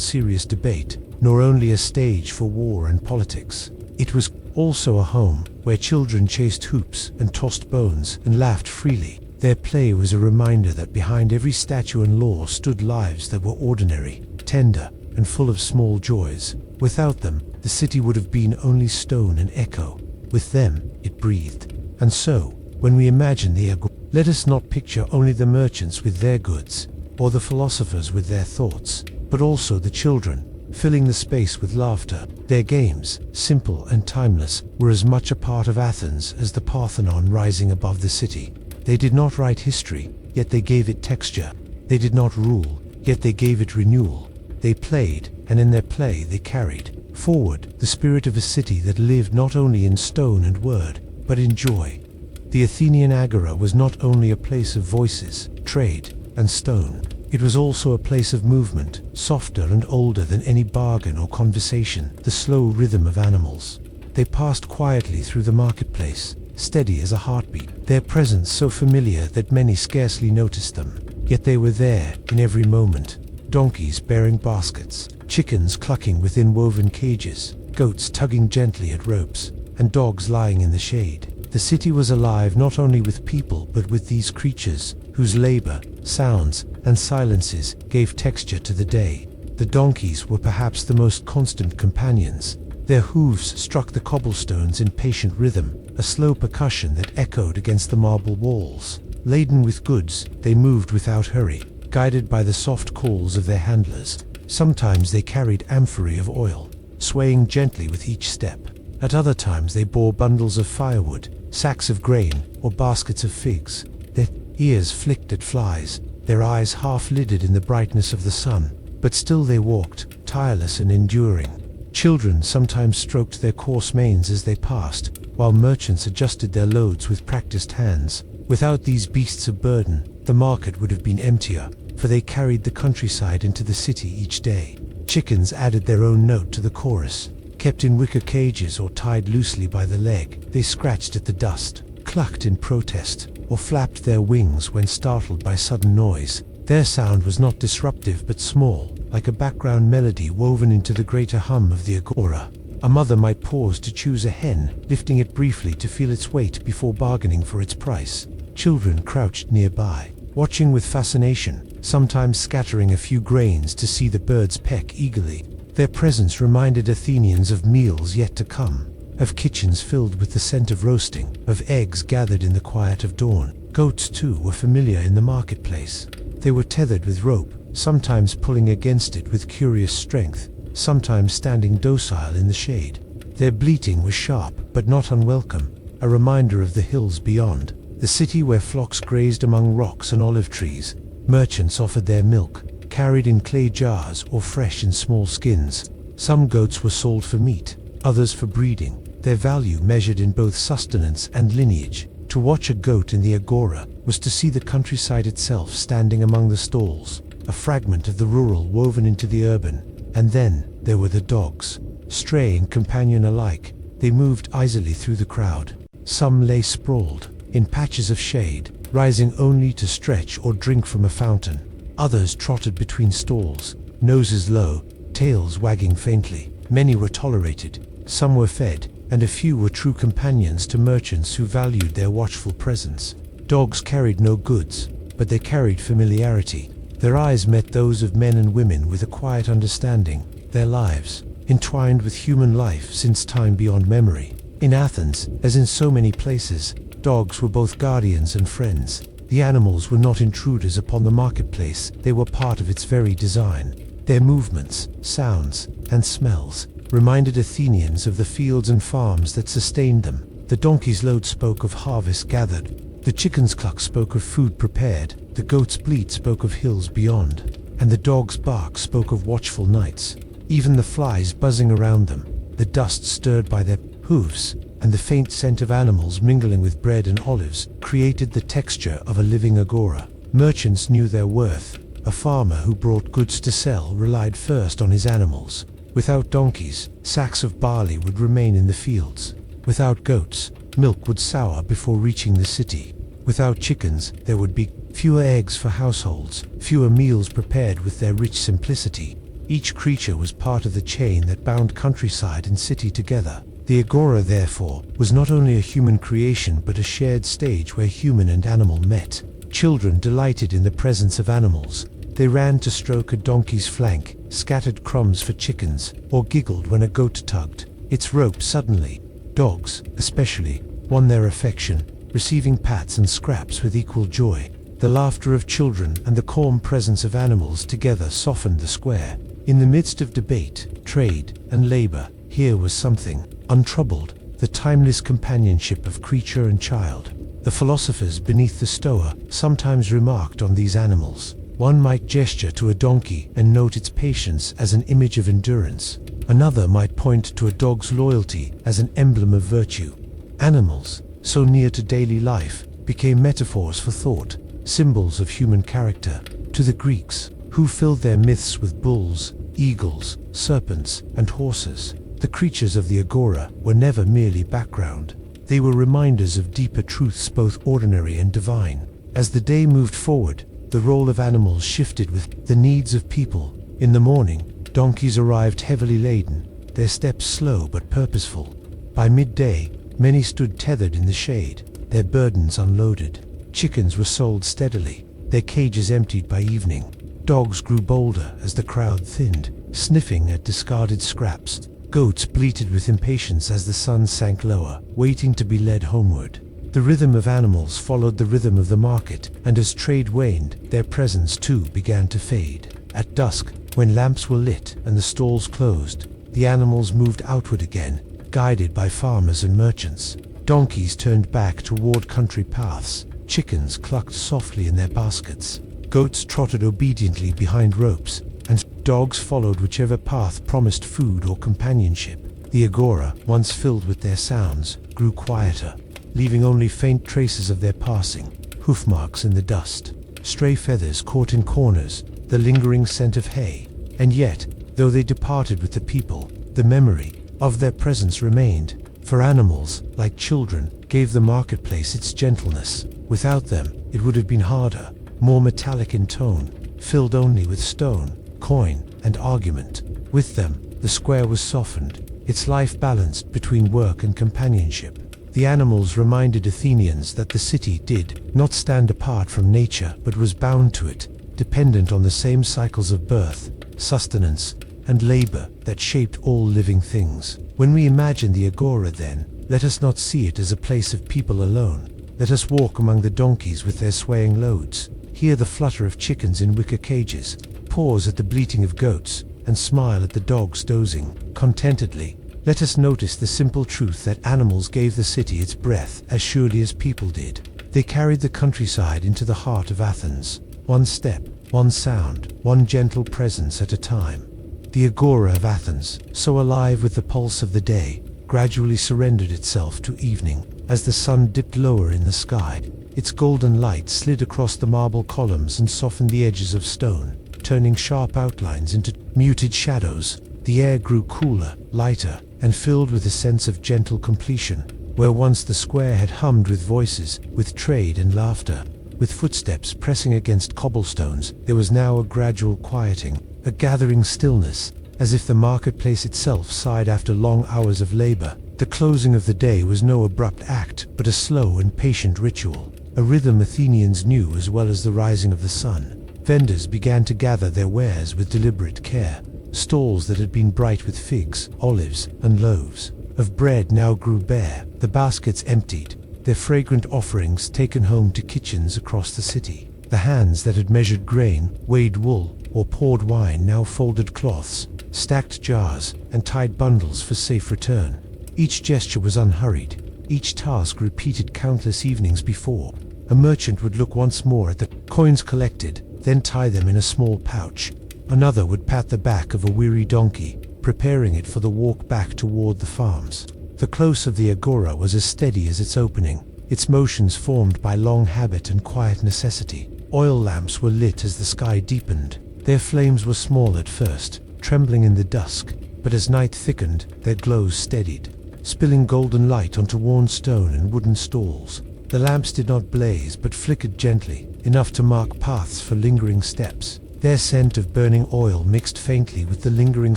serious debate, nor only a stage for war and politics. It was also a home where children chased hoops and tossed bones and laughed freely. Their play was a reminder that behind every statue and law stood lives that were ordinary, tender, and full of small joys. Without them, the city would have been only stone and echo. With them, it breathed. And so, when we imagine the agora, let us not picture only the merchants with their goods, or the philosophers with their thoughts, but also the children, filling the space with laughter. Their games, simple and timeless, were as much a part of Athens as the Parthenon rising above the city. They did not write history, yet they gave it texture. They did not rule, yet they gave it renewal. They played, and in their play they carried forward the spirit of a city that lived not only in stone and word, but in joy. The Athenian agora was not only a place of voices, trade, and stone. It was also a place of movement, softer and older than any bargain or conversation, the slow rhythm of animals. They passed quietly through the marketplace, steady as a heartbeat, their presence so familiar that many scarcely noticed them. Yet they were there in every moment. Donkeys bearing baskets, chickens clucking within woven cages, goats tugging gently at ropes, and dogs lying in the shade. The city was alive not only with people but with these creatures, whose labor, sounds, and silences gave texture to the day. The donkeys were perhaps the most constant companions. Their hooves struck the cobblestones in patient rhythm, a slow percussion that echoed against the marble walls. Laden with goods, they moved without hurry, guided by the soft calls of their handlers. Sometimes they carried amphorae of oil, swaying gently with each step. At other times they bore bundles of firewood, sacks of grain, or baskets of figs. Their ears flicked at flies, their eyes half-lidded in the brightness of the sun, but still they walked, tireless and enduring. Children sometimes stroked their coarse manes as they passed, while merchants adjusted their loads with practiced hands. Without these beasts of burden, the market would have been emptier, for they carried the countryside into the city each day. Chickens added their own note to the chorus. Kept in wicker cages or tied loosely by the leg, they scratched at the dust, clucked in protest, or flapped their wings when startled by sudden noise. Their sound was not disruptive but small, like a background melody woven into the greater hum of the agora. A mother might pause to choose a hen, lifting it briefly to feel its weight before bargaining for its price. Children crouched nearby, watching with fascination, sometimes scattering a few grains to see the birds peck eagerly. Their presence reminded Athenians of meals yet to come, of kitchens filled with the scent of roasting, of eggs gathered in the quiet of dawn. Goats, too, were familiar in the marketplace. They were tethered with rope, sometimes pulling against it with curious strength, sometimes standing docile in the shade. Their bleating was sharp, but not unwelcome, a reminder of the hills beyond, the city where flocks grazed among rocks and olive trees. Merchants offered their milk, carried in clay jars or fresh in small skins. Some goats were sold for meat, others for breeding, their value measured in both sustenance and lineage. To watch a goat in the agora was to see the countryside itself standing among the stalls, a fragment of the rural woven into the urban. And then there were the dogs, stray and companion alike. They moved easily through the crowd. Some lay sprawled, in patches of shade, rising only to stretch or drink from a fountain. Others trotted between stalls, noses low, tails wagging faintly. Many were tolerated, some were fed, and a few were true companions to merchants who valued their watchful presence. Dogs carried no goods, but they carried familiarity. Their eyes met those of men and women with a quiet understanding, their lives entwined with human life since time beyond memory. In Athens, as in so many places, dogs were both guardians and friends. The animals were not intruders upon the marketplace, they were part of its very design. Their movements, sounds, and smells reminded Athenians of the fields and farms that sustained them. The donkey's load spoke of harvest gathered, the chicken's cluck spoke of food prepared, the goat's bleat spoke of hills beyond, and the dog's bark spoke of watchful nights. Even the flies buzzing around them, the dust stirred by their hooves, and the faint scent of animals mingling with bread and olives created the texture of a living agora. Merchants knew their worth. A farmer who brought goods to sell relied first on his animals. Without donkeys, sacks of barley would remain in the fields. Without goats, milk would sour before reaching the city. Without chickens, there would be fewer eggs for households, fewer meals prepared with their rich simplicity. Each creature was part of the chain that bound countryside and city together. The agora, therefore, was not only a human creation but a shared stage where human and animal met. Children delighted in the presence of animals. They ran to stroke a donkey's flank, scattered crumbs for chickens, or giggled when a goat tugged its rope suddenly. Dogs, especially, won their affection, receiving pats and scraps with equal joy. The laughter of children and the calm presence of animals together softened the square. In the midst of debate, trade, and labor, here was something untroubled, the timeless companionship of creature and child. The philosophers beneath the stoa sometimes remarked on these animals. One might gesture to a donkey and note its patience as an image of endurance. Another might point to a dog's loyalty as an emblem of virtue. Animals, so near to daily life, became metaphors for thought, symbols of human character. To the Greeks, who filled their myths with bulls, eagles, serpents, and horses, the creatures of the agora were never merely background. They were reminders of deeper truths, both ordinary and divine. As the day moved forward, the role of animals shifted with the needs of people. In the morning, donkeys arrived heavily laden, their steps slow but purposeful. By midday, many stood tethered in the shade, their burdens unloaded. Chickens were sold steadily, their cages emptied by evening. Dogs grew bolder as the crowd thinned, sniffing at discarded scraps. Goats bleated with impatience as the sun sank lower, waiting to be led homeward. The rhythm of animals followed the rhythm of the market, and as trade waned, their presence too began to fade. At dusk, when lamps were lit and the stalls closed, the animals moved outward again, guided by farmers and merchants. Donkeys turned back toward country paths, chickens clucked softly in their baskets, goats trotted obediently behind ropes, and dogs followed whichever path promised food or companionship. The agora, once filled with their sounds, grew quieter, leaving only faint traces of their passing, hoof marks in the dust, stray feathers caught in corners, the lingering scent of hay. And yet, though they departed with the people, the memory of their presence remained. For animals, like children, gave the marketplace its gentleness. Without them, it would have been harder, more metallic in tone, filled only with stone, coin, and argument. With them, the square was softened, its life balanced between work and companionship. The animals reminded Athenians that the city did not stand apart from nature but was bound to it, dependent on the same cycles of birth, sustenance, and labor that shaped all living things. When we imagine the agora then, let us not see it as a place of people alone. Let us walk among the donkeys with their swaying loads, hear the flutter of chickens in wicker cages, pause at the bleating of goats, and smile at the dogs dozing contentedly. Let us notice the simple truth that animals gave the city its breath as surely as people did. They carried the countryside into the heart of Athens, one step, one sound, one gentle presence at a time. The agora of Athens, so alive with the pulse of the day, gradually surrendered itself to evening. As the sun dipped lower in the sky, its golden light slid across the marble columns and softened the edges of stone, turning sharp outlines into muted shadows. The air grew cooler, lighter, and filled with a sense of gentle completion. Where once the square had hummed with voices, with trade and laughter, with footsteps pressing against cobblestones, there was now a gradual quieting, a gathering stillness, as if the marketplace itself sighed after long hours of labor. The closing of the day was no abrupt act, but a slow and patient ritual, a rhythm Athenians knew as well as the rising of the sun. Vendors began to gather their wares with deliberate care. Stalls that had been bright with figs, olives, and loaves of bread now grew bare, the baskets emptied, their fragrant offerings taken home to kitchens across the city. The hands that had measured grain, weighed wool, or poured wine now folded cloths, stacked jars, and tied bundles for safe return. Each gesture was unhurried, each task repeated countless evenings before. A merchant would look once more at the coins collected, then tie them in a small pouch. Another would pat the back of a weary donkey, preparing it for the walk back toward the farms. The close of the agora was as steady as its opening, its motions formed by long habit and quiet necessity. Oil lamps were lit as the sky deepened. Their flames were small at first, trembling in the dusk, but as night thickened, their glows steadied, spilling golden light onto worn stone and wooden stalls. The lamps did not blaze but flickered gently, enough to mark paths for lingering steps. Their scent of burning oil mixed faintly with the lingering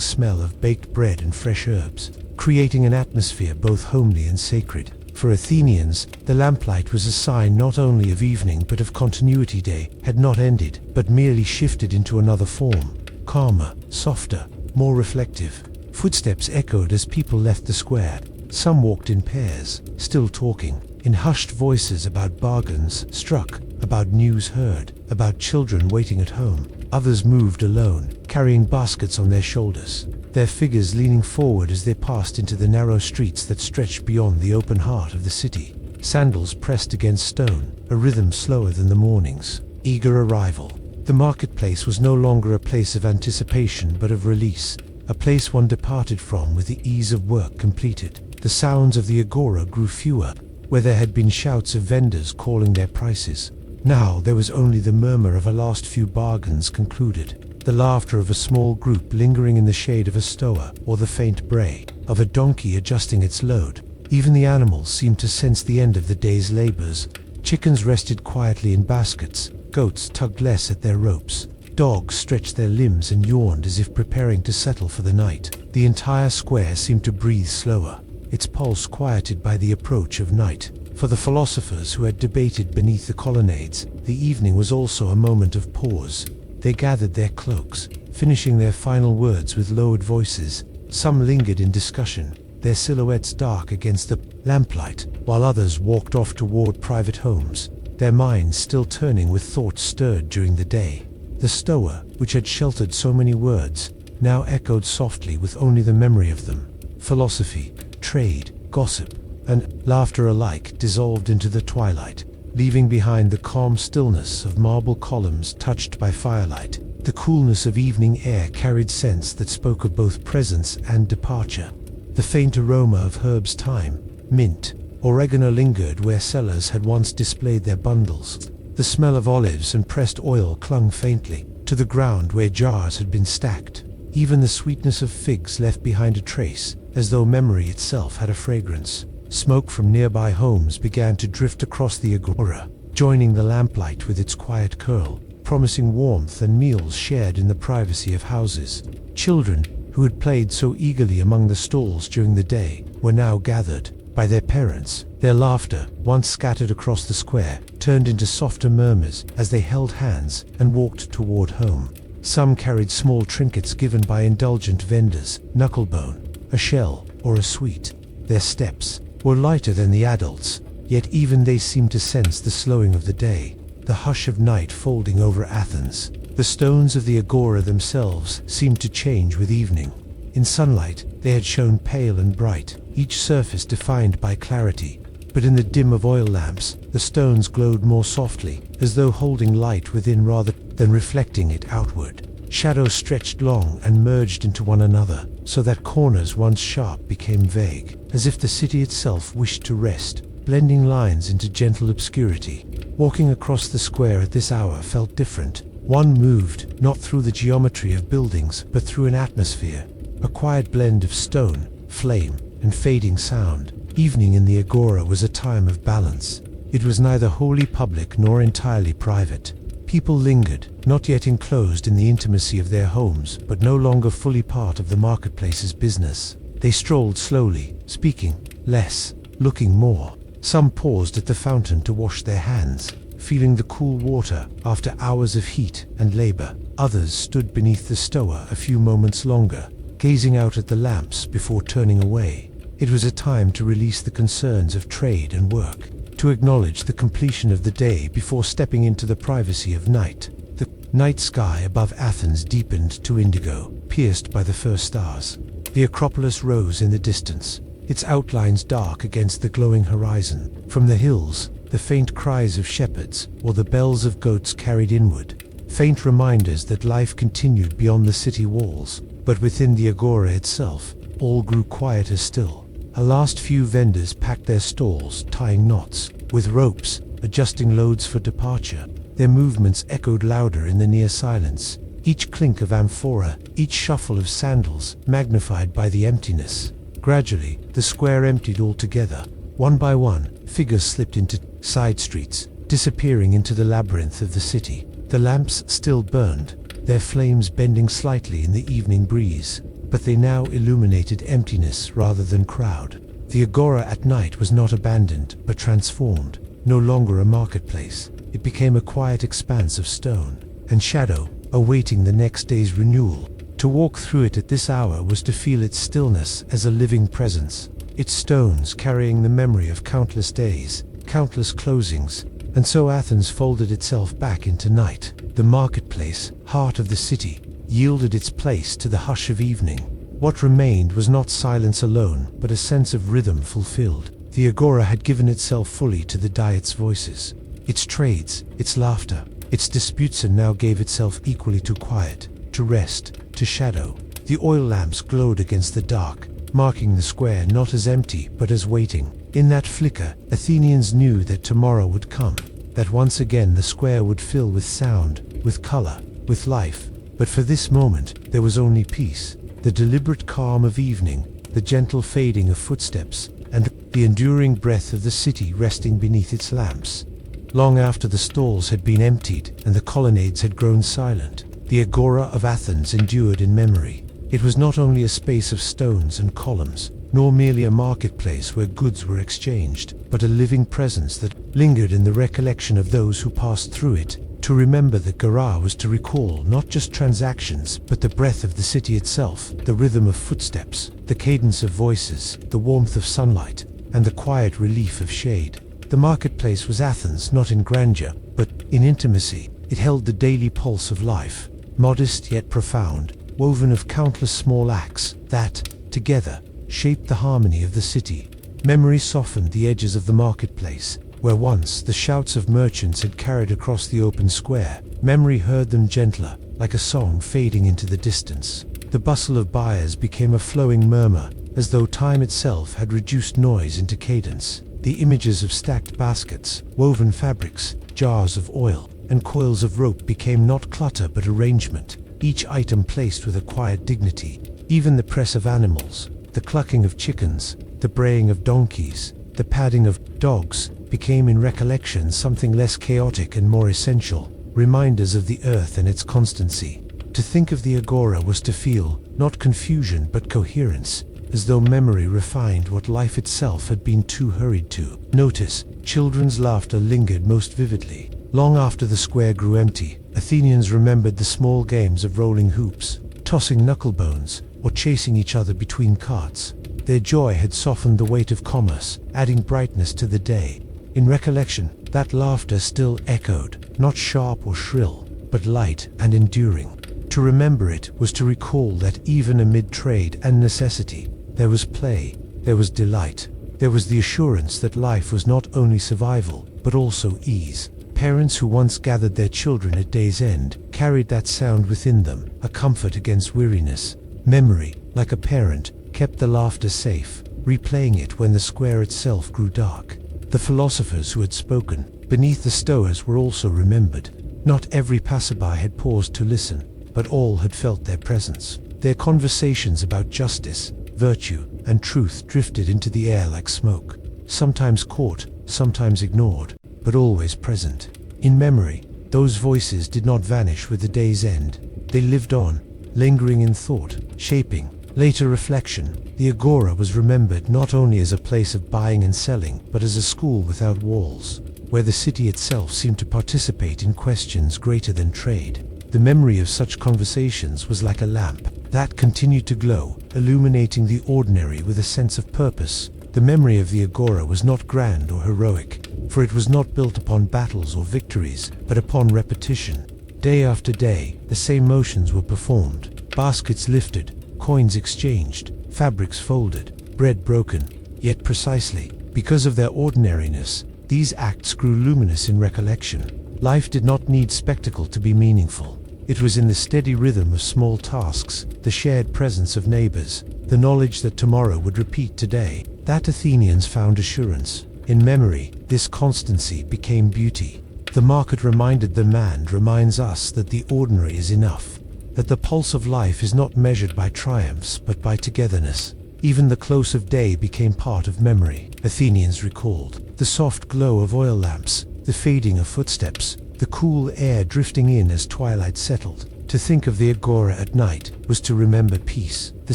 smell of baked bread and fresh herbs, creating an atmosphere both homely and sacred. For Athenians, the lamplight was a sign not only of evening but of continuity. Day had not ended, but merely shifted into another form, calmer, softer, more reflective. Footsteps echoed as people left the square. Some walked in pairs, still talking, in hushed voices about bargains struck, about news heard, about children waiting at home. Others moved alone, carrying baskets on their shoulders, their figures leaning forward as they passed into the narrow streets that stretched beyond the open heart of the city. Sandals pressed against stone, a rhythm slower than the morning's eager arrival. The marketplace was no longer a place of anticipation but of release, a place one departed from with the ease of work completed. The sounds of the agora grew fewer, where there had been shouts of vendors calling their prices. Now there was only the murmur of a last few bargains concluded, the laughter of a small group lingering in the shade of a stoa, or the faint bray of a donkey adjusting its load. Even the animals seemed to sense the end of the day's labors. Chickens rested quietly in baskets, goats tugged less at their ropes, dogs stretched their limbs and yawned as if preparing to settle for the night. The entire square seemed to breathe slower, its pulse quieted by the approach of night. For the philosophers who had debated beneath the colonnades, the evening was also a moment of pause. They gathered their cloaks, finishing their final words with lowered voices. Some lingered in discussion, their silhouettes dark against the lamplight, while others walked off toward private homes, their minds still turning with thoughts stirred during the day. The stoa, which had sheltered so many words, now echoed softly with only the memory of them. Philosophy, trade, gossip, and laughter alike dissolved into the twilight, leaving behind the calm stillness of marble columns touched by firelight. The coolness of evening air carried scents that spoke of both presence and departure. The faint aroma of herbs, thyme, mint, oregano lingered where sellers had once displayed their bundles. The smell of olives and pressed oil clung faintly to the ground where jars had been stacked. Even the sweetness of figs left behind a trace, as though memory itself had a fragrance. Smoke from nearby homes began to drift across the agora, joining the lamplight with its quiet curl, promising warmth and meals shared in the privacy of houses. Children, who had played so eagerly among the stalls during the day, were now gathered by their parents. Their laughter, once scattered across the square, turned into softer murmurs as they held hands and walked toward home. Some carried small trinkets given by indulgent vendors, knucklebone, a shell, or a sweet. Their steps were lighter than the adults, yet even they seemed to sense the slowing of the day, the hush of night folding over Athens. The stones of the agora themselves seemed to change with evening. In sunlight, they had shone pale and bright, each surface defined by clarity, but in the dim of oil lamps, the stones glowed more softly, as though holding light within rather than reflecting it outward. Shadows stretched long and merged into one another, so that corners once sharp became vague, as if the city itself wished to rest, blending lines into gentle obscurity. Walking across the square at this hour felt different. One moved, not through the geometry of buildings, but through an atmosphere, a quiet blend of stone, flame, and fading sound. Evening in the agora was a time of balance. It was neither wholly public nor entirely private. People lingered, not yet enclosed in the intimacy of their homes, but no longer fully part of the marketplace's business. They strolled slowly, speaking less, looking more. Some paused at the fountain to wash their hands, feeling the cool water after hours of heat and labor. Others stood beneath the stoa a few moments longer, gazing out at the lamps before turning away. It was a time to release the concerns of trade and work, to acknowledge the completion of the day before stepping into the privacy of night. The night sky above Athens deepened to indigo, pierced by the first stars. The Acropolis rose in the distance, its outlines dark against the glowing horizon. From the hills, the faint cries of shepherds or the bells of goats carried inward, faint reminders that life continued beyond the city walls. But within the agora itself, all grew quieter still. A last few vendors packed their stalls, tying knots with ropes, adjusting loads for departure. Their movements echoed louder in the near silence, each clink of amphora, each shuffle of sandals magnified by the emptiness. Gradually, the square emptied altogether. One by one, figures slipped into side streets, disappearing into the labyrinth of the city. The lamps still burned, their flames bending slightly in the evening breeze, but they now illuminated emptiness rather than crowd. The agora at night was not abandoned, but transformed. No longer a marketplace, it became a quiet expanse of stone and shadow, awaiting the next day's renewal. To walk through it at this hour was to feel its stillness as a living presence, its stones carrying the memory of countless days, countless closings. And so Athens folded itself back into night. The marketplace, heart of the city, yielded its place to the hush of evening. What remained was not silence alone, but a sense of rhythm fulfilled. The agora had given itself fully to the diet's voices, its trades, its laughter, its disputes, and now gave itself equally to quiet, to rest, to shadow. The oil lamps glowed against the dark, marking the square not as empty but as waiting. In that flicker, Athenians knew that tomorrow would come, that once again the square would fill with sound, with color, with life. But for this moment, there was only peace, the deliberate calm of evening, the gentle fading of footsteps, and the enduring breath of the city resting beneath its lamps. Long after the stalls had been emptied and the colonnades had grown silent, the agora of Athens endured in memory. It was not only a space of stones and columns, nor merely a marketplace where goods were exchanged, but a living presence that lingered in the recollection of those who passed through it. To remember the agora was to recall not just transactions, but the breath of the city itself, the rhythm of footsteps, the cadence of voices, the warmth of sunlight, and the quiet relief of shade. The marketplace was Athens not in grandeur, but in intimacy. It held the daily pulse of life, modest yet profound, woven of countless small acts that, together, shaped the harmony of the city. Memory softened the edges of the marketplace, where once the shouts of merchants had carried across the open square. Memory heard them gentler, like a song fading into the distance. The bustle of buyers became a flowing murmur, as though time itself had reduced noise into cadence. The images of stacked baskets, woven fabrics, jars of oil, and coils of rope became not clutter but arrangement, each item placed with a quiet dignity. Even the press of animals, the clucking of chickens, the braying of donkeys, the padding of dogs, became in recollection something less chaotic and more essential, reminders of the earth and its constancy. To think of the agora was to feel, not confusion but coherence, as though memory refined what life itself had been too hurried to. Notice, children's laughter lingered most vividly. Long after the square grew empty, Athenians remembered the small games of rolling hoops, tossing knucklebones, or chasing each other between carts. Their joy had softened the weight of commerce, adding brightness to the day. In recollection, that laughter still echoed, not sharp or shrill, but light and enduring. To remember it was to recall that even amid trade and necessity, there was play, there was delight, there was the assurance that life was not only survival, but also ease. Parents who once gathered their children at day's end carried that sound within them, a comfort against weariness. Memory, like a parent, kept the laughter safe, replaying it when the square itself grew dark. The philosophers who had spoken beneath the stoas were also remembered. Not every passerby had paused to listen, but all had felt their presence. Their conversations about justice, virtue, and truth drifted into the air like smoke, sometimes caught, sometimes ignored, but always present. In memory, those voices did not vanish with the day's end. They lived on, lingering in thought, shaping later reflection. The Agora was remembered not only as a place of buying and selling, but as a school without walls, where the city itself seemed to participate in questions greater than trade. The memory of such conversations was like a lamp that continued to glow, illuminating the ordinary with a sense of purpose. The memory of the Agora was not grand or heroic, for it was not built upon battles or victories, but upon repetition. Day after day, the same motions were performed: baskets lifted, coins exchanged, fabrics folded, bread broken. Yet precisely because of their ordinariness, these acts grew luminous in recollection. Life did not need spectacle to be meaningful. It was in the steady rhythm of small tasks, the shared presence of neighbors, the knowledge that tomorrow would repeat today, that Athenians found assurance. In memory, this constancy became beauty. The market reminded them and reminds us that the ordinary is enough, that the pulse of life is not measured by triumphs but by togetherness. Even the close of day became part of memory. Athenians recalled the soft glow of oil lamps, the fading of footsteps, the cool air drifting in as twilight settled. To think of the Agora at night was to remember peace, the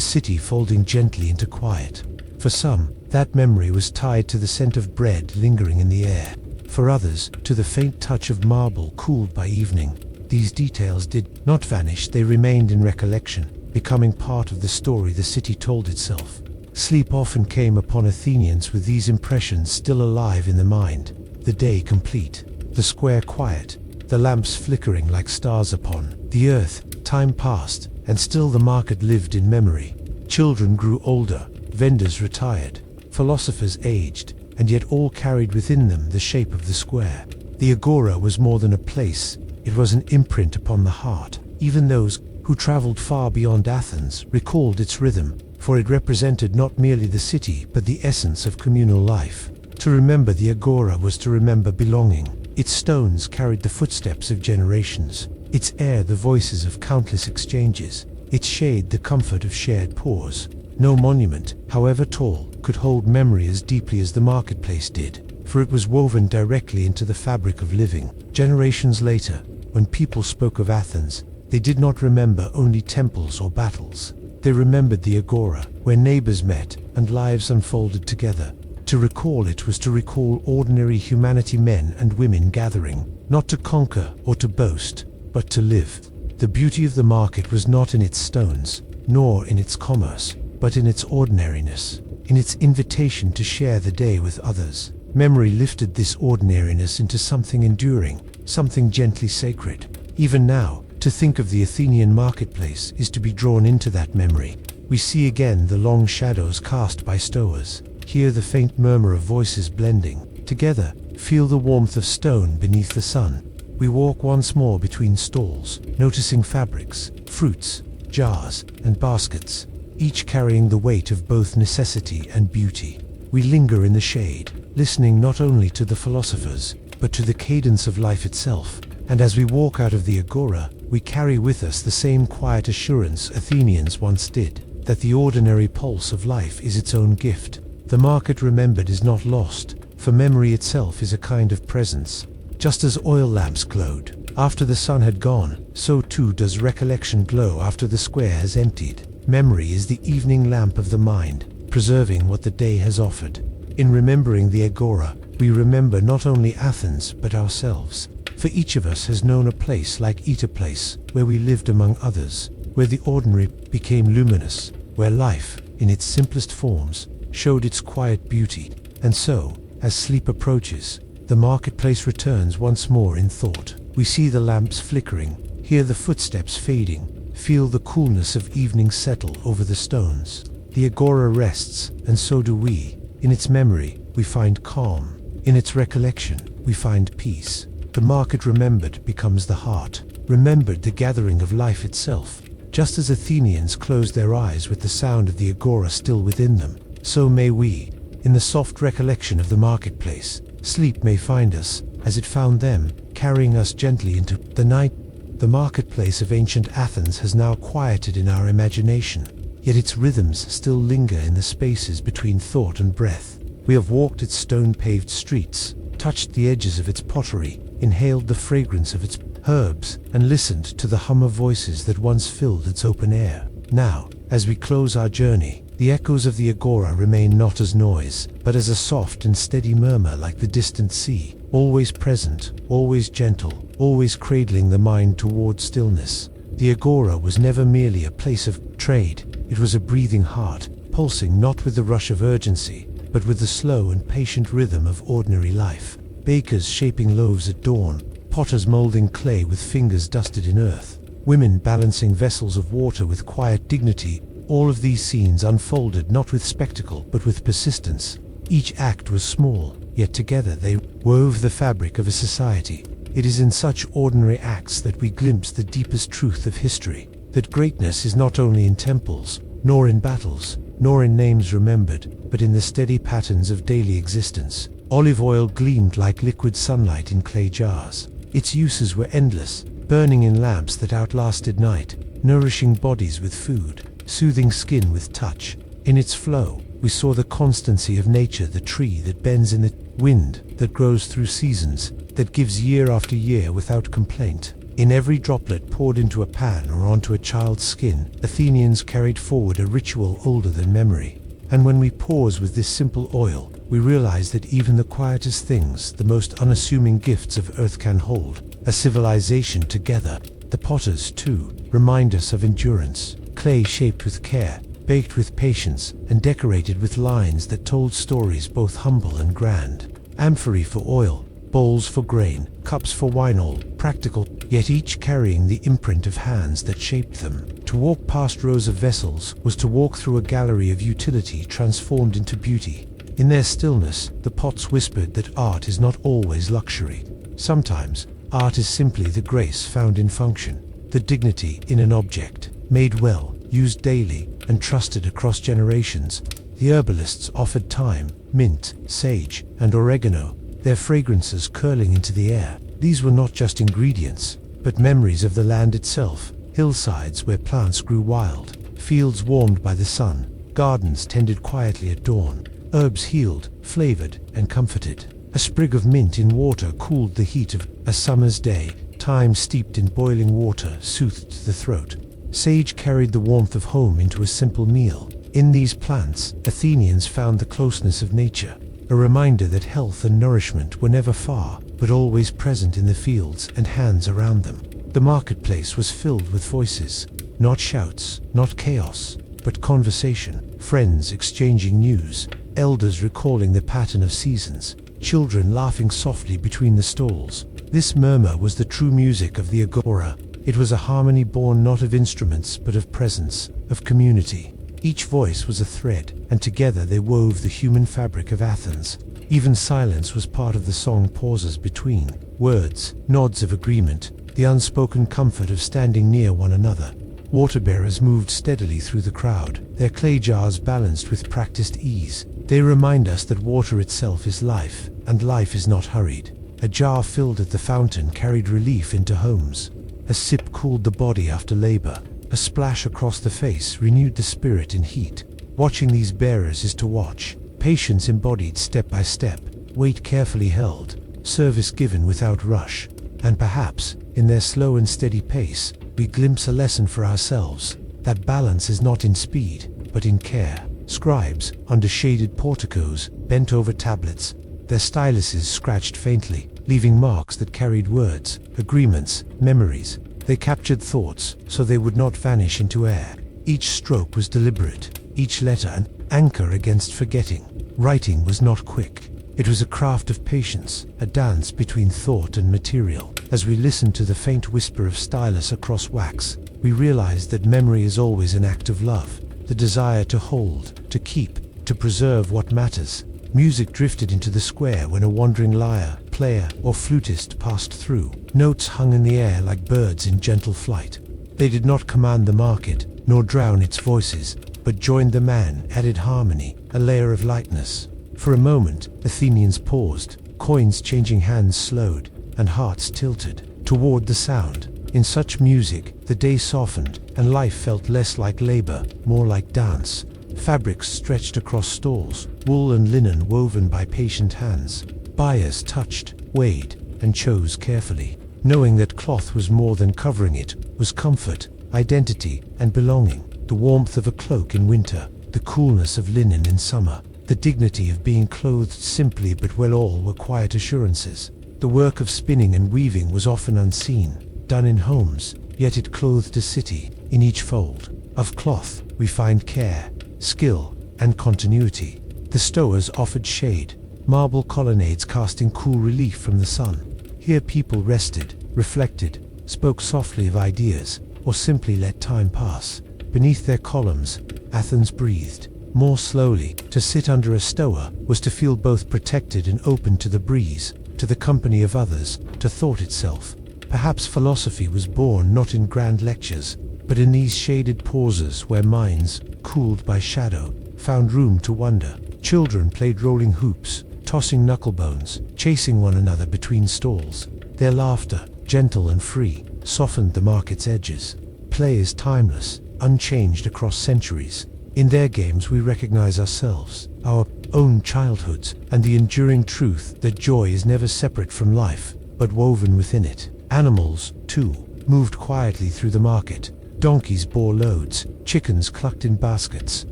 city folding gently into quiet. For some, that memory was tied to the scent of bread lingering in the air. For others, to the faint touch of marble cooled by evening. These details did not vanish, they remained in recollection, becoming part of the story the city told itself. Sleep often came upon Athenians with these impressions still alive in the mind. The day complete, the square quiet, the lamps flickering like stars upon the earth. Time passed, and still the market lived in memory. Children grew older, vendors retired, philosophers aged, and yet all carried within them the shape of the square. The Agora was more than a place, it was an imprint upon the heart. Even those who traveled far beyond Athens recalled its rhythm, for it represented not merely the city but the essence of communal life. To remember the Agora was to remember belonging. Its stones carried the footsteps of generations, its air the voices of countless exchanges, its shade the comfort of shared pause. No monument, however tall, could hold memory as deeply as the marketplace did, for it was woven directly into the fabric of living. Generations later, when people spoke of Athens, they did not remember only temples or battles. They remembered the Agora, where neighbors met and lives unfolded together. To recall it was to recall ordinary humanity, men and women gathering, not to conquer or to boast, but to live. The beauty of the market was not in its stones, nor in its commerce, but in its ordinariness, in its invitation to share the day with others. Memory lifted this ordinariness into something enduring, something gently sacred. Even now, to think of the Athenian marketplace is to be drawn into that memory. We see again the long shadows cast by stowers, hear the faint murmur of voices blending together, feel the warmth of stone beneath the sun. We walk once more between stalls, noticing fabrics, fruits, jars, and baskets, each carrying the weight of both necessity and beauty. We linger in the shade, listening not only to the philosophers, but to the cadence of life itself. And as we walk out of the Agora, we carry with us the same quiet assurance Athenians once did, that the ordinary pulse of life is its own gift. The market remembered is not lost, for memory itself is a kind of presence. Just as oil lamps glowed after the sun had gone, so too does recollection glow after the square has emptied. Memory is the evening lamp of the mind, preserving what the day has offered. In remembering the Agora, we remember not only Athens but ourselves. For each of us has known a place like Eater Place, where we lived among others, where the ordinary became luminous, where life, in its simplest forms, showed its quiet beauty. And so, as sleep approaches, the marketplace returns once more in thought. We see the lamps flickering, hear the footsteps fading, feel the coolness of evening settle over the stones. The Agora rests, and so do we. In its memory, we find calm. In its recollection, we find peace. The market remembered becomes the heart, remembered the gathering of life itself. Just as Athenians closed their eyes with the sound of the Agora still within them, so may we, in the soft recollection of the marketplace. Sleep may find us, as it found them, carrying us gently into the night. The marketplace of ancient Athens has now quieted in our imagination, yet its rhythms still linger in the spaces between thought and breath. We have walked its stone-paved streets, touched the edges of its pottery, inhaled the fragrance of its herbs, and listened to the hum of voices that once filled its open air. Now, as we close our journey, the echoes of the agora remain not as noise, but as a soft and steady murmur like the distant sea, always present, always gentle, always cradling the mind toward stillness. The agora was never merely a place of trade, it was a breathing heart, pulsing not with the rush of urgency, but with the slow and patient rhythm of ordinary life. Bakers shaping loaves at dawn, potters molding clay with fingers dusted in earth, women balancing vessels of water with quiet dignity. All of these scenes unfolded not with spectacle but with persistence. Each act was small, yet together they wove the fabric of a society. It is in such ordinary acts that we glimpse the deepest truth of history, that greatness is not only in temples, nor in battles, nor in names remembered, but in the steady patterns of daily existence. Olive oil gleamed like liquid sunlight in clay jars. Its uses were endless, burning in lamps that outlasted night, nourishing bodies with food, soothing skin with touch. In its flow, we saw the constancy of nature, the tree that bends in the wind, that grows through seasons, that gives year after year without complaint. In every droplet poured into a pan or onto a child's skin, Athenians carried forward a ritual older than memory. And when we pause with this simple oil, we realize that even the quietest things, the most unassuming gifts of earth can hold a civilization together. The potters, too, remind us of endurance. Clay shaped with care, baked with patience, and decorated with lines that told stories both humble and grand. Amphorae for oil, bowls for grain, cups for wine, all practical, yet each carrying the imprint of hands that shaped them. To walk past rows of vessels was to walk through a gallery of utility transformed into beauty. In their stillness, the pots whispered that art is not always luxury. Sometimes, art is simply the grace found in function, the dignity in an object, made well, used daily, and trusted across generations. The herbalists offered thyme, mint, sage, and oregano, their fragrances curling into the air. These were not just ingredients, but memories of the land itself, hillsides where plants grew wild, fields warmed by the sun, gardens tended quietly at dawn, herbs healed, flavored, and comforted. A sprig of mint in water cooled the heat of a summer's day, thyme steeped in boiling water soothed the throat. Sage carried the warmth of home into a simple meal. In these plants, Athenians found the closeness of nature, a reminder that health and nourishment were never far, but always present in the fields and hands around them. The marketplace was filled with voices, not shouts, not chaos, but conversation, friends exchanging news, elders recalling the pattern of seasons, children laughing softly between the stalls. This murmur was the true music of the agora. It was a harmony born not of instruments but of presence, of community. Each voice was a thread, and together they wove the human fabric of Athens. Even silence was part of the song, pauses between words, nods of agreement, the unspoken comfort of standing near one another. Water-bearers moved steadily through the crowd, their clay jars balanced with practiced ease. They remind us that water itself is life, and life is not hurried. A jar filled at the fountain carried relief into homes. A sip cooled the body after labor. A splash across the face renewed the spirit in heat. Watching these bearers is to watch. Patience embodied step by step, weight carefully held, service given without rush. And perhaps, in their slow and steady pace, we glimpse a lesson for ourselves, that balance is not in speed, but in care. Scribes, under shaded porticos, bent over tablets, their styluses scratched faintly, leaving marks that carried words, agreements, memories. They captured thoughts, so they would not vanish into air. Each stroke was deliberate, each letter an anchor against forgetting. Writing was not quick. It was a craft of patience, a dance between thought and material. As we listened to the faint whisper of stylus across wax, we realized that memory is always an act of love, the desire to hold, to keep, to preserve what matters. Music drifted into the square when a wandering lyre, player, or flutist passed through. Notes hung in the air like birds in gentle flight. They did not command the market, nor drown its voices, but joined the man, added harmony, a layer of lightness. For a moment, Athenians paused, coins changing hands slowed, and hearts tilted toward the sound. In such music, the day softened, and life felt less like labor, more like dance. Fabrics stretched across stalls, wool and linen woven by patient hands. Buyers touched, weighed, and chose carefully. Knowing that cloth was more than covering it, was comfort, identity, and belonging. The warmth of a cloak in winter, the coolness of linen in summer, the dignity of being clothed simply but well, all were quiet assurances. The work of spinning and weaving was often unseen, done in homes, yet it clothed a city. In each fold of cloth we find care, skill, and continuity. The stowers offered shade, marble colonnades casting cool relief from the sun. Here people rested, reflected, spoke softly of ideas, or simply let time pass. Beneath their columns, Athens breathed, more slowly. To sit under a stoa was to feel both protected and open to the breeze, to the company of others, to thought itself. Perhaps philosophy was born not in grand lectures, but in these shaded pauses where minds, cooled by shadow, found room to wonder. Children played rolling hoops, tossing knucklebones, chasing one another between stalls. Their laughter, gentle and free, softened the market's edges. Play is timeless, unchanged across centuries. In their games we recognize ourselves, our own childhoods, and the enduring truth that joy is never separate from life, but woven within it. Animals, too, moved quietly through the market. Donkeys bore loads, chickens clucked in baskets,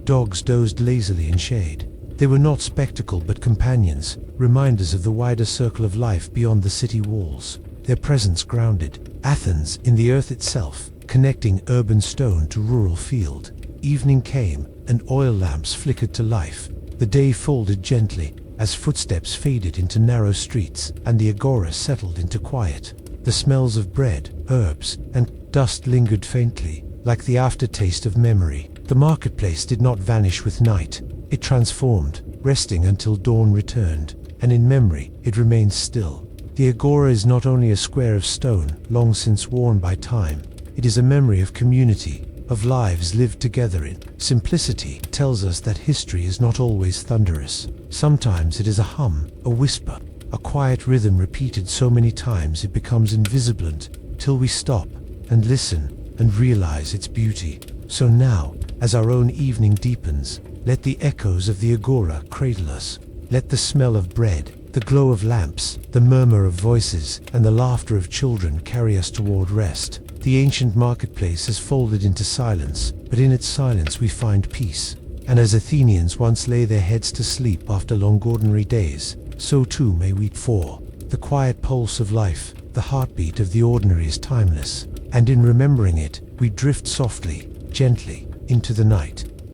dogs dozed lazily in shade. They were not spectacle but companions, reminders of the wider circle of life beyond the city walls. Their presence grounded Athens in the earth itself, connecting urban stone to rural field. Evening came, and oil lamps flickered to life. The day folded gently, as footsteps faded into narrow streets, and the agora settled into quiet. The smells of bread, herbs, and dust lingered faintly, like the aftertaste of memory. The marketplace did not vanish with night. It transformed, resting until dawn returned, and in memory it remains still. The agora is not only a square of stone, long since worn by time. It is a memory of community, of lives lived together in simplicity. Tells us that history is not always thunderous. Sometimes it is a hum, a whisper, a quiet rhythm repeated so many times it becomes invisible till we stop and listen and realize its beauty. So now, as our own evening deepens, let the echoes of the agora cradle us. Let the smell of bread, the glow of lamps, the murmur of voices, and the laughter of children carry us toward rest. The ancient marketplace has folded into silence, but in its silence we find peace. And as Athenians once lay their heads to sleep after long ordinary days, so too may we. For the quiet pulse of life, the heartbeat of the ordinary is timeless, and in remembering it, we drift softly, gently, into the night.